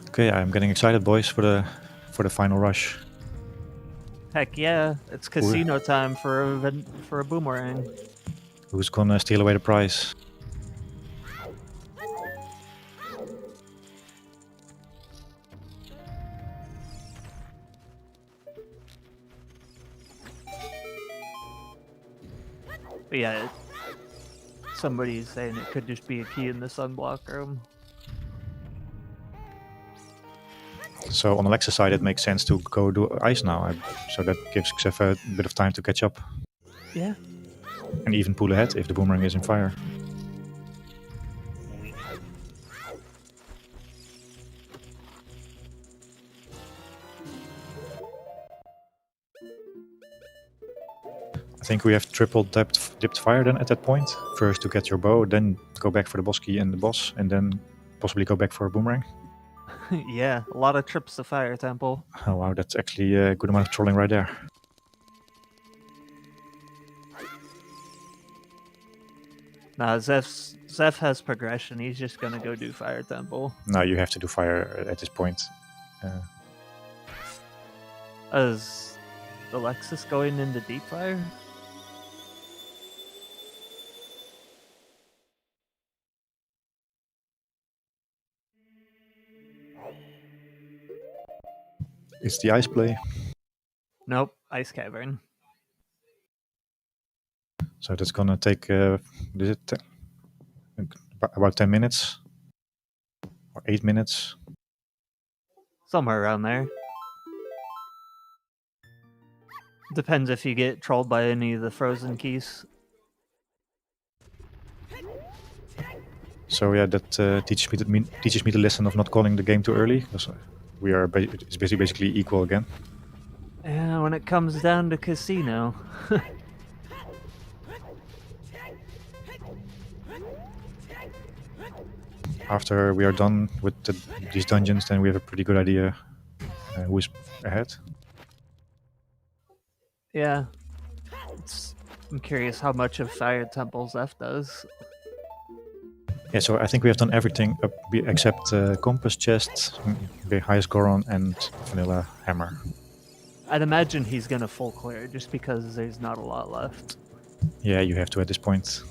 Okay, I'm getting excited, boys, for the final rush. Heck yeah, it's casino time for a boomerang. Who's gonna steal away the prize? But yeah, somebody's saying it could just be a key in the sunblock room. So on Alexa's side, it makes sense to go do ice now, so that gives Xef a bit of time to catch up. Yeah. And even pull ahead if the boomerang is in fire. I think we have triple dipped fire then at that point. First to get your bow, then go back for the boss key and the boss, and then possibly go back for a boomerang. Yeah, a lot of trips to Fire Temple. Oh wow, that's actually a good amount of trolling right there. Nah, Xef has progression. He's just gonna go do Fire Temple. No, you have to do fire at this point. Is Alexis going into Deep Fire? It's the ice play. Nope, Ice Cavern. So that's gonna take about 10 minutes or 8 minutes. Somewhere around there. Depends if you get trolled by any of the frozen keys. So yeah, that teaches me the lesson of not calling the game too early, because we are it's basically equal again. Yeah, when it comes down to casino. After we are done with these dungeons, then we have a pretty good idea who's ahead. Yeah. I'm curious how much of Fire Temple Xef does. Yeah, so I think we have done everything except Compass Chest, the highest Goron, and Vanilla Hammer. I'd imagine he's gonna full clear just because there's not a lot left. Yeah, you have to at this point.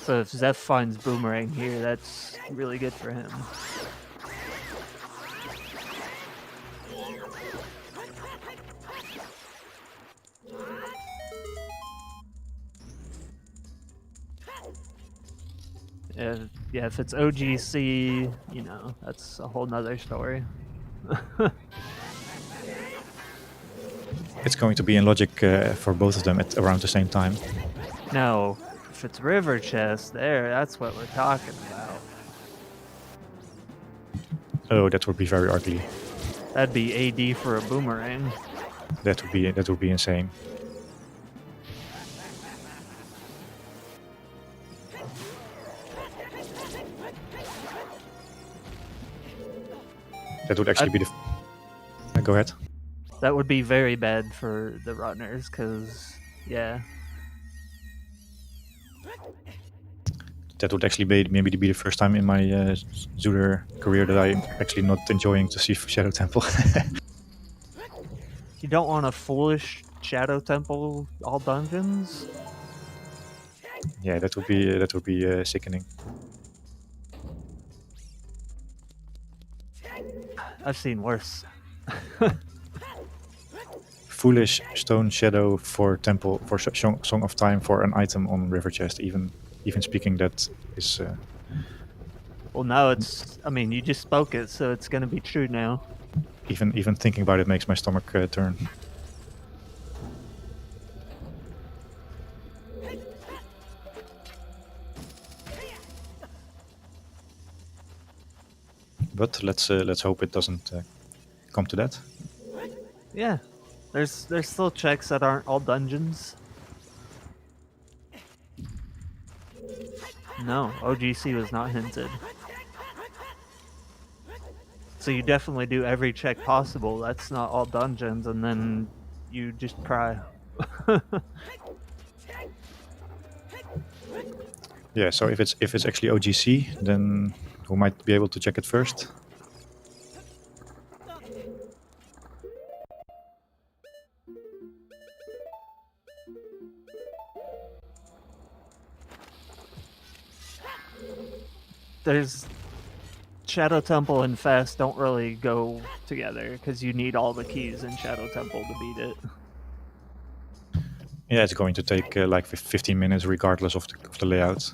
So if Xef finds Boomerang here, that's really good for him. Yeah, if it's OGC, you know, that's a whole nother story. It's going to be in logic for both of them at around the same time. Now, if it's River Chest, that's what we're talking about. Oh, that would be very ugly. That'd be AD for a Boomerang. That would be insane. That would actually be the. Go ahead. That would be very bad for the runners, because, yeah. That would actually maybe be the first time in my Zooter career that I'm actually not enjoying to see Shadow Temple. You don't want a foolish Shadow Temple all dungeons? Yeah, that would be sickening. I've seen worse. Foolish Stone Shadow for Temple for Song of Time for an item on River Chest. Even speaking that is. Well, now it's. I mean, you just spoke it, so it's gonna be true now. Even thinking about it makes my stomach turn. But let's hope it doesn't come to that. Yeah, there's still checks that aren't all dungeons. No, OGC was not hinted. So you definitely do every check possible. That's not all dungeons, and then you just cry. Yeah, so if it's actually OGC, then who might be able to check it first? There's Shadow Temple and Fast don't really go together because you need all the keys in Shadow Temple to beat it. Yeah, it's going to take like 15 minutes regardless of the layout.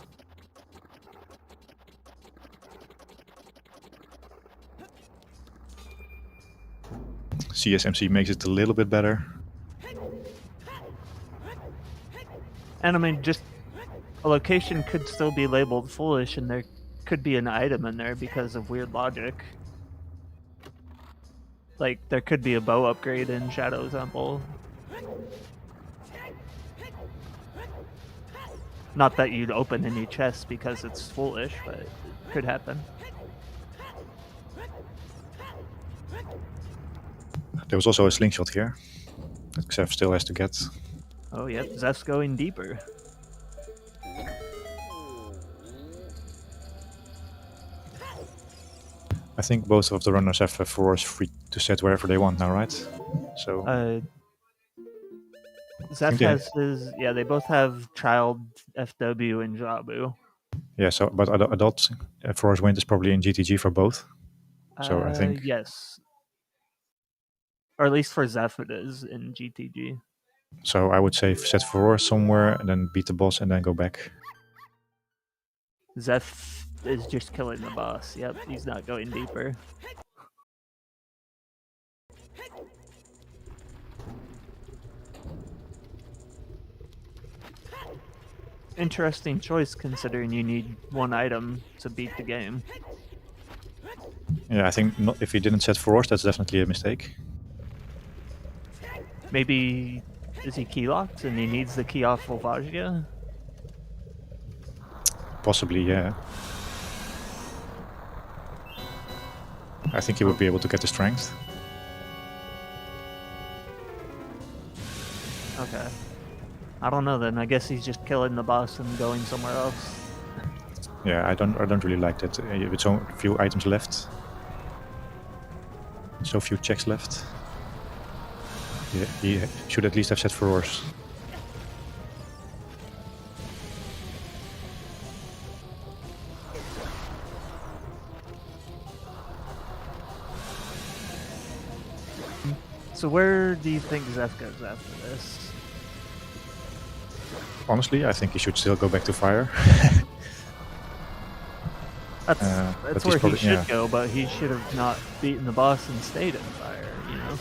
CSMC makes it a little bit better. And I mean, just a location could still be labeled foolish, and there could be an item in there because of weird logic. Like, there could be a bow upgrade in Shadow Temple. Not that you'd open any chests because it's foolish, but it could happen. There was also a slingshot here that Xef still has to get. Oh, yep, Xef's going deeper. I think both of the runners have floors free to set wherever they want now, right? So Xef has his. Yeah, they both have Child, FW, and Jabu. yeah, so but adult floors wind is probably in GTG for both. So I think yes. Or at least for Xef it is in GTG. So I would say set for somewhere and then beat the boss and then go back. Xef is just killing the boss. Yep, he's not going deeper. Interesting choice considering you need one item to beat the game. Yeah, I think not, if he didn't set for that's definitely a mistake. Maybe is he key locked and he needs the key off Volvagia? Possibly, yeah. I think he would be able to get the strength. Okay. I don't know then. I guess he's just killing the boss and going somewhere else. Yeah, I don't really like that. With so few items left, so few checks left. Yeah, he should at least have set furrows. So where do you think Xef goes after this? Honestly, I think he should still go back to fire. That's but where he's probably- he should yeah. go, but he should have not beaten the boss and stayed in fire, you know?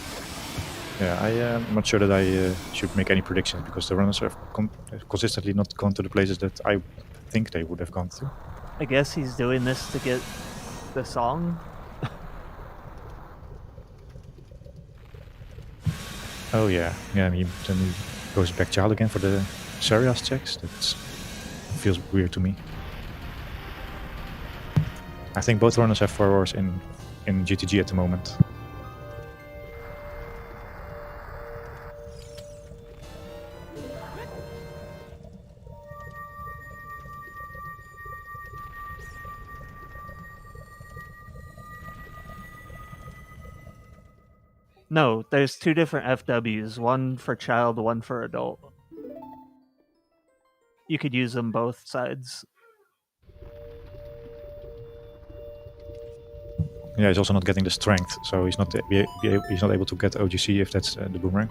Yeah, I am not sure that I should make any predictions because the runners have consistently not gone to the places that I think they would have gone to. I guess he's doing this to get the song. Oh yeah, yeah. And then he goes back child again for the Serious checks. That feels weird to me. I think both runners have 4 hours in GTG at the moment. No, there's 2 different FWs, one for child, one for adult. You could use them both sides. Yeah, he's also not getting the strength, so he's not he's not able to get OGC if that's the boomerang.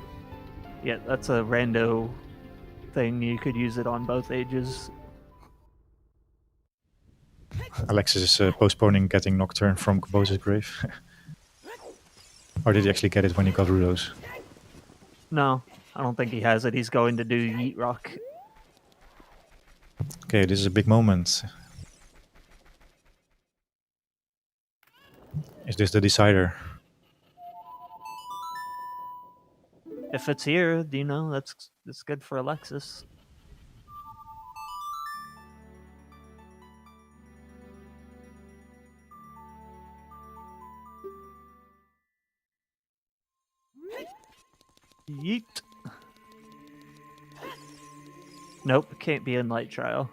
Yeah, that's a rando thing. You could use it on both ages. Alexis is postponing getting Nocturne from Kobose's grave. Or did he actually get it when he got Rudos? No, I don't think he has it. He's going to do Yeet Rock. Okay, this is a big moment. Is this the decider? If it's here, you know, that's good for Alexis. Yeet. Nope, can't be in Light Trial.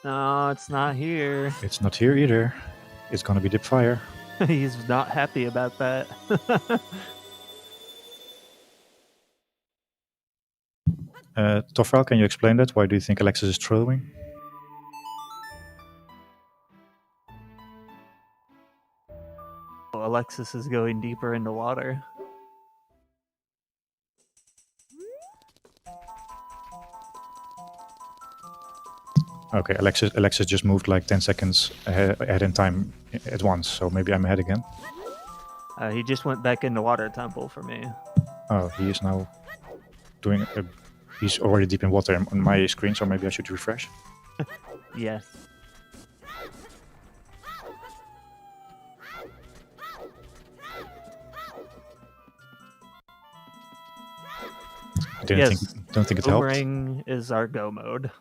No, it's not here. It's not here either. It's gonna be Dip Fire. He's not happy about that. Tofral, can you explain that? Why do you think Alexis is throwing? Alexis is going deeper into water. Okay, Alexis just moved like 10 seconds ahead in time at once, so maybe I'm ahead again. He just went back into Water Temple for me. Oh, he is now doing... he's already deep in water on my screen, so maybe I should refresh. Yeah. Don't think it helped. Boomerang is our go mode.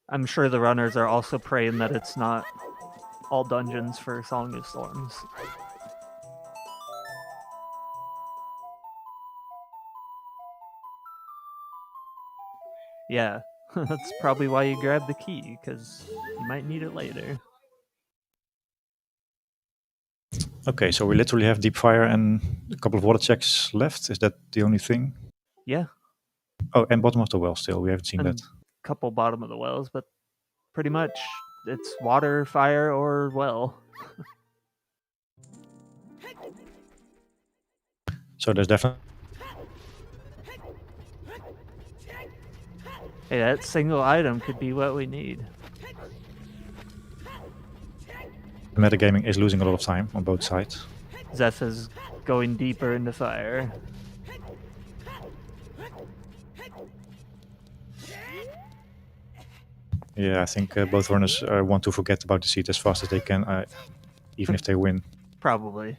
I'm sure the runners are also praying that it's not all dungeons for Song of Storms. Yeah, that's probably why you grab the key, because you might need it later. Okay, so we literally have deep fire and a couple of water checks left. Is that the only thing? Yeah, Oh, and bottom of the well still. We haven't seen and that. couple bottom of the wells, but pretty much it's water, fire, or well. So there's definitely Hey, that single item could be what we need. metagaming is losing a lot of time on both sides. Xef is going deeper into fire. Yeah, I think both runners want to forget about the seat as fast as they can, even if they win. Probably.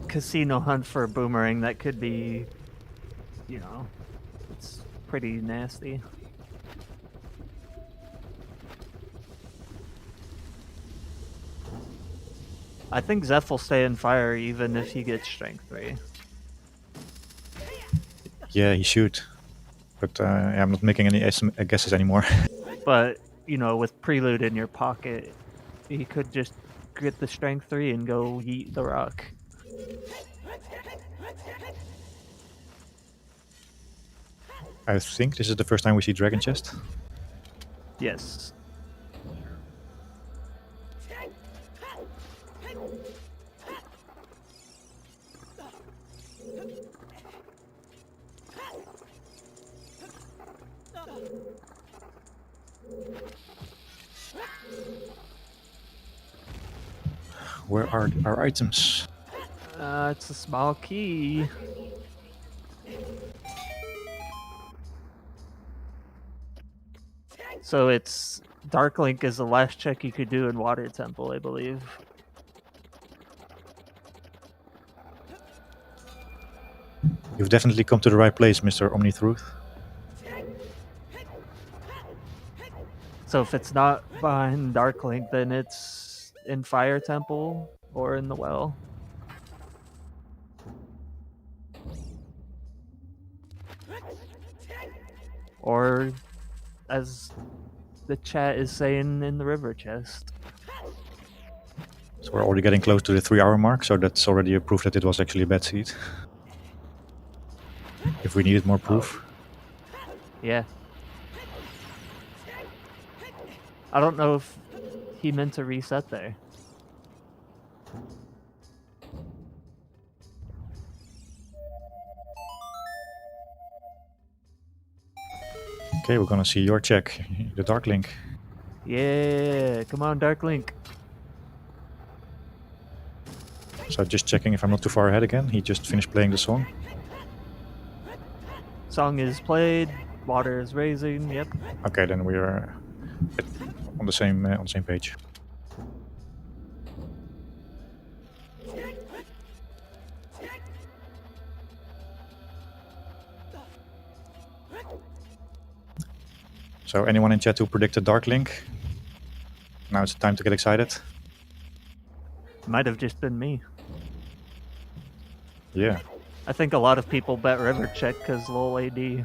Casino hunt for a boomerang, that could be, you know, it's pretty nasty. I think Xef will stay in fire even if he gets strength 3. Yeah, he should. But I'm not making any guesses anymore. But, you know, with Prelude in your pocket, he could just get the strength 3 and go yeet the rock. I think this is the first time we see Dragon Chest. Yes. Where are our items? It's a small key. So it's Dark Link is the last check you could do in Water Temple, I believe. You've definitely come to the right place, Mr. Omnitruth. So if it's not behind Dark Link, then it's in Fire Temple or in the well. Or, as the chat is saying, in the river chest. So we're already getting close to the 3-hour mark, so that's already a proof that it was actually a bad seed. If we needed more proof. Yeah. I don't know if he meant to reset there. Okay, we're gonna see your check, the Dark Link. Yeah, come on, Dark Link. So just checking if I'm not too far ahead again. He just finished playing the song. Song is played, water is raising, yep. Okay, then we are on the same page. So anyone in chat who predicted Dark Link? Now it's time to get excited. Might have just been me. Yeah. I think a lot of people bet River Check because lol AD.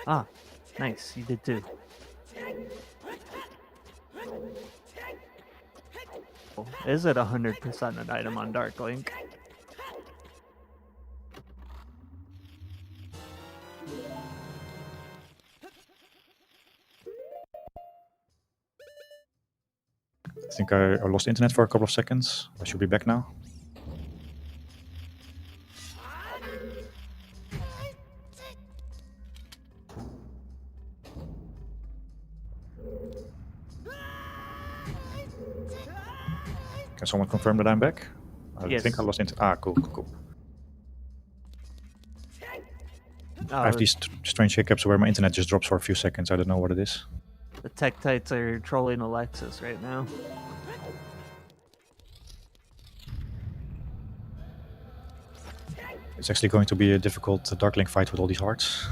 Ah, nice, you did too. Is it 100% an item on Dark Link? I think I lost internet for a couple of seconds. I should be back now. Can someone confirm that I'm back? I Yes. think I lost internet. Ah, cool. I have these strange hiccups where my internet just drops for a few seconds. I don't know what it is. The Tech Tights are trolling Alexis right now. It's actually going to be a difficult Dark Link fight with all these hearts.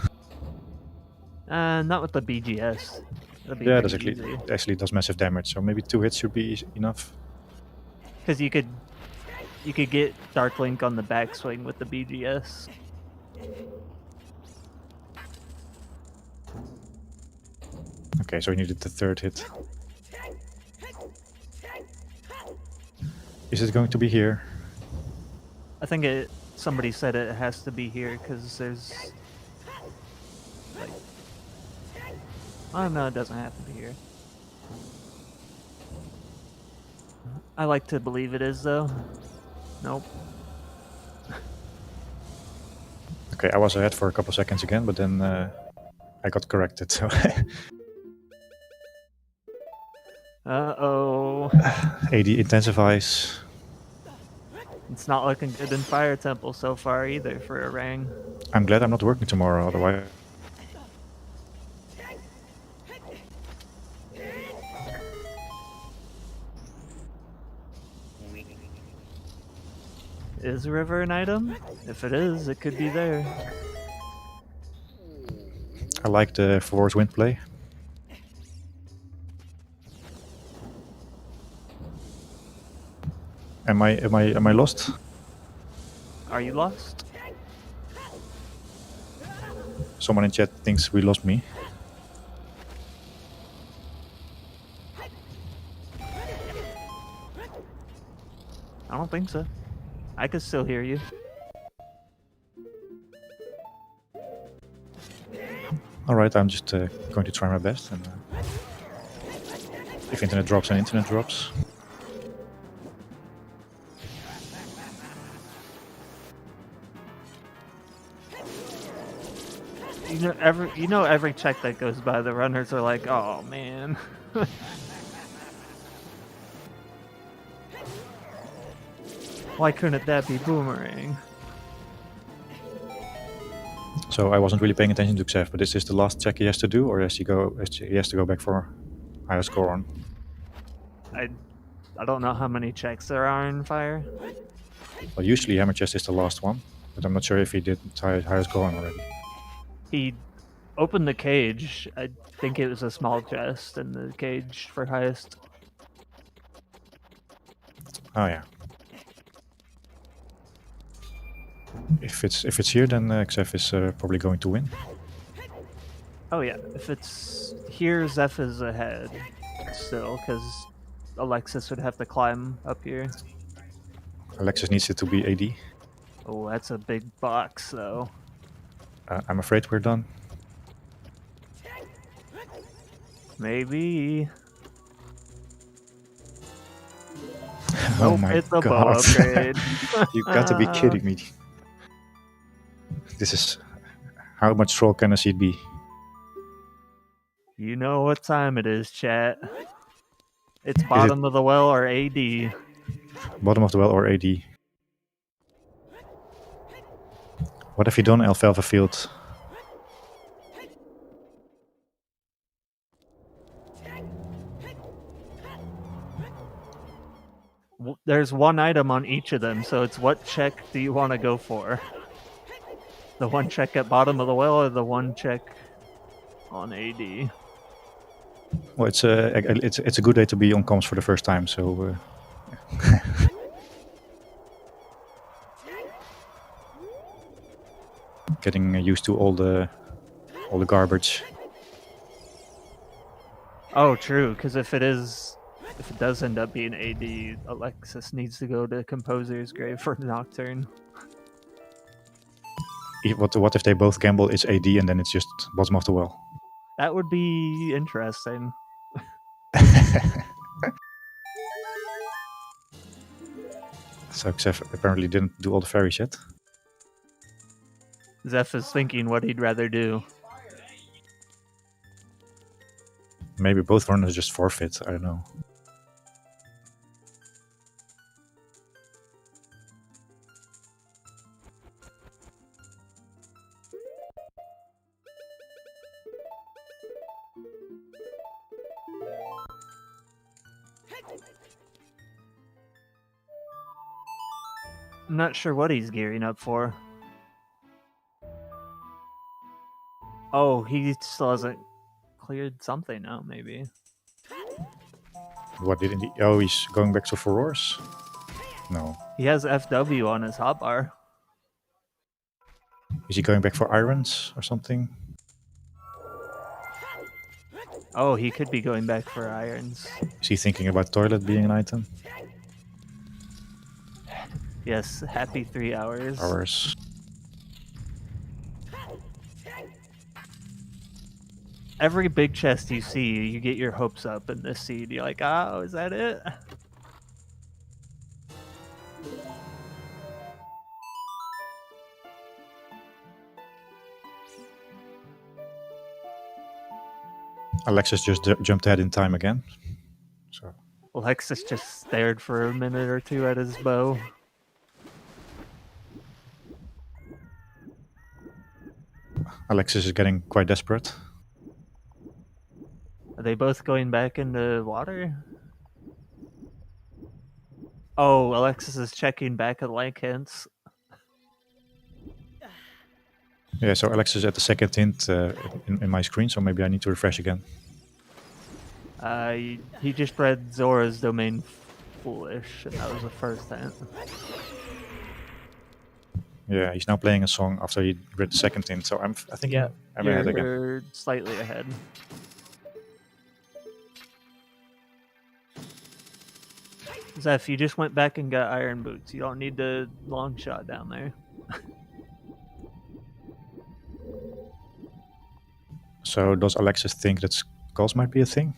Not with the BGS. That'd be Yeah, pretty that's easy. it actually does massive damage, so maybe 2 hits should be enough. Because you could get Dark Link on the backswing with the BGS. Okay, so we needed the third hit. Is it going to be here? I think somebody said it has to be here because there's like, oh no, it doesn't have to be here. I like to believe it is though. Nope. Okay, I was ahead for a couple seconds again, but then I got corrected. So Uh-oh. AD intensifies. It's not looking good in Fire Temple so far either for Orang. I'm glad I'm not working tomorrow, otherwise. Is River an item? If it is, it could be there. I like the forward wind play. Am I lost? Are you lost? Someone in chat thinks we lost me. I don't think so. I can still hear you. Alright, I'm just going to try my best. And if internet drops, and internet drops. You know every check that goes by, the runners are like, oh man. Why couldn't that be Boomerang? So I wasn't really paying attention to Xef, but is this the last check he has to do, or he has to go back for higher score on? I don't know how many checks there are in Fire. Well, usually Hammer Chest is the last one, but I'm not sure if he did higher score on already. He opened the cage. I think it was a small chest in the cage for highest. Oh yeah. If it's here, then Xef is probably going to win. Oh yeah, if it's here, Xef is ahead still, because Alexis would have to climb up here. Alexis needs it to be AD. Oh, that's a big box, though. I'm afraid we're done. Maybe. Oh Nope, my it's a bow god. upgrade. You got to be kidding me. This is... How much troll can a seed be? You know what time it is, chat. It's bottom of the well or AD. Bottom of the well or AD? What have you done, Alfalfa Field? There's one item on each of them, so it's what check do you want to go for? The one check at bottom of the well or the one check on AD? Well, it's a good day to be on comms for the first time, so... Getting used to all the garbage. Oh, true, because if it does end up being AD, Alexis needs to go to Composer's Grave for Nocturne. What if they both gamble it's AD and then it's just bottom of the well? That would be interesting. So Xef apparently didn't do all the fairies yet. Xef is thinking what he'd rather do. Maybe both runners just forfeit, I don't know. I'm not sure what he's gearing up for. Oh, he still hasn't cleared something out, maybe. What did he... Oh, he's going back to Furores? No. He has FW on his hotbar. Is he going back for irons or something? Oh, he could be going back for irons. Is he thinking about toilet being an item? Yes, happy 3 hours. Hours. Every big chest you see, you get your hopes up in this seed. You're like, oh, is that it? Alexis just jumped ahead in time again. So Alexis just stared for a minute or two at his bow. Alexis is getting quite desperate. Are they both going back into water? Oh, Alexis is checking back at like hints. Yeah, so Alexis at the second hint in my screen, so maybe I need to refresh again. He just read Zora's domain foolish, and that was the first hint. Yeah, he's now playing a song after he read the second hint, so I think I'm ahead again. You're slightly ahead. Xef, you just went back and got iron boots. You don't need the long shot down there. So does Alexis think that skulls might be a thing?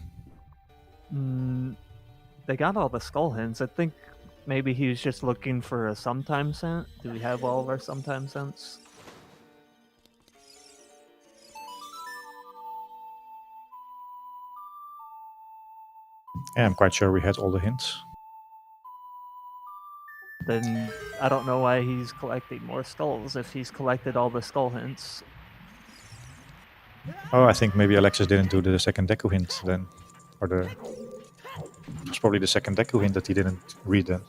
They got all the skull hints. I think maybe he was just looking for a sometimes hint. Do we have all of our sometimes hints? Yeah, I'm quite sure we had all the hints. Then I don't know why he's collecting more skulls if he's collected all the skull hints. Oh, I think maybe Alexis didn't do the second Deku hint then. Or it was probably the second Deku hint that he didn't read then.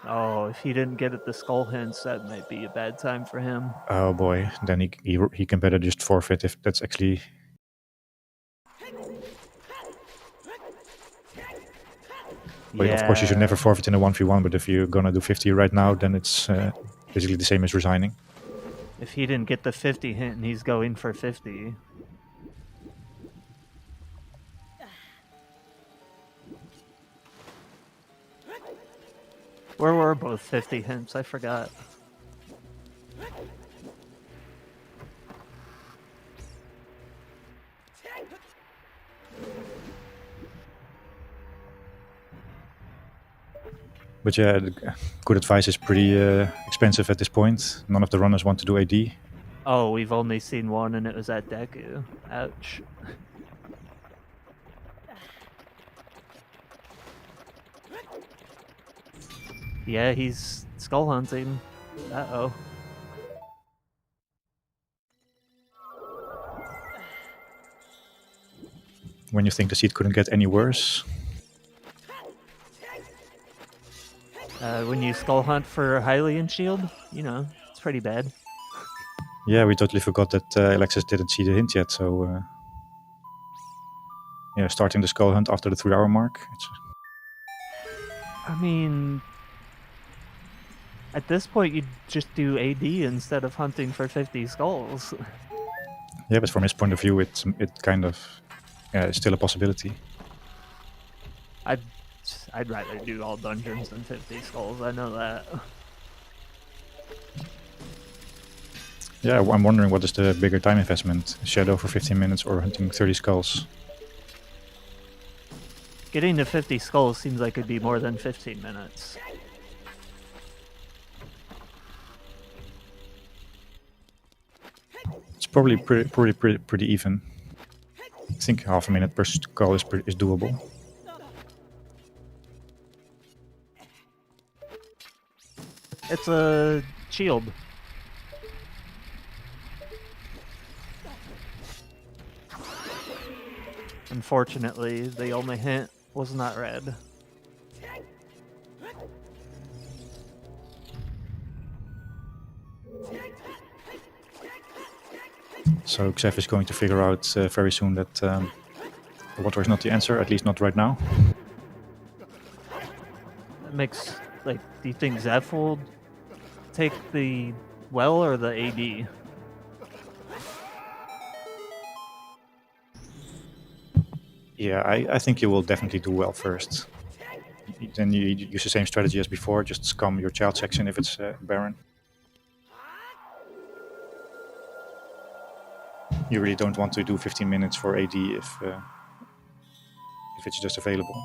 Oh, if he didn't get at the skull hints, that might be a bad time for him. Oh boy, then he can better just forfeit if that's actually... But of course you should never forfeit in a 1v1, but if you're gonna do 50 right now, then it's basically the same as resigning. If he didn't get the 50 hint and he's going for 50. Where were both 50 hints? I forgot. But yeah, good advice is pretty expensive at this point. None of the runners want to do AD. Oh, we've only seen one and it was at Deku. Ouch. Yeah, he's skull hunting. Uh-oh. When you think the seed couldn't get any worse. When you skull hunt for Hylian shield, you know, it's pretty bad. Yeah, we totally forgot that Alexis didn't see the hint yet, so... yeah, starting the skull hunt after the 3-hour mark. I mean... At this point, you'd just do AD instead of hunting for 50 skulls. Yeah, but from his point of view, it kind of... yeah, it's still a possibility. I'd rather do all dungeons than 50 skulls, I know that. Yeah, I'm wondering what is the bigger time investment? Shadow for 15 minutes or hunting 30 skulls? Getting to 50 skulls seems like it'd be more than 15 minutes. It's probably pretty even. I think half a minute per skull is doable. It's a shield. Unfortunately, the only hint was not red. So Xef is going to figure out very soon that water is not the answer, at least not right now. That makes, like, do you think Xef will take the well or the AD? Yeah, I think you will definitely do well first. Then you use the same strategy as before, just scum your child section if it's Baron. You really don't want to do 15 minutes for AD if it's just available.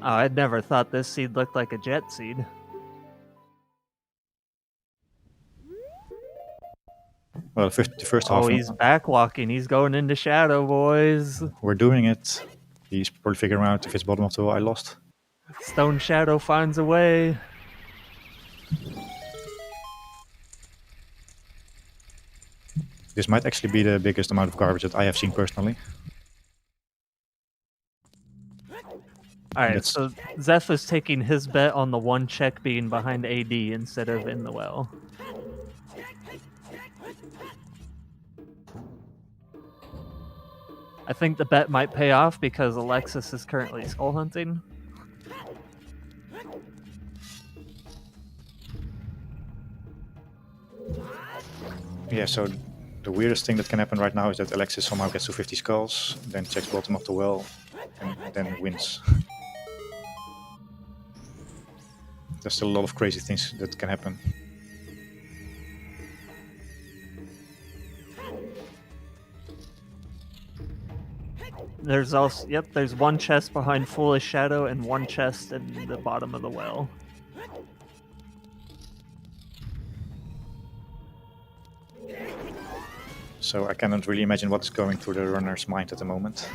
Oh, I'd never thought this seed looked like a jet seed. Well, the first half, Oh, he's backwalking. He's going into shadow, boys. we're doing it. He's probably figuring out if it's bottom of the wall, I lost. Stone Shadow finds a way. This might actually be the biggest amount of garbage that I have seen personally. Alright, so Xef is taking his bet on the one check being behind AD instead of in the well. I think the bet might pay off because Alexis is currently skull hunting. Yeah, so the weirdest thing that can happen right now is that Alexis somehow gets to 50 skulls, then checks bottom of the well, and then wins. There's still a lot of crazy things that can happen. There's also, yep, there's one chest behind Foolish Shadow and one chest in the bottom of the well. So I cannot really imagine what's going through the runner's mind at the moment.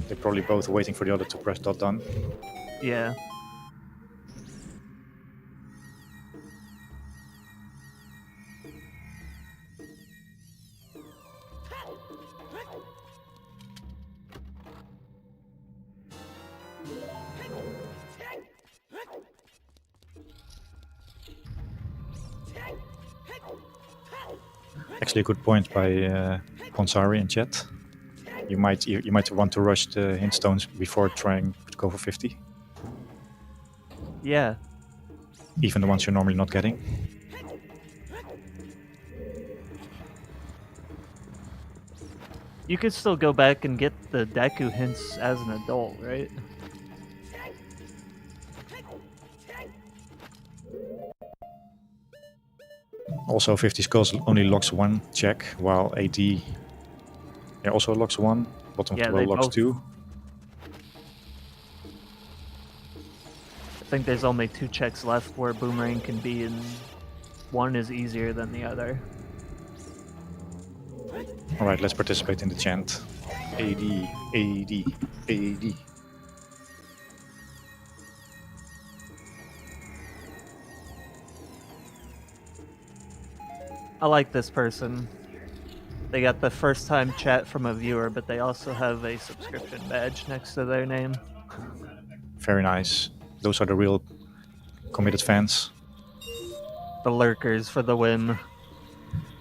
They're probably both waiting for the other to press dot done. Yeah. Actually, a good point by Ponsari in chat. You might want to rush the hint stones before trying to go for 50. Yeah. Even the ones you're normally not getting. You could still go back and get the Deku hints as an adult, right? Also, 50 skulls only locks one check, while AD also locks one. Bottom of the well locks two. I think there's only two checks left where Boomerang can be, and one is easier than the other. Alright, let's participate in the chant. AD, AD, AD. I like this person. They got the first time chat from a viewer, but they also have a subscription badge next to their name. Very nice. Those are the real committed fans. The lurkers for the win.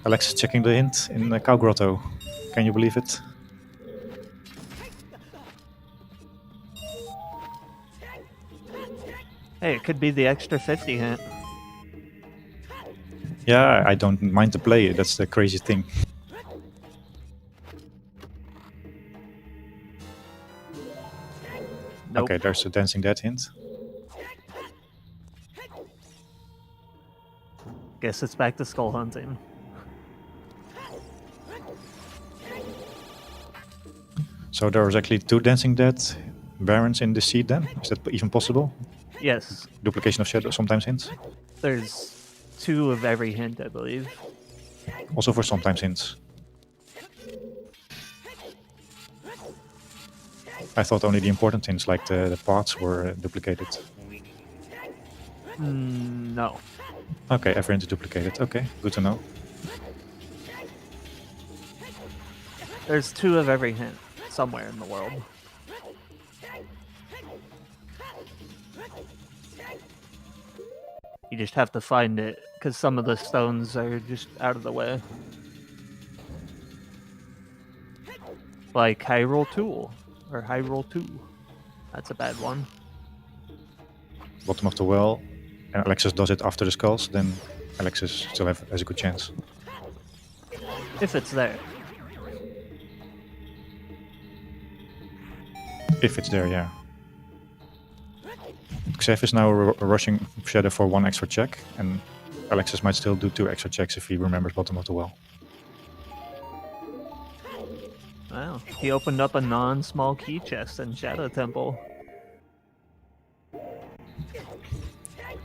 Alexis checking the hint in the Cow Grotto. Can you believe it? Hey, it could be the extra 50 hint. Yeah, I don't mind to play it. That's the crazy thing. Nope. Okay, there's a Dancing Dead hint. Guess it's back to skull hunting. So there was actually two Dancing Dead Barons in the seed then? Is that even possible? Yes. Duplication of shadow sometimes hints? There's two of every hint, I believe. Also for sometimes hints. I thought only the important hints like the paths were duplicated. No. Okay, every hint is duplicated. Okay, good to know. There's two of every hint somewhere in the world. You just have to find it, because some of the stones are just out of the way. Like High Roll Tool, or High Roll 2. That's a bad one. Bottom of the well. And Alexis does it after the skulls, then Alexis still has a good chance. If it's there. If it's there, yeah. Xef is now rushing Shadow for 1 extra check, and Alexis might still do 2 extra checks if he remembers bottom of the well. Wow. He opened up a non-small key chest in Shadow Temple.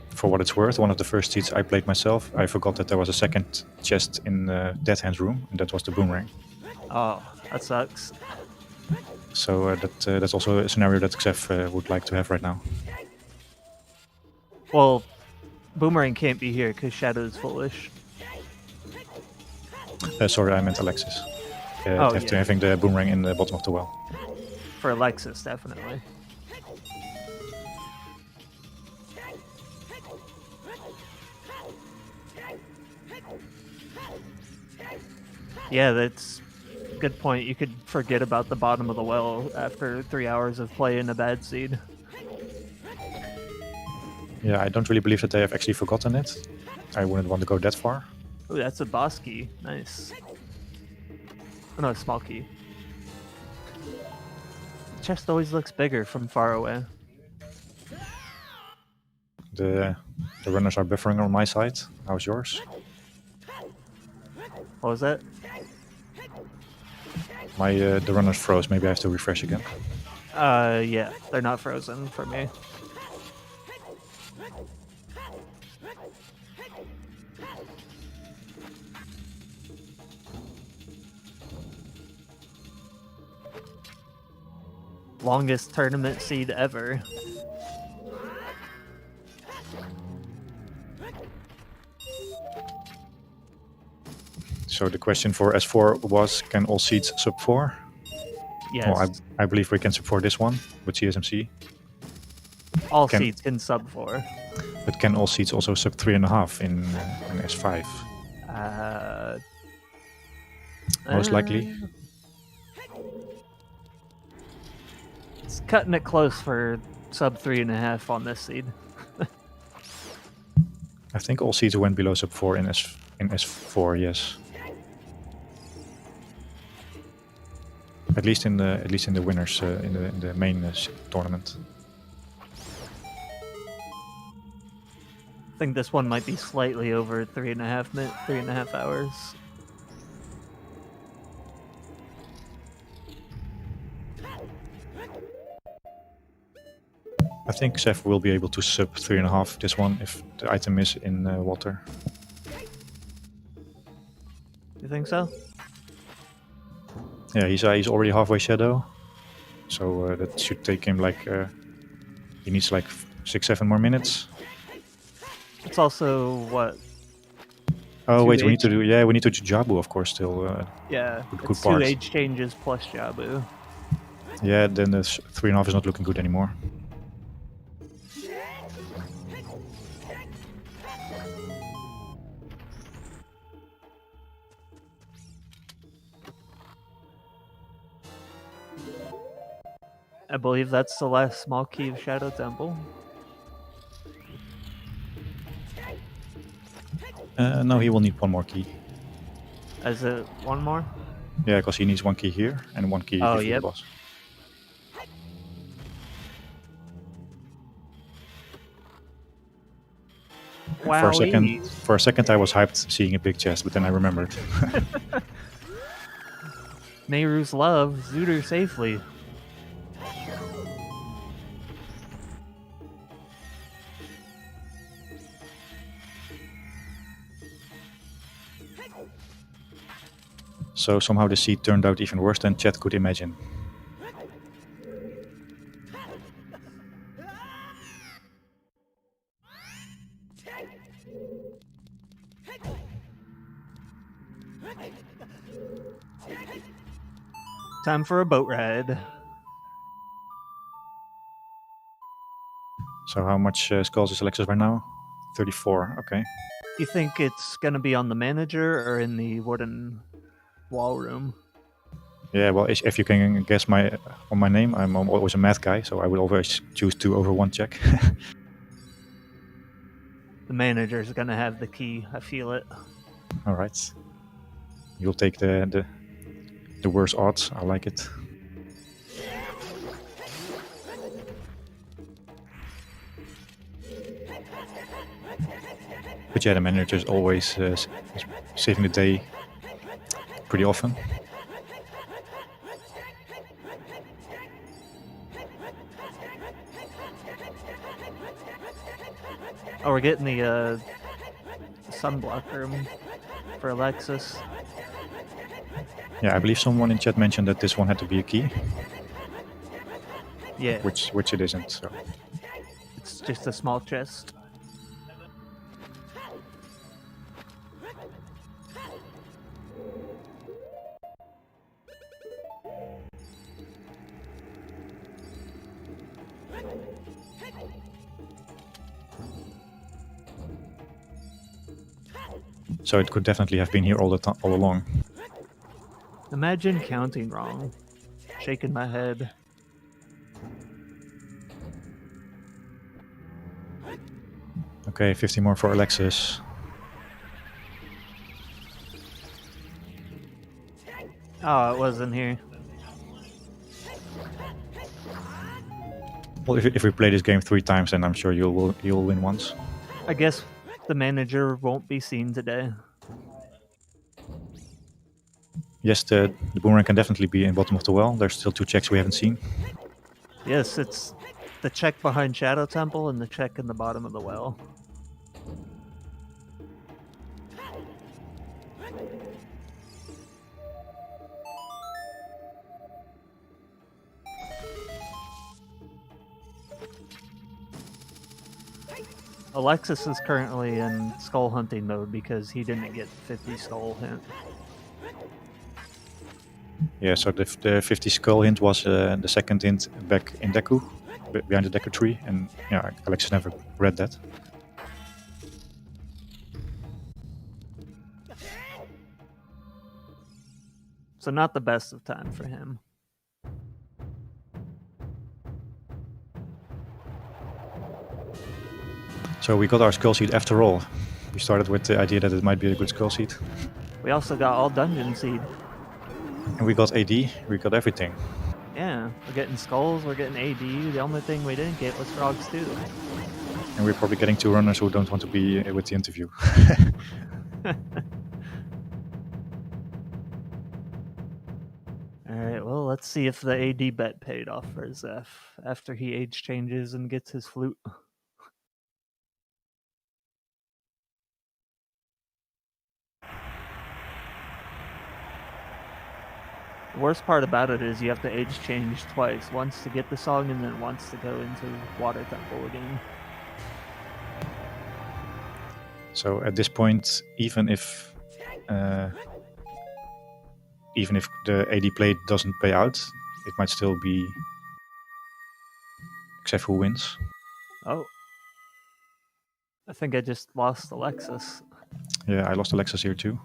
For what it's worth, one of the first seeds I played myself, I forgot that there was a second chest in the Dead Hand's room, and that was the boomerang. Oh, that sucks. So that's also a scenario that Xef would like to have right now. Well, Boomerang can't be here because Shadow's foolish. Sorry, I meant Alexis. After having the boomerang in the bottom of the well. For Alexis, definitely. Yeah, that's a good point. You could forget about the bottom of the well after 3 hours of play in a bad seed. Yeah, I don't really believe that they have actually forgotten it. I wouldn't want to go that far. Ooh, that's a boss key. Nice. Oh, no, a small key. The chest always looks bigger from far away. The runners are buffering on my side. How's yours? What was that? The runners froze. Maybe I have to refresh again. Yeah, they're not frozen for me. Longest tournament seed ever. So the question for S4 was, can all seeds sub 4? Yes. Well, I believe we can sub 4 this one with CSMC. All seeds can sub 4. But can all seeds also sub 3.5 in S5? Most likely. It's cutting it close for sub 3.5 on this seed. I think all seeds went below sub 4 in S4, yes. At least in the winners in the main tournament. I think this one might be slightly over 3.5 hours. I think Xef will be able to sub 3.5 this one if the item is in water. You think so? Yeah, he's already halfway Shadow, so that should take him like he needs like 6-7 more minutes. It's also what? Oh wait, we need 2 to do Jabu, of course, still. Yeah, good it's part. 2 age changes plus Jabu. Yeah, then the 3.5 is not looking good anymore. I believe that's the last small key of Shadow Temple. No, he will need one more key. Is it one more? Yeah, because he needs one key here and one key before the boss. Wow. For a second I was hyped seeing a big chest, but then I remembered. Nehru's love, Zooter safely. So somehow the seed turned out even worse than chat could imagine. Time for a boat ride. So how much skulls is Alexis right now? 34, okay. You think it's gonna be on the manager or in the wooden wall room? Yeah, well, if you can guess on my name, I'm always a math guy, so I will always choose 2 over 1 check. The manager's gonna have the key. I feel it. All right. You'll take the worst odds. I like it. But yeah, the manager's always saving the day pretty often. Oh, we're getting the sunblock room for Alexis. Yeah, I believe someone in chat mentioned that this one had to be a key, Yeah, which it isn't. So it's just a small chest. so it could definitely have been here all along. Imagine counting wrong. Shaking my head. Okay, 50 more for Alexis. Oh, it wasn't here. Well, if we play this game 3 times, then I'm sure you'll win once. I guess the manager won't be seen today. Yes, the boomerang can definitely be in bottom of the well. There's still 2 checks we haven't seen. Yes, it's the check behind Shadow Temple and the check in the bottom of the well. Alexis is currently in skull hunting mode because he didn't get 50 skull hint. Yeah, so the 50 skull hint was the second hint back in Deku, behind the Deku tree, and yeah, Alexis never read that. So not the best of time for him. So we got our skull seed after all. We started with the idea that it might be a good skull seed. We also got all dungeon seed. And we got AD, we got everything. Yeah, we're getting skulls, we're getting AD. The only thing we didn't get was frogs too. And we're probably getting 2 runners who don't want to be with the interview. Alright, well, let's see if the AD bet paid off for Xef after he age changes and gets his flute. The worst part about it is you have to age change twice, once to get the song and then once to go into Water Temple again. So at this point, even if the AD play doesn't pay out, it might still be Xef who wins. Oh. I think I just lost Alexis. Yeah, I lost Alexis here too.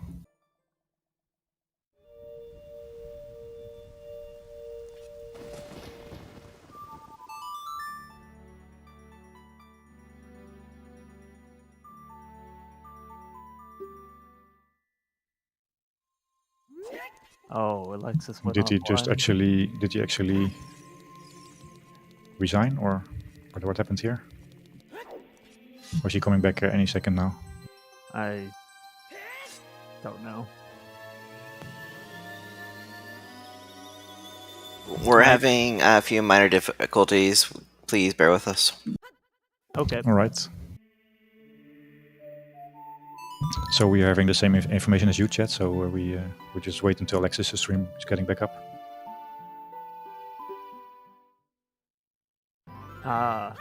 Oh, Alexis went Did he offline. actually resign, or what happened here? Or is he coming back any second now? I don't know. We're having a few minor difficulties. Please bear with us. Okay. All right. So we are having the same information as you, chat. So we just wait until Alexis' stream is getting back up. Ah.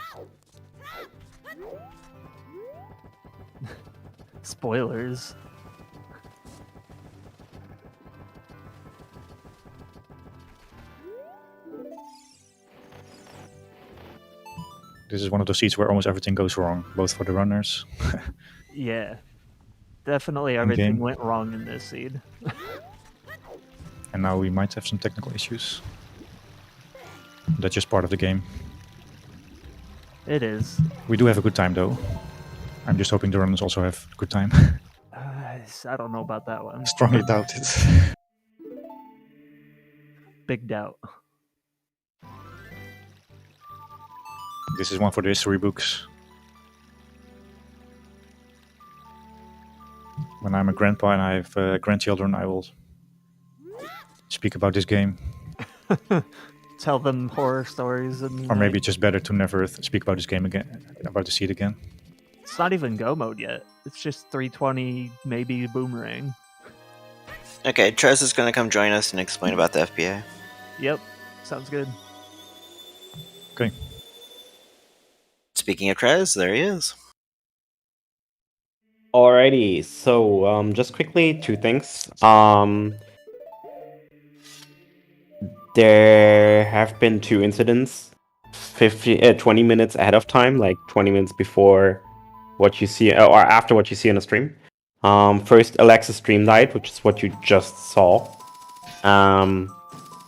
Spoilers. This is one of those seats where almost everything goes wrong, both for the runners. Yeah. Definitely everything Endgame. went wrong in this seed. And now we might have some technical issues. That's just part of the game. It is. We do have a good time though. I'm just hoping the runners also have a good time. I don't know about that one. Strongly doubt it. Big doubt. This is one for the history books. When I'm a grandpa and I have grandchildren, I will speak about this game. Tell them horror stories and. Or maybe it's just better to never speak about this game again, about to see it again. It's not even go mode yet. It's just 320, maybe boomerang. Okay, Trez is going to come join us and explain about the FPA. Yep, sounds good. Okay. Speaking of Trez, there he is. Alrighty, so just quickly, two things. There have been two incidents 20 minutes ahead of time, like 20 minutes before what you see, or after what you see on the stream. First, Alexis stream died, which is what you just saw. And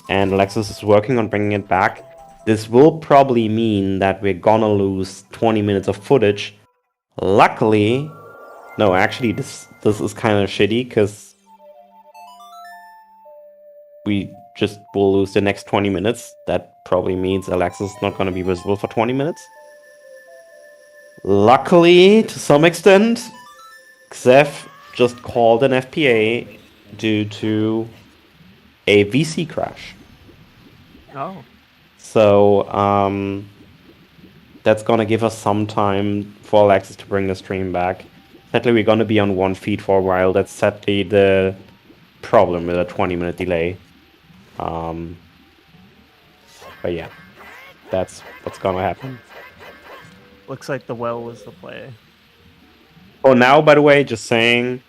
Alexis is working on bringing it back. This will probably mean that we're gonna lose 20 minutes of footage. Luckily, no, actually, this is kind of shitty, because we just will lose the next 20 minutes. That probably means Alexis is not going to be visible for 20 minutes. Luckily, to some extent, Xef just called an FPA due to a VC crash. Oh. So, that's going to give us some time for Alexis to bring the stream back. Sadly, we're going to be on one feed for a while. That's sadly the problem with a 20-minute delay. But yeah, that's what's gonna happen. Looks like the well was the play. Oh, now, by the way, just saying,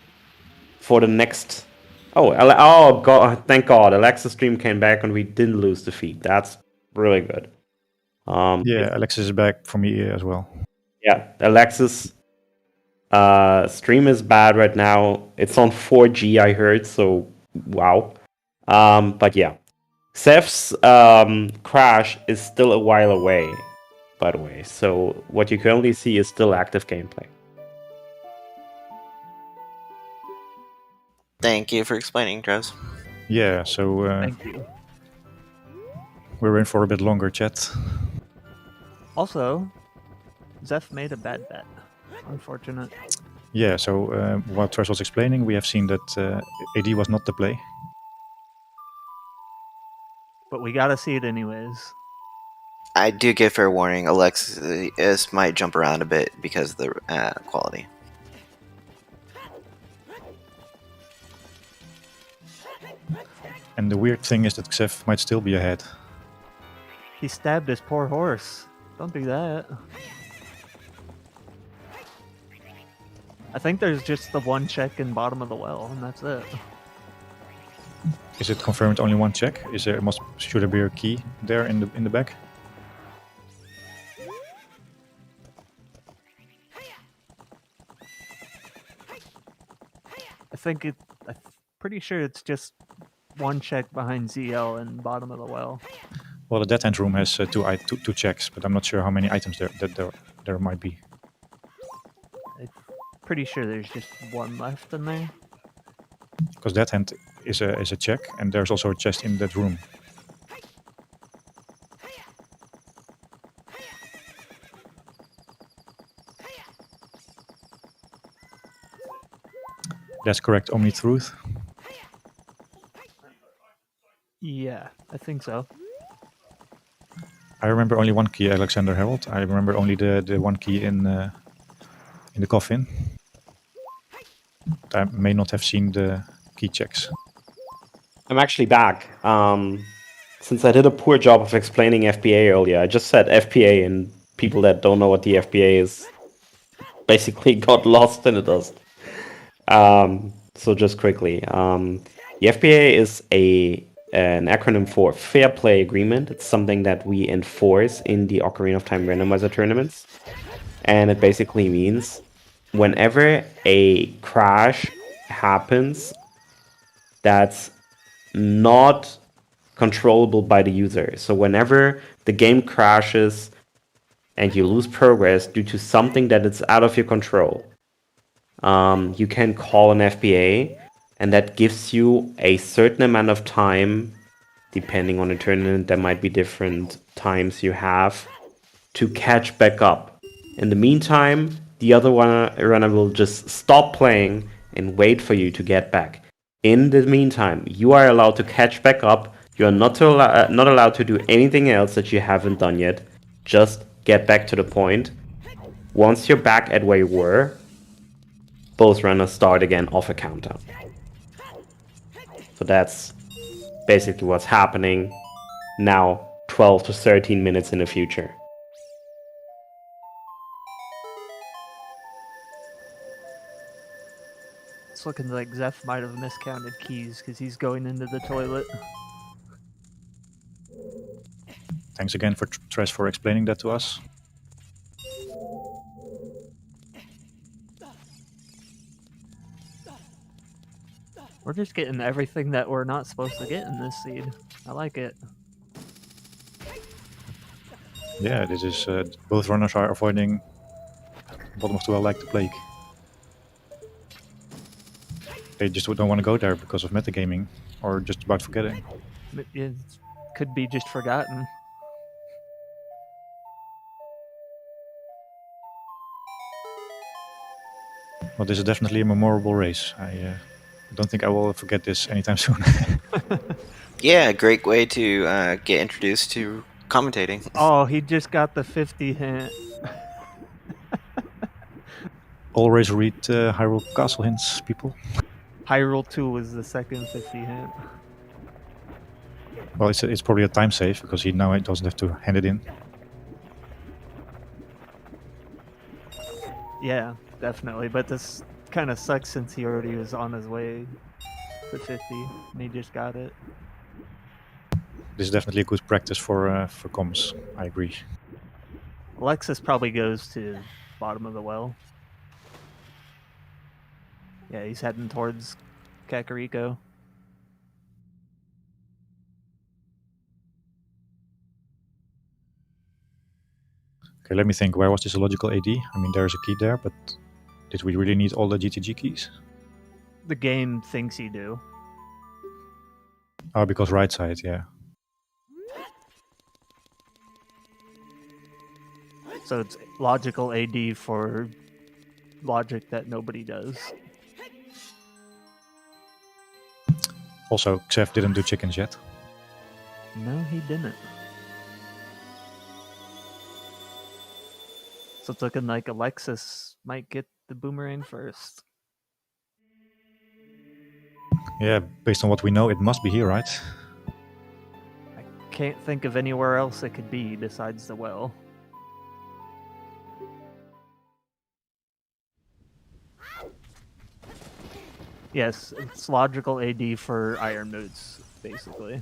for the next... Oh, God, thank God, Alexa's stream came back and we didn't lose the feed. That's really good. Yeah, Alexis is back for me as well. Yeah, Alexis stream is bad right now. It's on 4G, I heard, so wow. But yeah. Xef's crash is still a while away, by the way. So what you currently see is still active gameplay. Thank you for explaining, Trez. Yeah, so Thank you. we're in for a bit longer chat. Also, Xef made a bad bet. Unfortunate. Yeah, so while Trez was explaining, we have seen that AD was not the play. But we gotta see it anyways. I do give fair warning, Alexis might jump around a bit because of the quality. And the weird thing is that Xef might still be ahead. He stabbed his poor horse. Don't do that. I think there's just the one check in bottom of the well, and that's it. Is it confirmed only one check? Should there be a key there in the back? I'm pretty sure it's just one check behind ZL and bottom of the well. Well, the dead end room has two checks, but I'm not sure how many items there might be. Pretty sure there's just one left in there. Because dead end is a check, and there's also a chest in that room. That's correct, Omni Truth. Yeah, I think so. I remember only one key, Alexander Harold. I remember only the one key in the coffin. I may not have seen the key checks. I'm actually back. Since I did a poor job of explaining FPA earlier, I just said FPA, and people that don't know what the FPA is basically got lost in the dust. So just quickly, the FPA is an acronym for Fair Play Agreement. It's something that we enforce in the Ocarina of Time Randomizer tournaments. And it basically means whenever a crash happens that's not controllable by the user. So whenever the game crashes and you lose progress due to something that is out of your control, you can call an FBA, and that gives you a certain amount of time, depending on the tournament, there might be different times you have, to catch back up. In the meantime, the other runner will just stop playing and wait for you to get back. In the meantime, you are allowed to catch back up. You are not allowed to do anything else that you haven't done yet. Just get back to the point. Once you're back at where you were, both runners start again off a countdown. So that's basically what's happening now, 12 to 13 minutes in the future. It's looking like Xef might have miscounted keys because he's going into the toilet. Thanks again for Tres for explaining that to us. We're just getting everything that we're not supposed to get in this seed. I like it. Yeah, this is both runners are avoiding bottom of the well like the plague. They just don't want to go there because of metagaming or just about forgetting. It could be just forgotten. Well, this is definitely a memorable race. I don't think I will forget this anytime soon. Yeah, great way to get introduced to commentating. Oh, he just got the 50 hint. Always read Hyrule Castle hints, people. Hyrule 2 was the second 50 hint. Well, it's probably a time save because he now doesn't have to hand it in. Yeah, definitely. But this kind of sucks since he already was on his way to 50 and he just got it. This is definitely a good practice for comms. I agree. Alexis probably goes to bottom of the well. Yeah, he's heading towards Kakariko. Okay, let me think. Where was this a logical AD? I mean, there's a key there, but did we really need all the GTG keys? The game thinks you do. Oh, because right side, yeah. So it's logical AD for logic that nobody does. Also, Xef didn't do chickens yet. No, he didn't. So it's looking like Alexis might get the boomerang first. Yeah, based on what we know, it must be here, right? I can't think of anywhere else it could be besides the well. Yes, it's logical AD for iron moods, basically.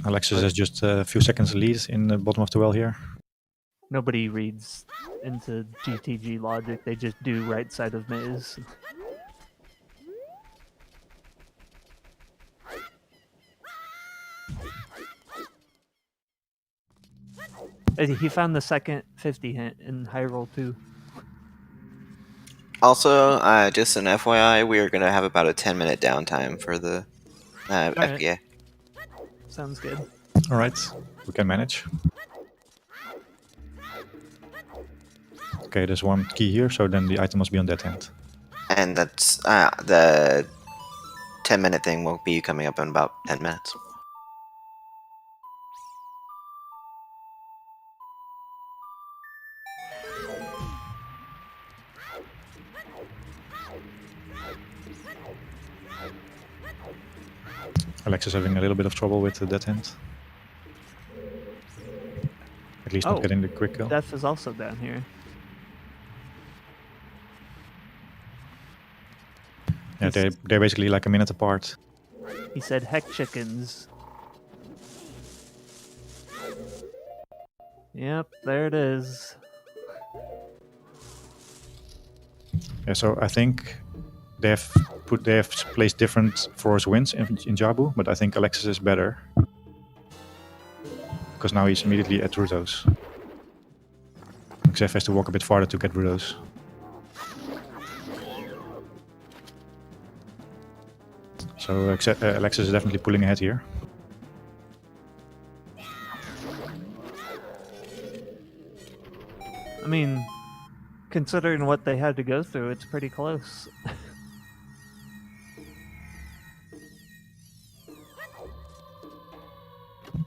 Alexis has just a few seconds lead in the bottom of the well here. Nobody reads into GTG logic, they just do right side of maze. He found the second 50 hint in Hyrule 2. Also, just an FYI, we are going to have about a 10-minute downtime for the FBA. Sounds good. Alright, we can manage. Okay, there's one key here, so then the item must be on that end. And that's the 10-minute thing will be coming up in about 10 minutes. Alexis having a little bit of trouble with the dead end. At least not getting the quick kill. Death is also down here. Yeah, they're basically like a minute apart. He said heck chickens. Yep, there it is. Yeah, so I think they have they have placed different force winds in Jabu, but I think Alexis is better because now he's immediately at Rutos. Xef has to walk a bit farther to get Rutos. So Alexis is definitely pulling ahead here. I mean, considering what they had to go through, it's pretty close.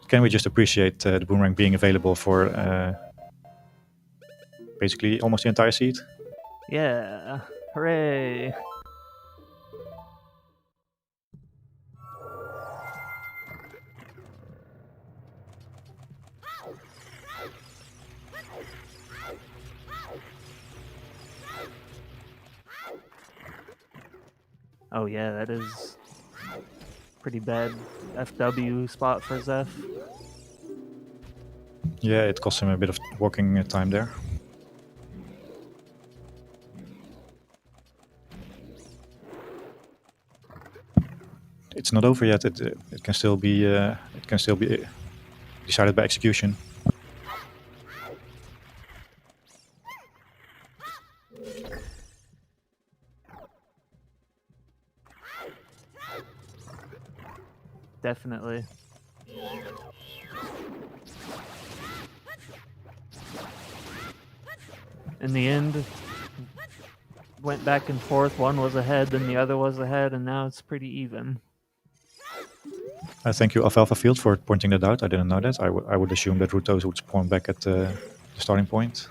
Can we just appreciate the boomerang being available for basically almost the entire seed? Yeah, hooray! Oh yeah, that is pretty bad FW spot for Xef. Yeah, it cost him a bit of walking time there. It's not over yet. It can still be decided by execution. Definitely. In the end, went back and forth. One was ahead, then the other was ahead, and now it's pretty even. Thank you, Alfalfa Field, for pointing that out. I didn't know that. I would assume that Rutos would spawn back at the starting point.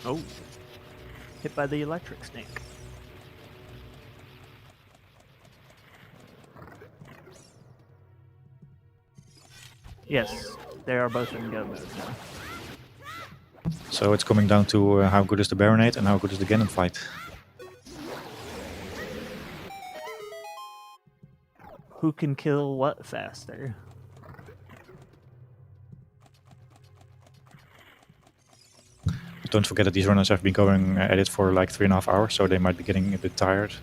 Oh. Hit by the electric snake. Yes, they are both in go mode now. So it's coming down to how good is the Baronade and how good is the Ganon fight. Who can kill what faster? Don't forget that these runners have been going at it for like 3.5 hours, so they might be getting a bit tired.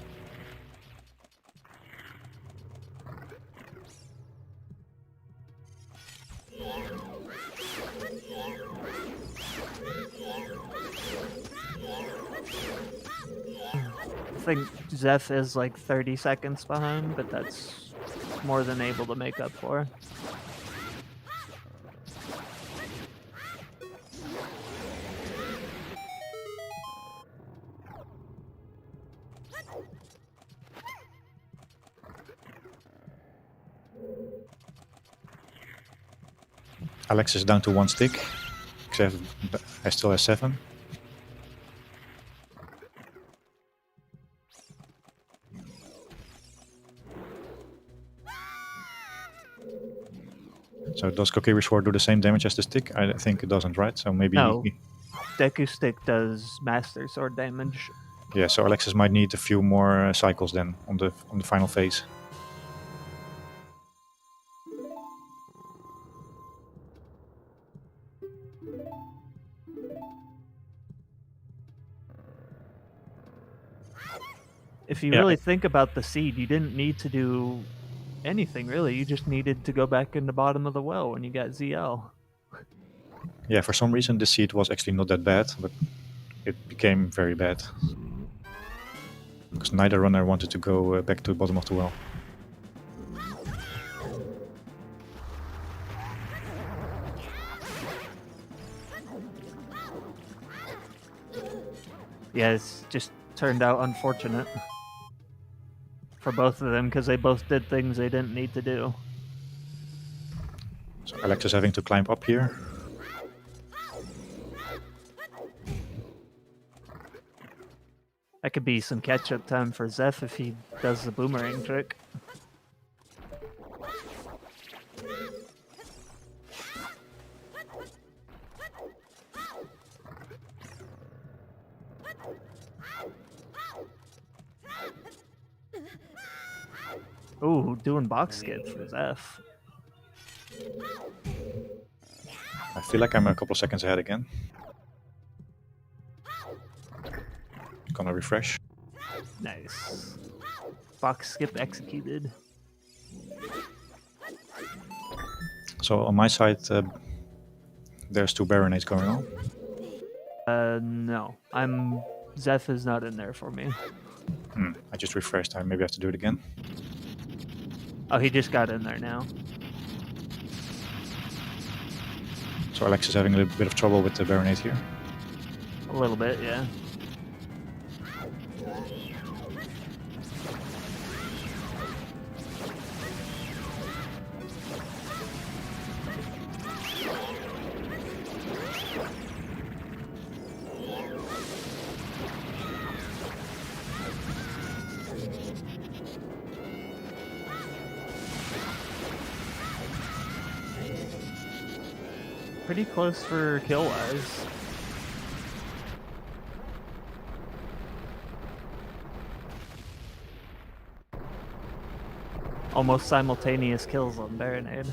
I think Xef is like 30 seconds behind, but that's more than able to make up for. Alexis is down to 1 stick. Xef still has 7. So does Kokiri Sword do the same damage as the stick? I think it doesn't, right? So maybe... No. Deku Stick does Master Sword damage. Yeah, so Alexis might need a few more cycles then on the final phase. If you really think about the seed, you didn't need to do anything really. You just needed to go back in the bottom of the well when you got ZL. Yeah, for some reason the seed was actually not that bad, but it became very bad. Because neither runner wanted to go back to the bottom of the well. Yeah, it's just turned out unfortunate for both of them because they both did things they didn't need to do. So Alexis having to climb up here. That could be some catch-up time for Xef if he does the boomerang trick. Ooh, doing box skid for Xef. I feel like I'm a couple seconds ahead again. Gonna refresh. Nice. Box skip executed. So on my side, there's 2 Baronades going on. No. Xef is not in there for me. I just refreshed. I maybe have to do it again. Oh, he just got in there now. So Alexis is having a little bit of trouble with the Baronade here. A little bit, yeah. Pretty close for kill-wise. Almost simultaneous kills on Baronade.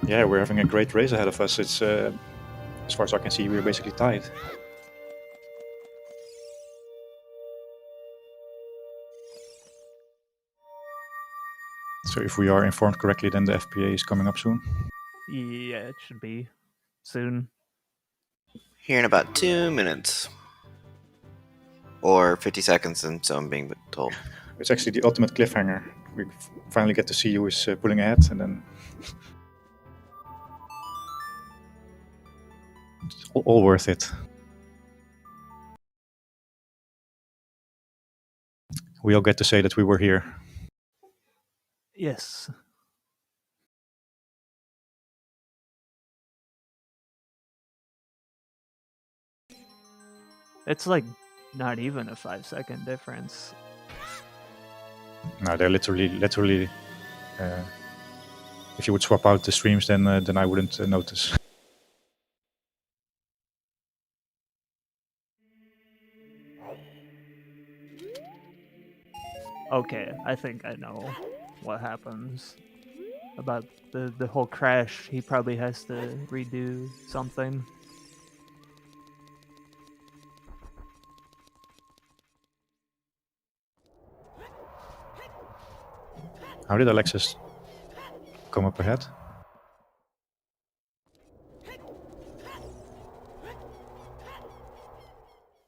Yeah, we're having a great race ahead of us. It's as far as I can see, we're basically tied. So if we are informed correctly, then the FPA is coming up soon. Yeah, it should be soon. Here in about 2 minutes. Or 50 seconds, and so I'm being told. It's actually the ultimate cliffhanger. We finally get to see who is pulling ahead, and then it's all worth it. We all get to say that we were here. Yes. It's like not even a 5-second difference. No, they're literally. If you would swap out the streams, then I wouldn't notice. Okay, I think I know what happens. About the whole crash, he probably has to redo something. How did Alexis come up ahead?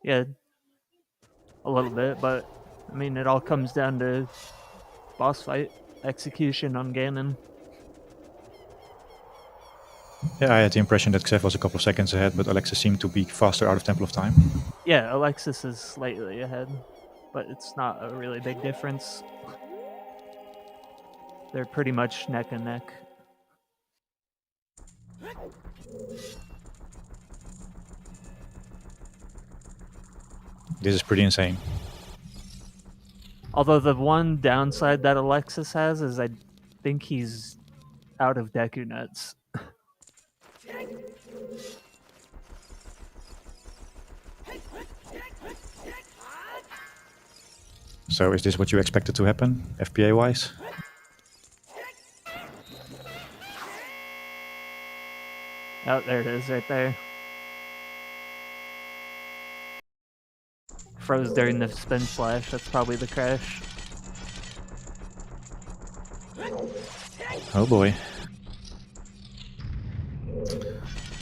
Yeah, a little bit, but I mean, it all comes down to boss fight execution on Ganon. Yeah, I had the impression that Xef was a couple of seconds ahead, but Alexis seemed to be faster out of Temple of Time. Yeah, Alexis is slightly ahead, but it's not a really big difference. They're pretty much neck and neck. This is pretty insane. Although the one downside that Alexis has is I think he's out of Deku Nuts. So is this what you expected to happen, FPA-wise? Oh, there it is, right there. Froze during the spin slash, that's probably the crash. Oh boy.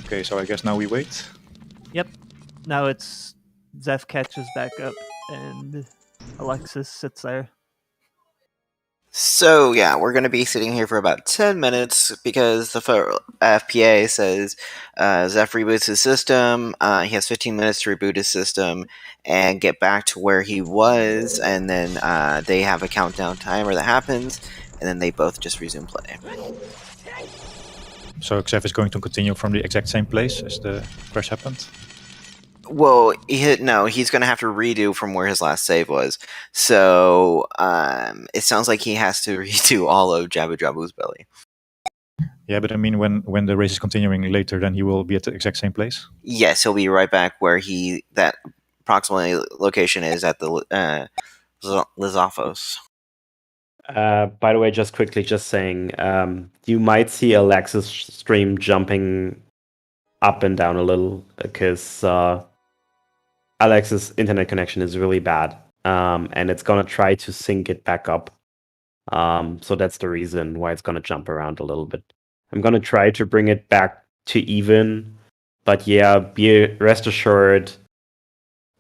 Okay, so I guess now we wait. Yep. Now it's Xef catches back up and Alexis sits there. So yeah, we're going to be sitting here for about 10 minutes because the FPA says Xef reboots his system. He has 15 minutes to reboot his system and get back to where he was, and then they have a countdown timer that happens, and then they both just resume play. So Xef is going to continue from the exact same place as the crash happened? Well, he's going to have to redo from where his last save was. So it sounds like he has to redo all of Jabba Jabu's belly. Yeah, but I mean, when the race is continuing later, then he will be at the exact same place? Yes, he'll be right back where that approximately location is at the Lizafos. By the way, just quickly, just saying, you might see Alexis stream jumping up and down a little because Alex's internet connection is really bad, and it's gonna try to sync it back up. So that's the reason why it's gonna jump around a little bit. I'm gonna try to bring it back to even, but yeah, rest assured,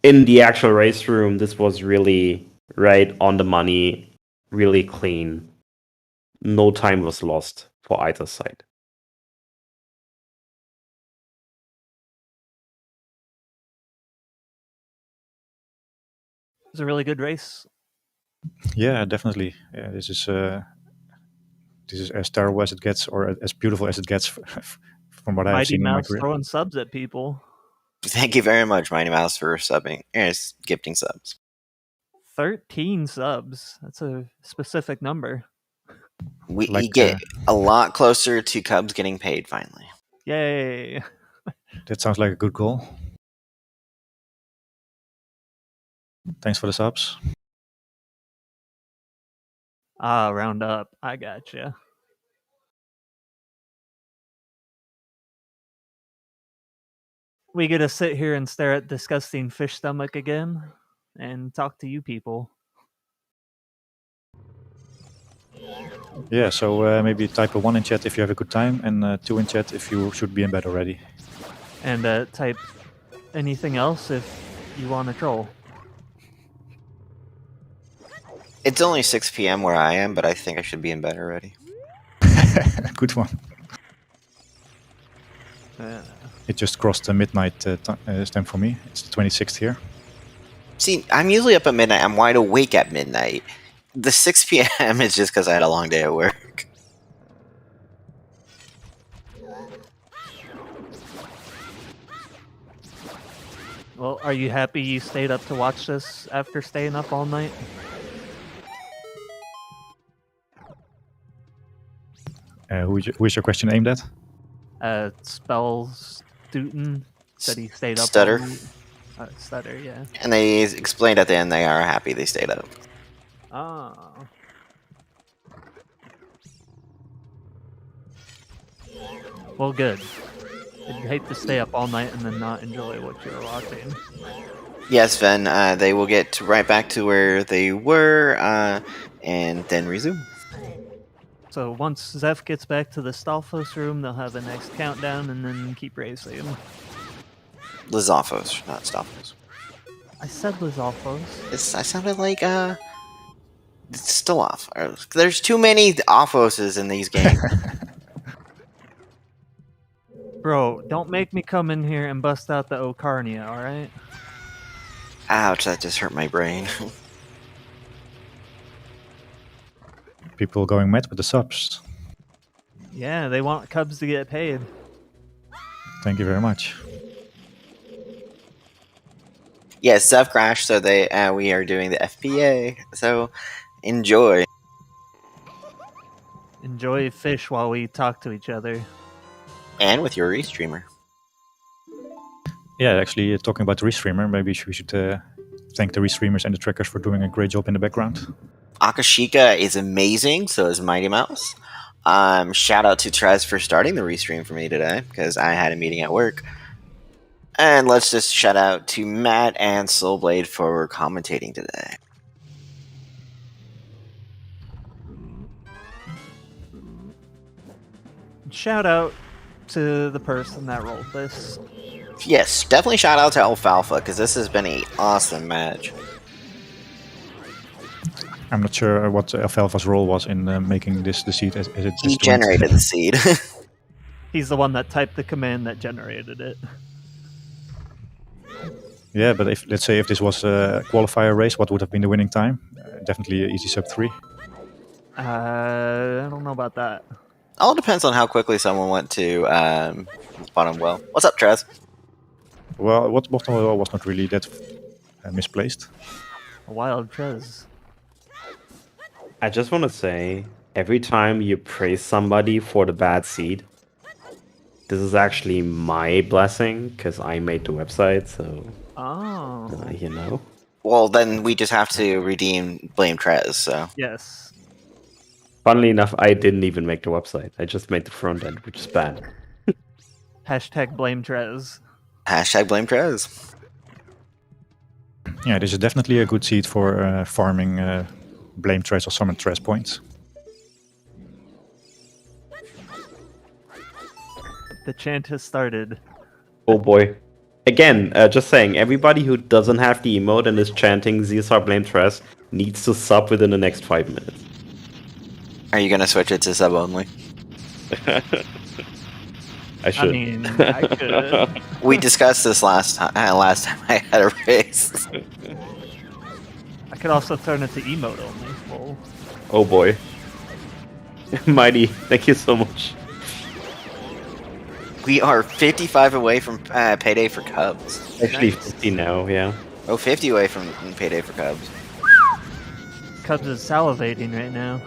in the actual race room, this was really right on the money, really clean. No time was lost for either side. It was a really good race. Yeah, definitely. Yeah, this is as terrible as it gets, or as beautiful as it gets, from what I've Mighty seen in my Mouse career. throwing subs at people. Thank you very much, Mighty Mouse, for subbing. Gifting subs. 13 subs. That's a specific number. We Like, get a lot closer to Cubs getting paid finally. Yay. That sounds like a good goal. Thanks for the subs. Ah, round up. I gotcha. We get to sit here and stare at disgusting fish stomach again and talk to you people. Yeah, so maybe type a 1 in chat if you have a good time, and 2 in chat if you should be in bed already. And type anything else if you want to troll. It's only 6 p.m. where I am, but I think I should be in bed already. Good one. It just crossed the midnight stamp for me. It's the 26th here. See, I'm usually up at midnight. I'm wide awake at midnight. The 6 p.m. is just because I had a long day at work. Well, are you happy you stayed up to watch this after staying up all night? Who is your question aimed at? Spells Stoughton said he stayed up Stutter. all night. Stutter, yeah. And they explained at the end they are happy they stayed up. Oh. Well, good. I'd hate to stay up all night and then not enjoy what you're watching. Yes, Ven, they will get right back to where they were, and then resume. So once Xef gets back to the Stalfos room, they'll have the next countdown and then keep racing. Lizophos, not Stophos. I said Lizalfos. I sounded like, it's still off. There's too many Offoses in these games. Bro, don't make me come in here and bust out the Ocarnia, alright? Ouch, that just hurt my brain. People going mad with the subs. Yeah, they want Cubs to get paid. Thank you very much. Yes, Zev crashed, so we are doing the FPA. So enjoy. Enjoy fish while we talk to each other. And with your restreamer. Yeah, actually, talking about the restreamer, maybe we should thank the restreamers and the trackers for doing a great job in the background. Akashika is amazing, so is Mighty Mouse. Shout out to Trez for starting the restream for me today, because I had a meeting at work. And let's just shout out to Matt and Soulblade for commentating today. Shout out to the person that rolled this. Yes, definitely shout out to Alfalfa, because this has been an awesome match. I'm not sure what Alfalfa's role was in making this the seed as it He generated the seed. He's the one that typed the command that generated it. Yeah, but let's say if this was a qualifier race, what would have been the winning time? Definitely easy sub 3. I don't know about that. All depends on how quickly someone went to bottom well. What's up, Trez? Well, what bottom well was not really that misplaced. A wild Trez. I just want to say, every time you praise somebody for the bad seed, this is actually my blessing, because I made the website, so... Oh. You know? Well, then we just have to blame Trez, so... Yes. Funnily enough, I didn't even make the website. I just made the front end, which is bad. Hashtag blame Trez. Hashtag blame Trez. Yeah, this is definitely a good seed for farming Blame Trash or Summon Trash points. The chant has started. Oh boy. Again, just saying, everybody who doesn't have the emote and is chanting ZSR Blame Tress needs to sub within the next 5 minutes. Are you gonna switch it to sub only? I should. I mean, I could. We discussed this last time. Last time I had a race. I could also turn it to emote only. Full. Oh boy. Mighty, thank you so much. We are 55 away from payday for Cubs. Actually, Nice. 50 now, yeah. Oh, 50 away from payday for Cubs. Cubs is salivating right now.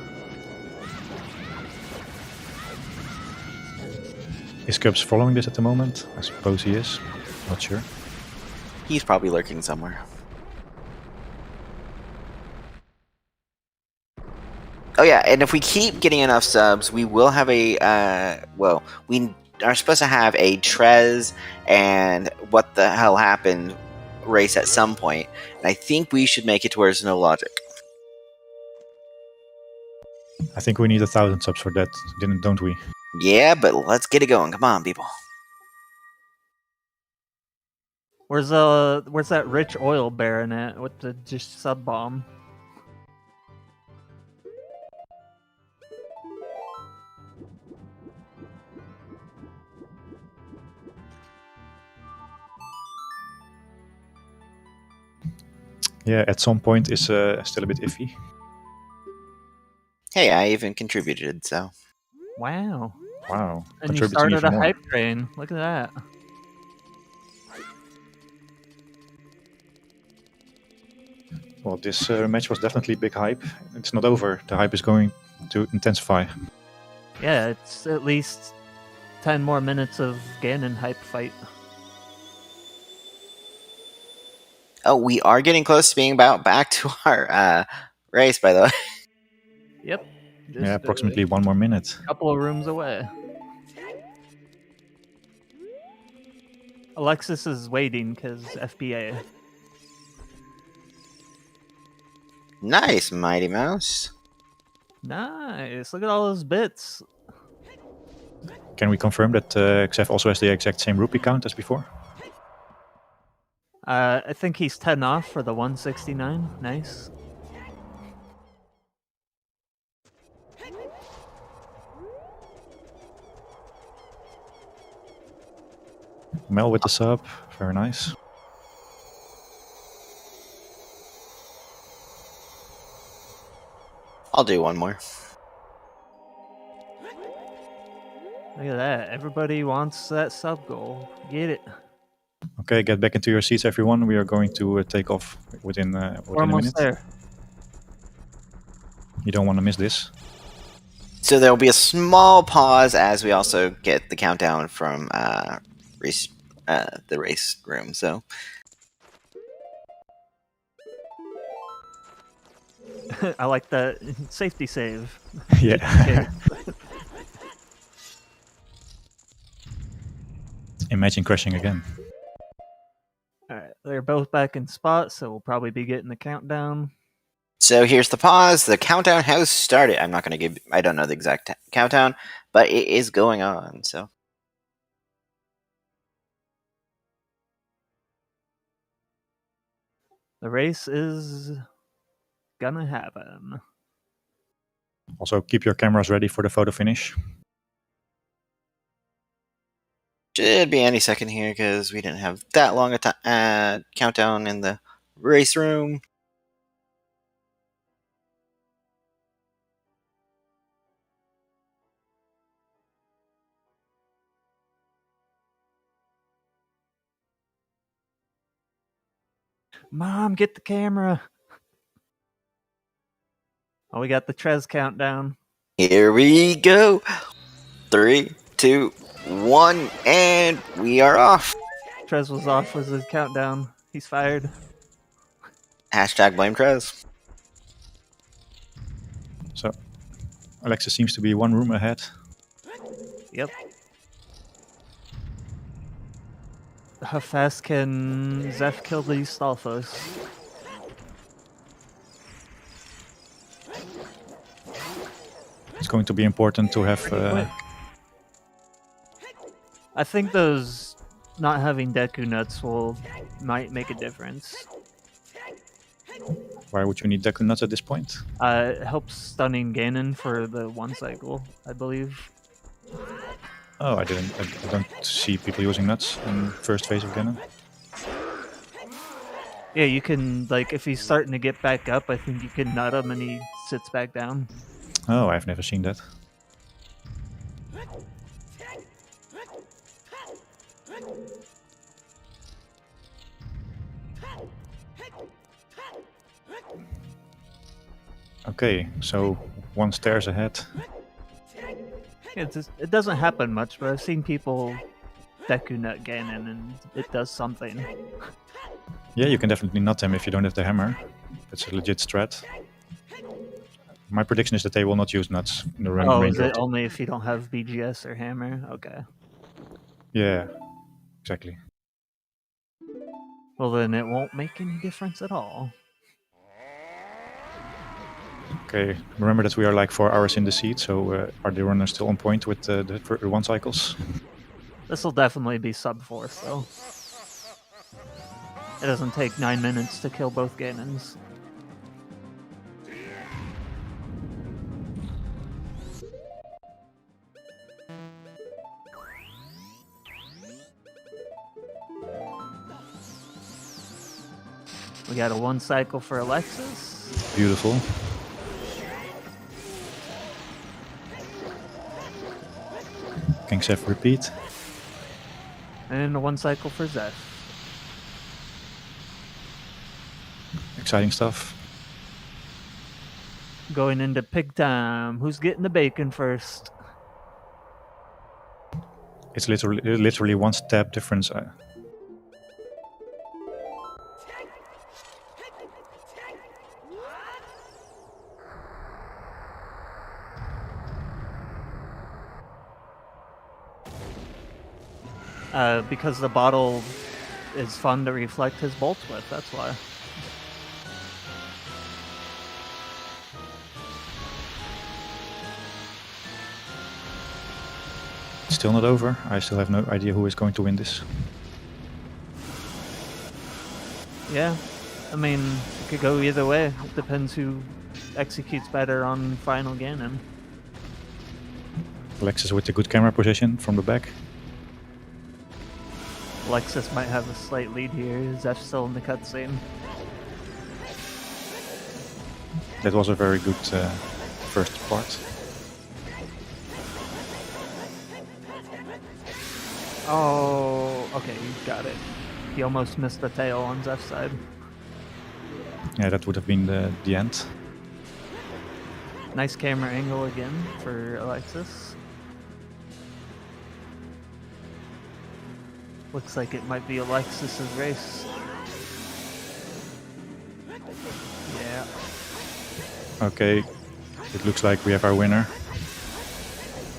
Is Cubs following this at the moment? I suppose he is. Not sure. He's probably lurking somewhere. Oh yeah, and if we keep getting enough subs, we will have a, well, we are supposed to have a Trez and What the Hell Happened race at some point, and I think we should make it to where there's no logic. I think we need 1,000 subs for that, don't we? Yeah, but let's get it going. Come on, people. Where's that rich oil baron at with the just sub bomb? Yeah, at some point is still a bit iffy. Hey, I even contributed, so. Wow. Wow. And you contributing started even a more. hype train. Look at that. Well, this match was definitely big hype. It's not over. The hype is going to intensify. Yeah, it's at least 10 more minutes of Ganon hype fight. Oh, we are getting close to being about back to our race, by the way. Yep. Just Yeah, approximately 1 more minute. a couple of rooms away. Alexis is waiting because FBA. Nice, Mighty Mouse. Nice. Look at all those bits. Can we confirm that Xef also has the exact same rupee count as before? I think he's 10 off for the 169. Nice. Mel with the sub. Very nice. I'll do one more. Look at that. Everybody wants that sub goal. Get it. Okay, get back into your seats, everyone. We are going to take off within We're a almost minute. there. You don't want to miss this. So there will be a small pause as we also get the countdown from the race room. So I like that safety save. Yeah. Imagine crashing again. Alright, they're both back in spot, so we'll probably be getting the countdown. here's the pause. The countdown has started. I'm not going to give. I don't know the exact countdown, but it is going on. So The race is gonna happen. Also, keep your cameras ready for the photo finish. should be any second here because we didn't have that long a countdown in the race room. Mom, get the camera. Oh, we got the Trez countdown. Here we go. 3, 2, 1, and we are off. Trez was off with his countdown. He's fired. Hashtag blame Trez. So, Alexis seems to be 1 room ahead. Yep. How fast can Xef kill these Stalfos? It's going to be important to have. Quick. I think those not having Deku nuts might make a difference. Why would you need Deku nuts at this point? It helps stunning Ganon for the 1 cycle, I believe. Oh, I don't see people using nuts in first phase of Ganon. Yeah, you can, like, if he's starting to get back up, I think you can nut him and he sits back down. Oh, I've never seen that. Okay, so 1 stairs ahead. It doesn't happen much, but I've seen people Deku nut Ganon and it does something. Yeah, you can definitely nut them if you don't have the hammer. That's a legit strat. My prediction is that they will not use nuts in the Oh, range. is it only if you don't have BGS or hammer? Okay. Yeah, exactly. Well, then it won't make any difference at all. Okay, remember that we are like 4 hours in the seat, so are the runners still on point with the 1 cycles? This will definitely be sub-4th, though. It doesn't take 9 minutes to kill both Ganons. We got a 1 cycle for Alexis. Beautiful. Can Xef repeat? And a 1 cycle for Xef. Exciting stuff. Going into pig time. Who's getting the bacon first? It's literally 1 step difference. Because the bottle is fun to reflect his bolts with, that's why. It's still not over. I still have no idea who is going to win this. Yeah, I mean, it could go either way. It depends who executes better on final Ganon. Alexis with the good camera position from the back. Alexis might have a slight lead here. Xef's still in the cutscene. That was a very good first part. Oh, okay, you got it. He almost missed the tail on Xef's side. Yeah, that would have been the end. Nice camera angle again for Alexis. Looks like it might be Alexis's race. Yeah. Okay, it looks like we have our winner.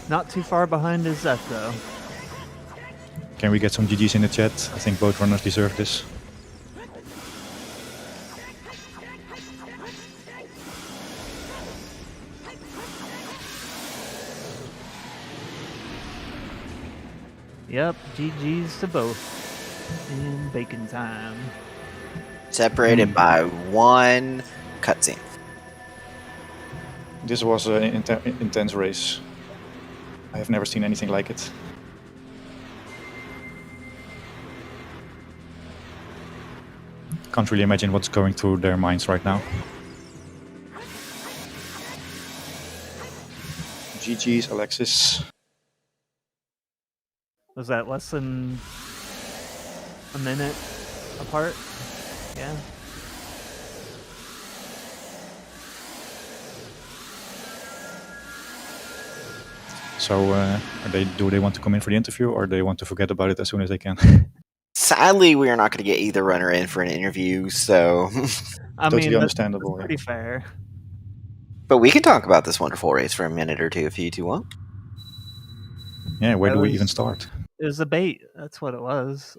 Not too far behind is Xef though. Can we get some GGs in the chat? I think both runners deserve this. Yep, GG's to both. And bacon time. Separated by 1 cutscene. This was an intense race. I have never seen anything like it. Can't really imagine what's going through their minds right now. GG's, Alexis. Was that less than a minute apart? Yeah. So, do they want to come in for the interview, or they want to forget about it as soon as they can? Sadly, we are not going to get either runner in for an interview, so. I Totally mean, understandable. that's pretty fair. But we can talk about this wonderful race for a minute or two if you two want. Yeah, where do we was- even start? It was a bait. That's what it was.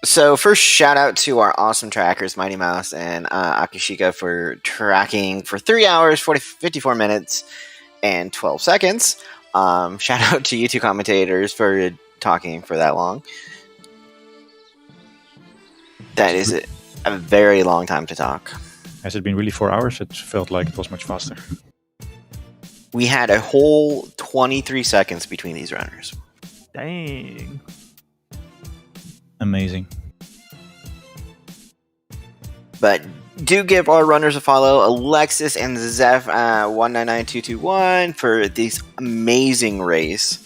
So first, shout out to our awesome trackers, Mighty Mouse and Akishika, for tracking for 3 hours, 54 minutes, and 12 seconds. Shout out to you two commentators for talking for that long. That is a very long time to talk. Has it been really 4 hours? It felt like it was much faster. We had a whole 23 seconds between these runners. Dang. Amazing. But do give our runners a follow, Alexis and Xef199221, for this amazing race.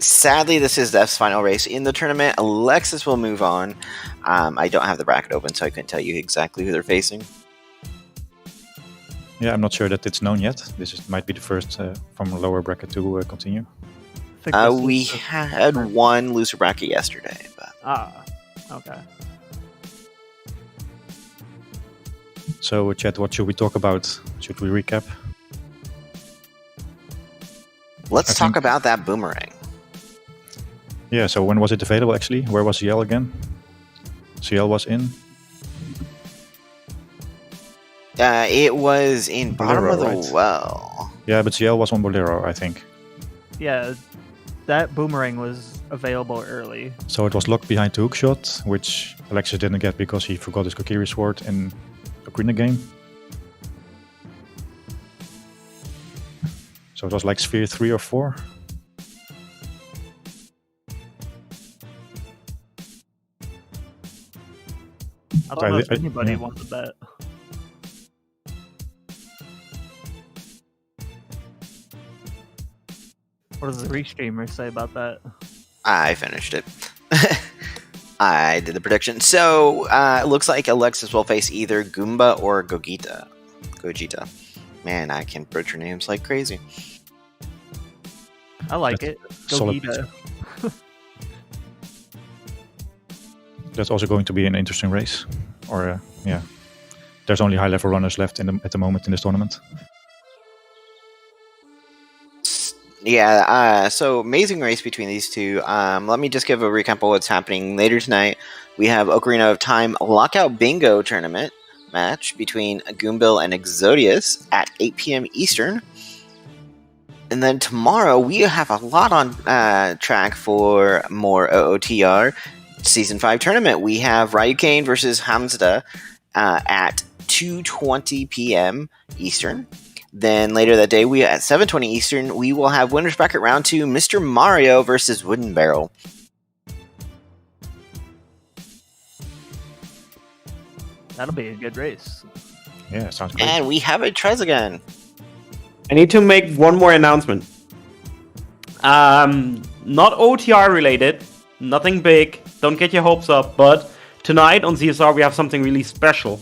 Sadly, this is Xef's final race in the tournament. Alexis will move on. I don't have the bracket open, so I couldn't tell you exactly who they're facing. Yeah, I'm not sure that it's known yet. Might be the first from a lower bracket to continue. We had one loser bracket yesterday, but Okay. So, chat, what should we talk about? Should we recap? let's talk about that boomerang. Yeah, so when was it available actually? Where was CL again? CL was in? It was in bottom Bolero, of the right? well. Yeah, but CL was on Bolero, I think. Yeah, that boomerang was available early. So it was locked behind the hookshot, which Alexis didn't get because he forgot his Kokiri sword in Ocarina game. So it was like sphere 3 or 4. I don't know if I- anybody yeah. wanted that. What does the restreamer say about that? I finished it. I did the prediction. So, it looks like Alexis will face either Goomba or Gogeta. Man, I can butcher names like crazy. I like it. Solid. Gogeta. That's also going to be an interesting race. Or, yeah. There's only high-level runners left at the moment in this tournament. Yeah, so amazing race between these two. Let me just give a recap of what's happening later tonight. We have Ocarina of Time Lockout Bingo Tournament match between Goombil and Exodius at 8 p.m. Eastern. And then tomorrow we have a lot on track for more OOTR Season 5 tournament. We have Ryukane versus Hamzda at 2:20 p.m. Eastern. Then later that day, at 7:20 Eastern, we will have Winners Bracket Round 2, Mr. Mario versus Wooden Barrel. That'll be a good race. Yeah, sounds great. And we have a Trez again. I need to make one more announcement. Not OTR related, nothing big, don't get your hopes up, but tonight on ZSR we have something really special,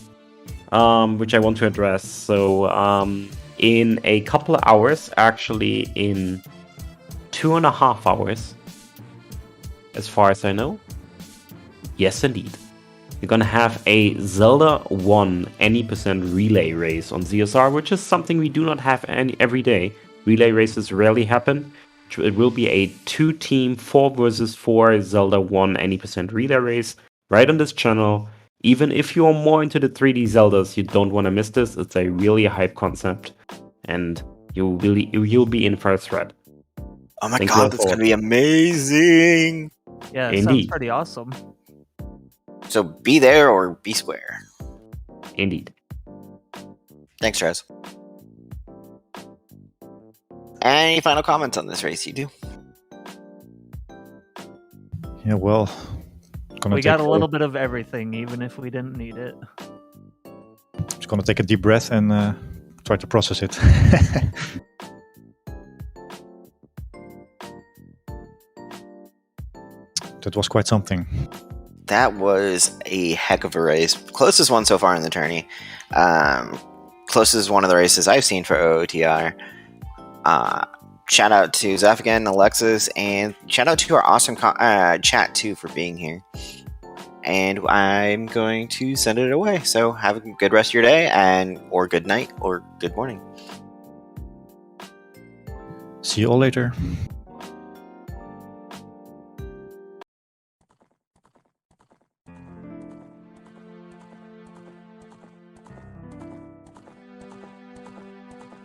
which I want to address. So, in a couple of hours, actually in 2.5 hours, as far as I know, yes indeed, you're gonna have a Zelda 1 any percent relay race on ZSR, which is something we do not have every day. Relay races rarely happen. It will be a 2-team 4 versus 4 Zelda 1 any percent relay race right on this channel. Even if you are more into the 3D Zeldas, you don't want to miss this. It's a really hype concept, and you'll be in for a thread. Oh my Thank god, you that's all. going to be amazing. Yeah, it sounds Indeed. pretty awesome. So be there or be square. Indeed. Thanks, Trez. Any final comments on this race, you do? Yeah, well... We got a little bit of everything, even if we didn't need it. Just gonna take a deep breath and try to process it. That was quite something. That was a heck of a race. Closest one so far in the tourney. Closest one of the races I've seen for OOTR. Shout out to Xef again, Alexis, and shout out to our awesome chat too for being here. And I'm going to send it away. So have a good rest of your day, or good night, or good morning. See you all later.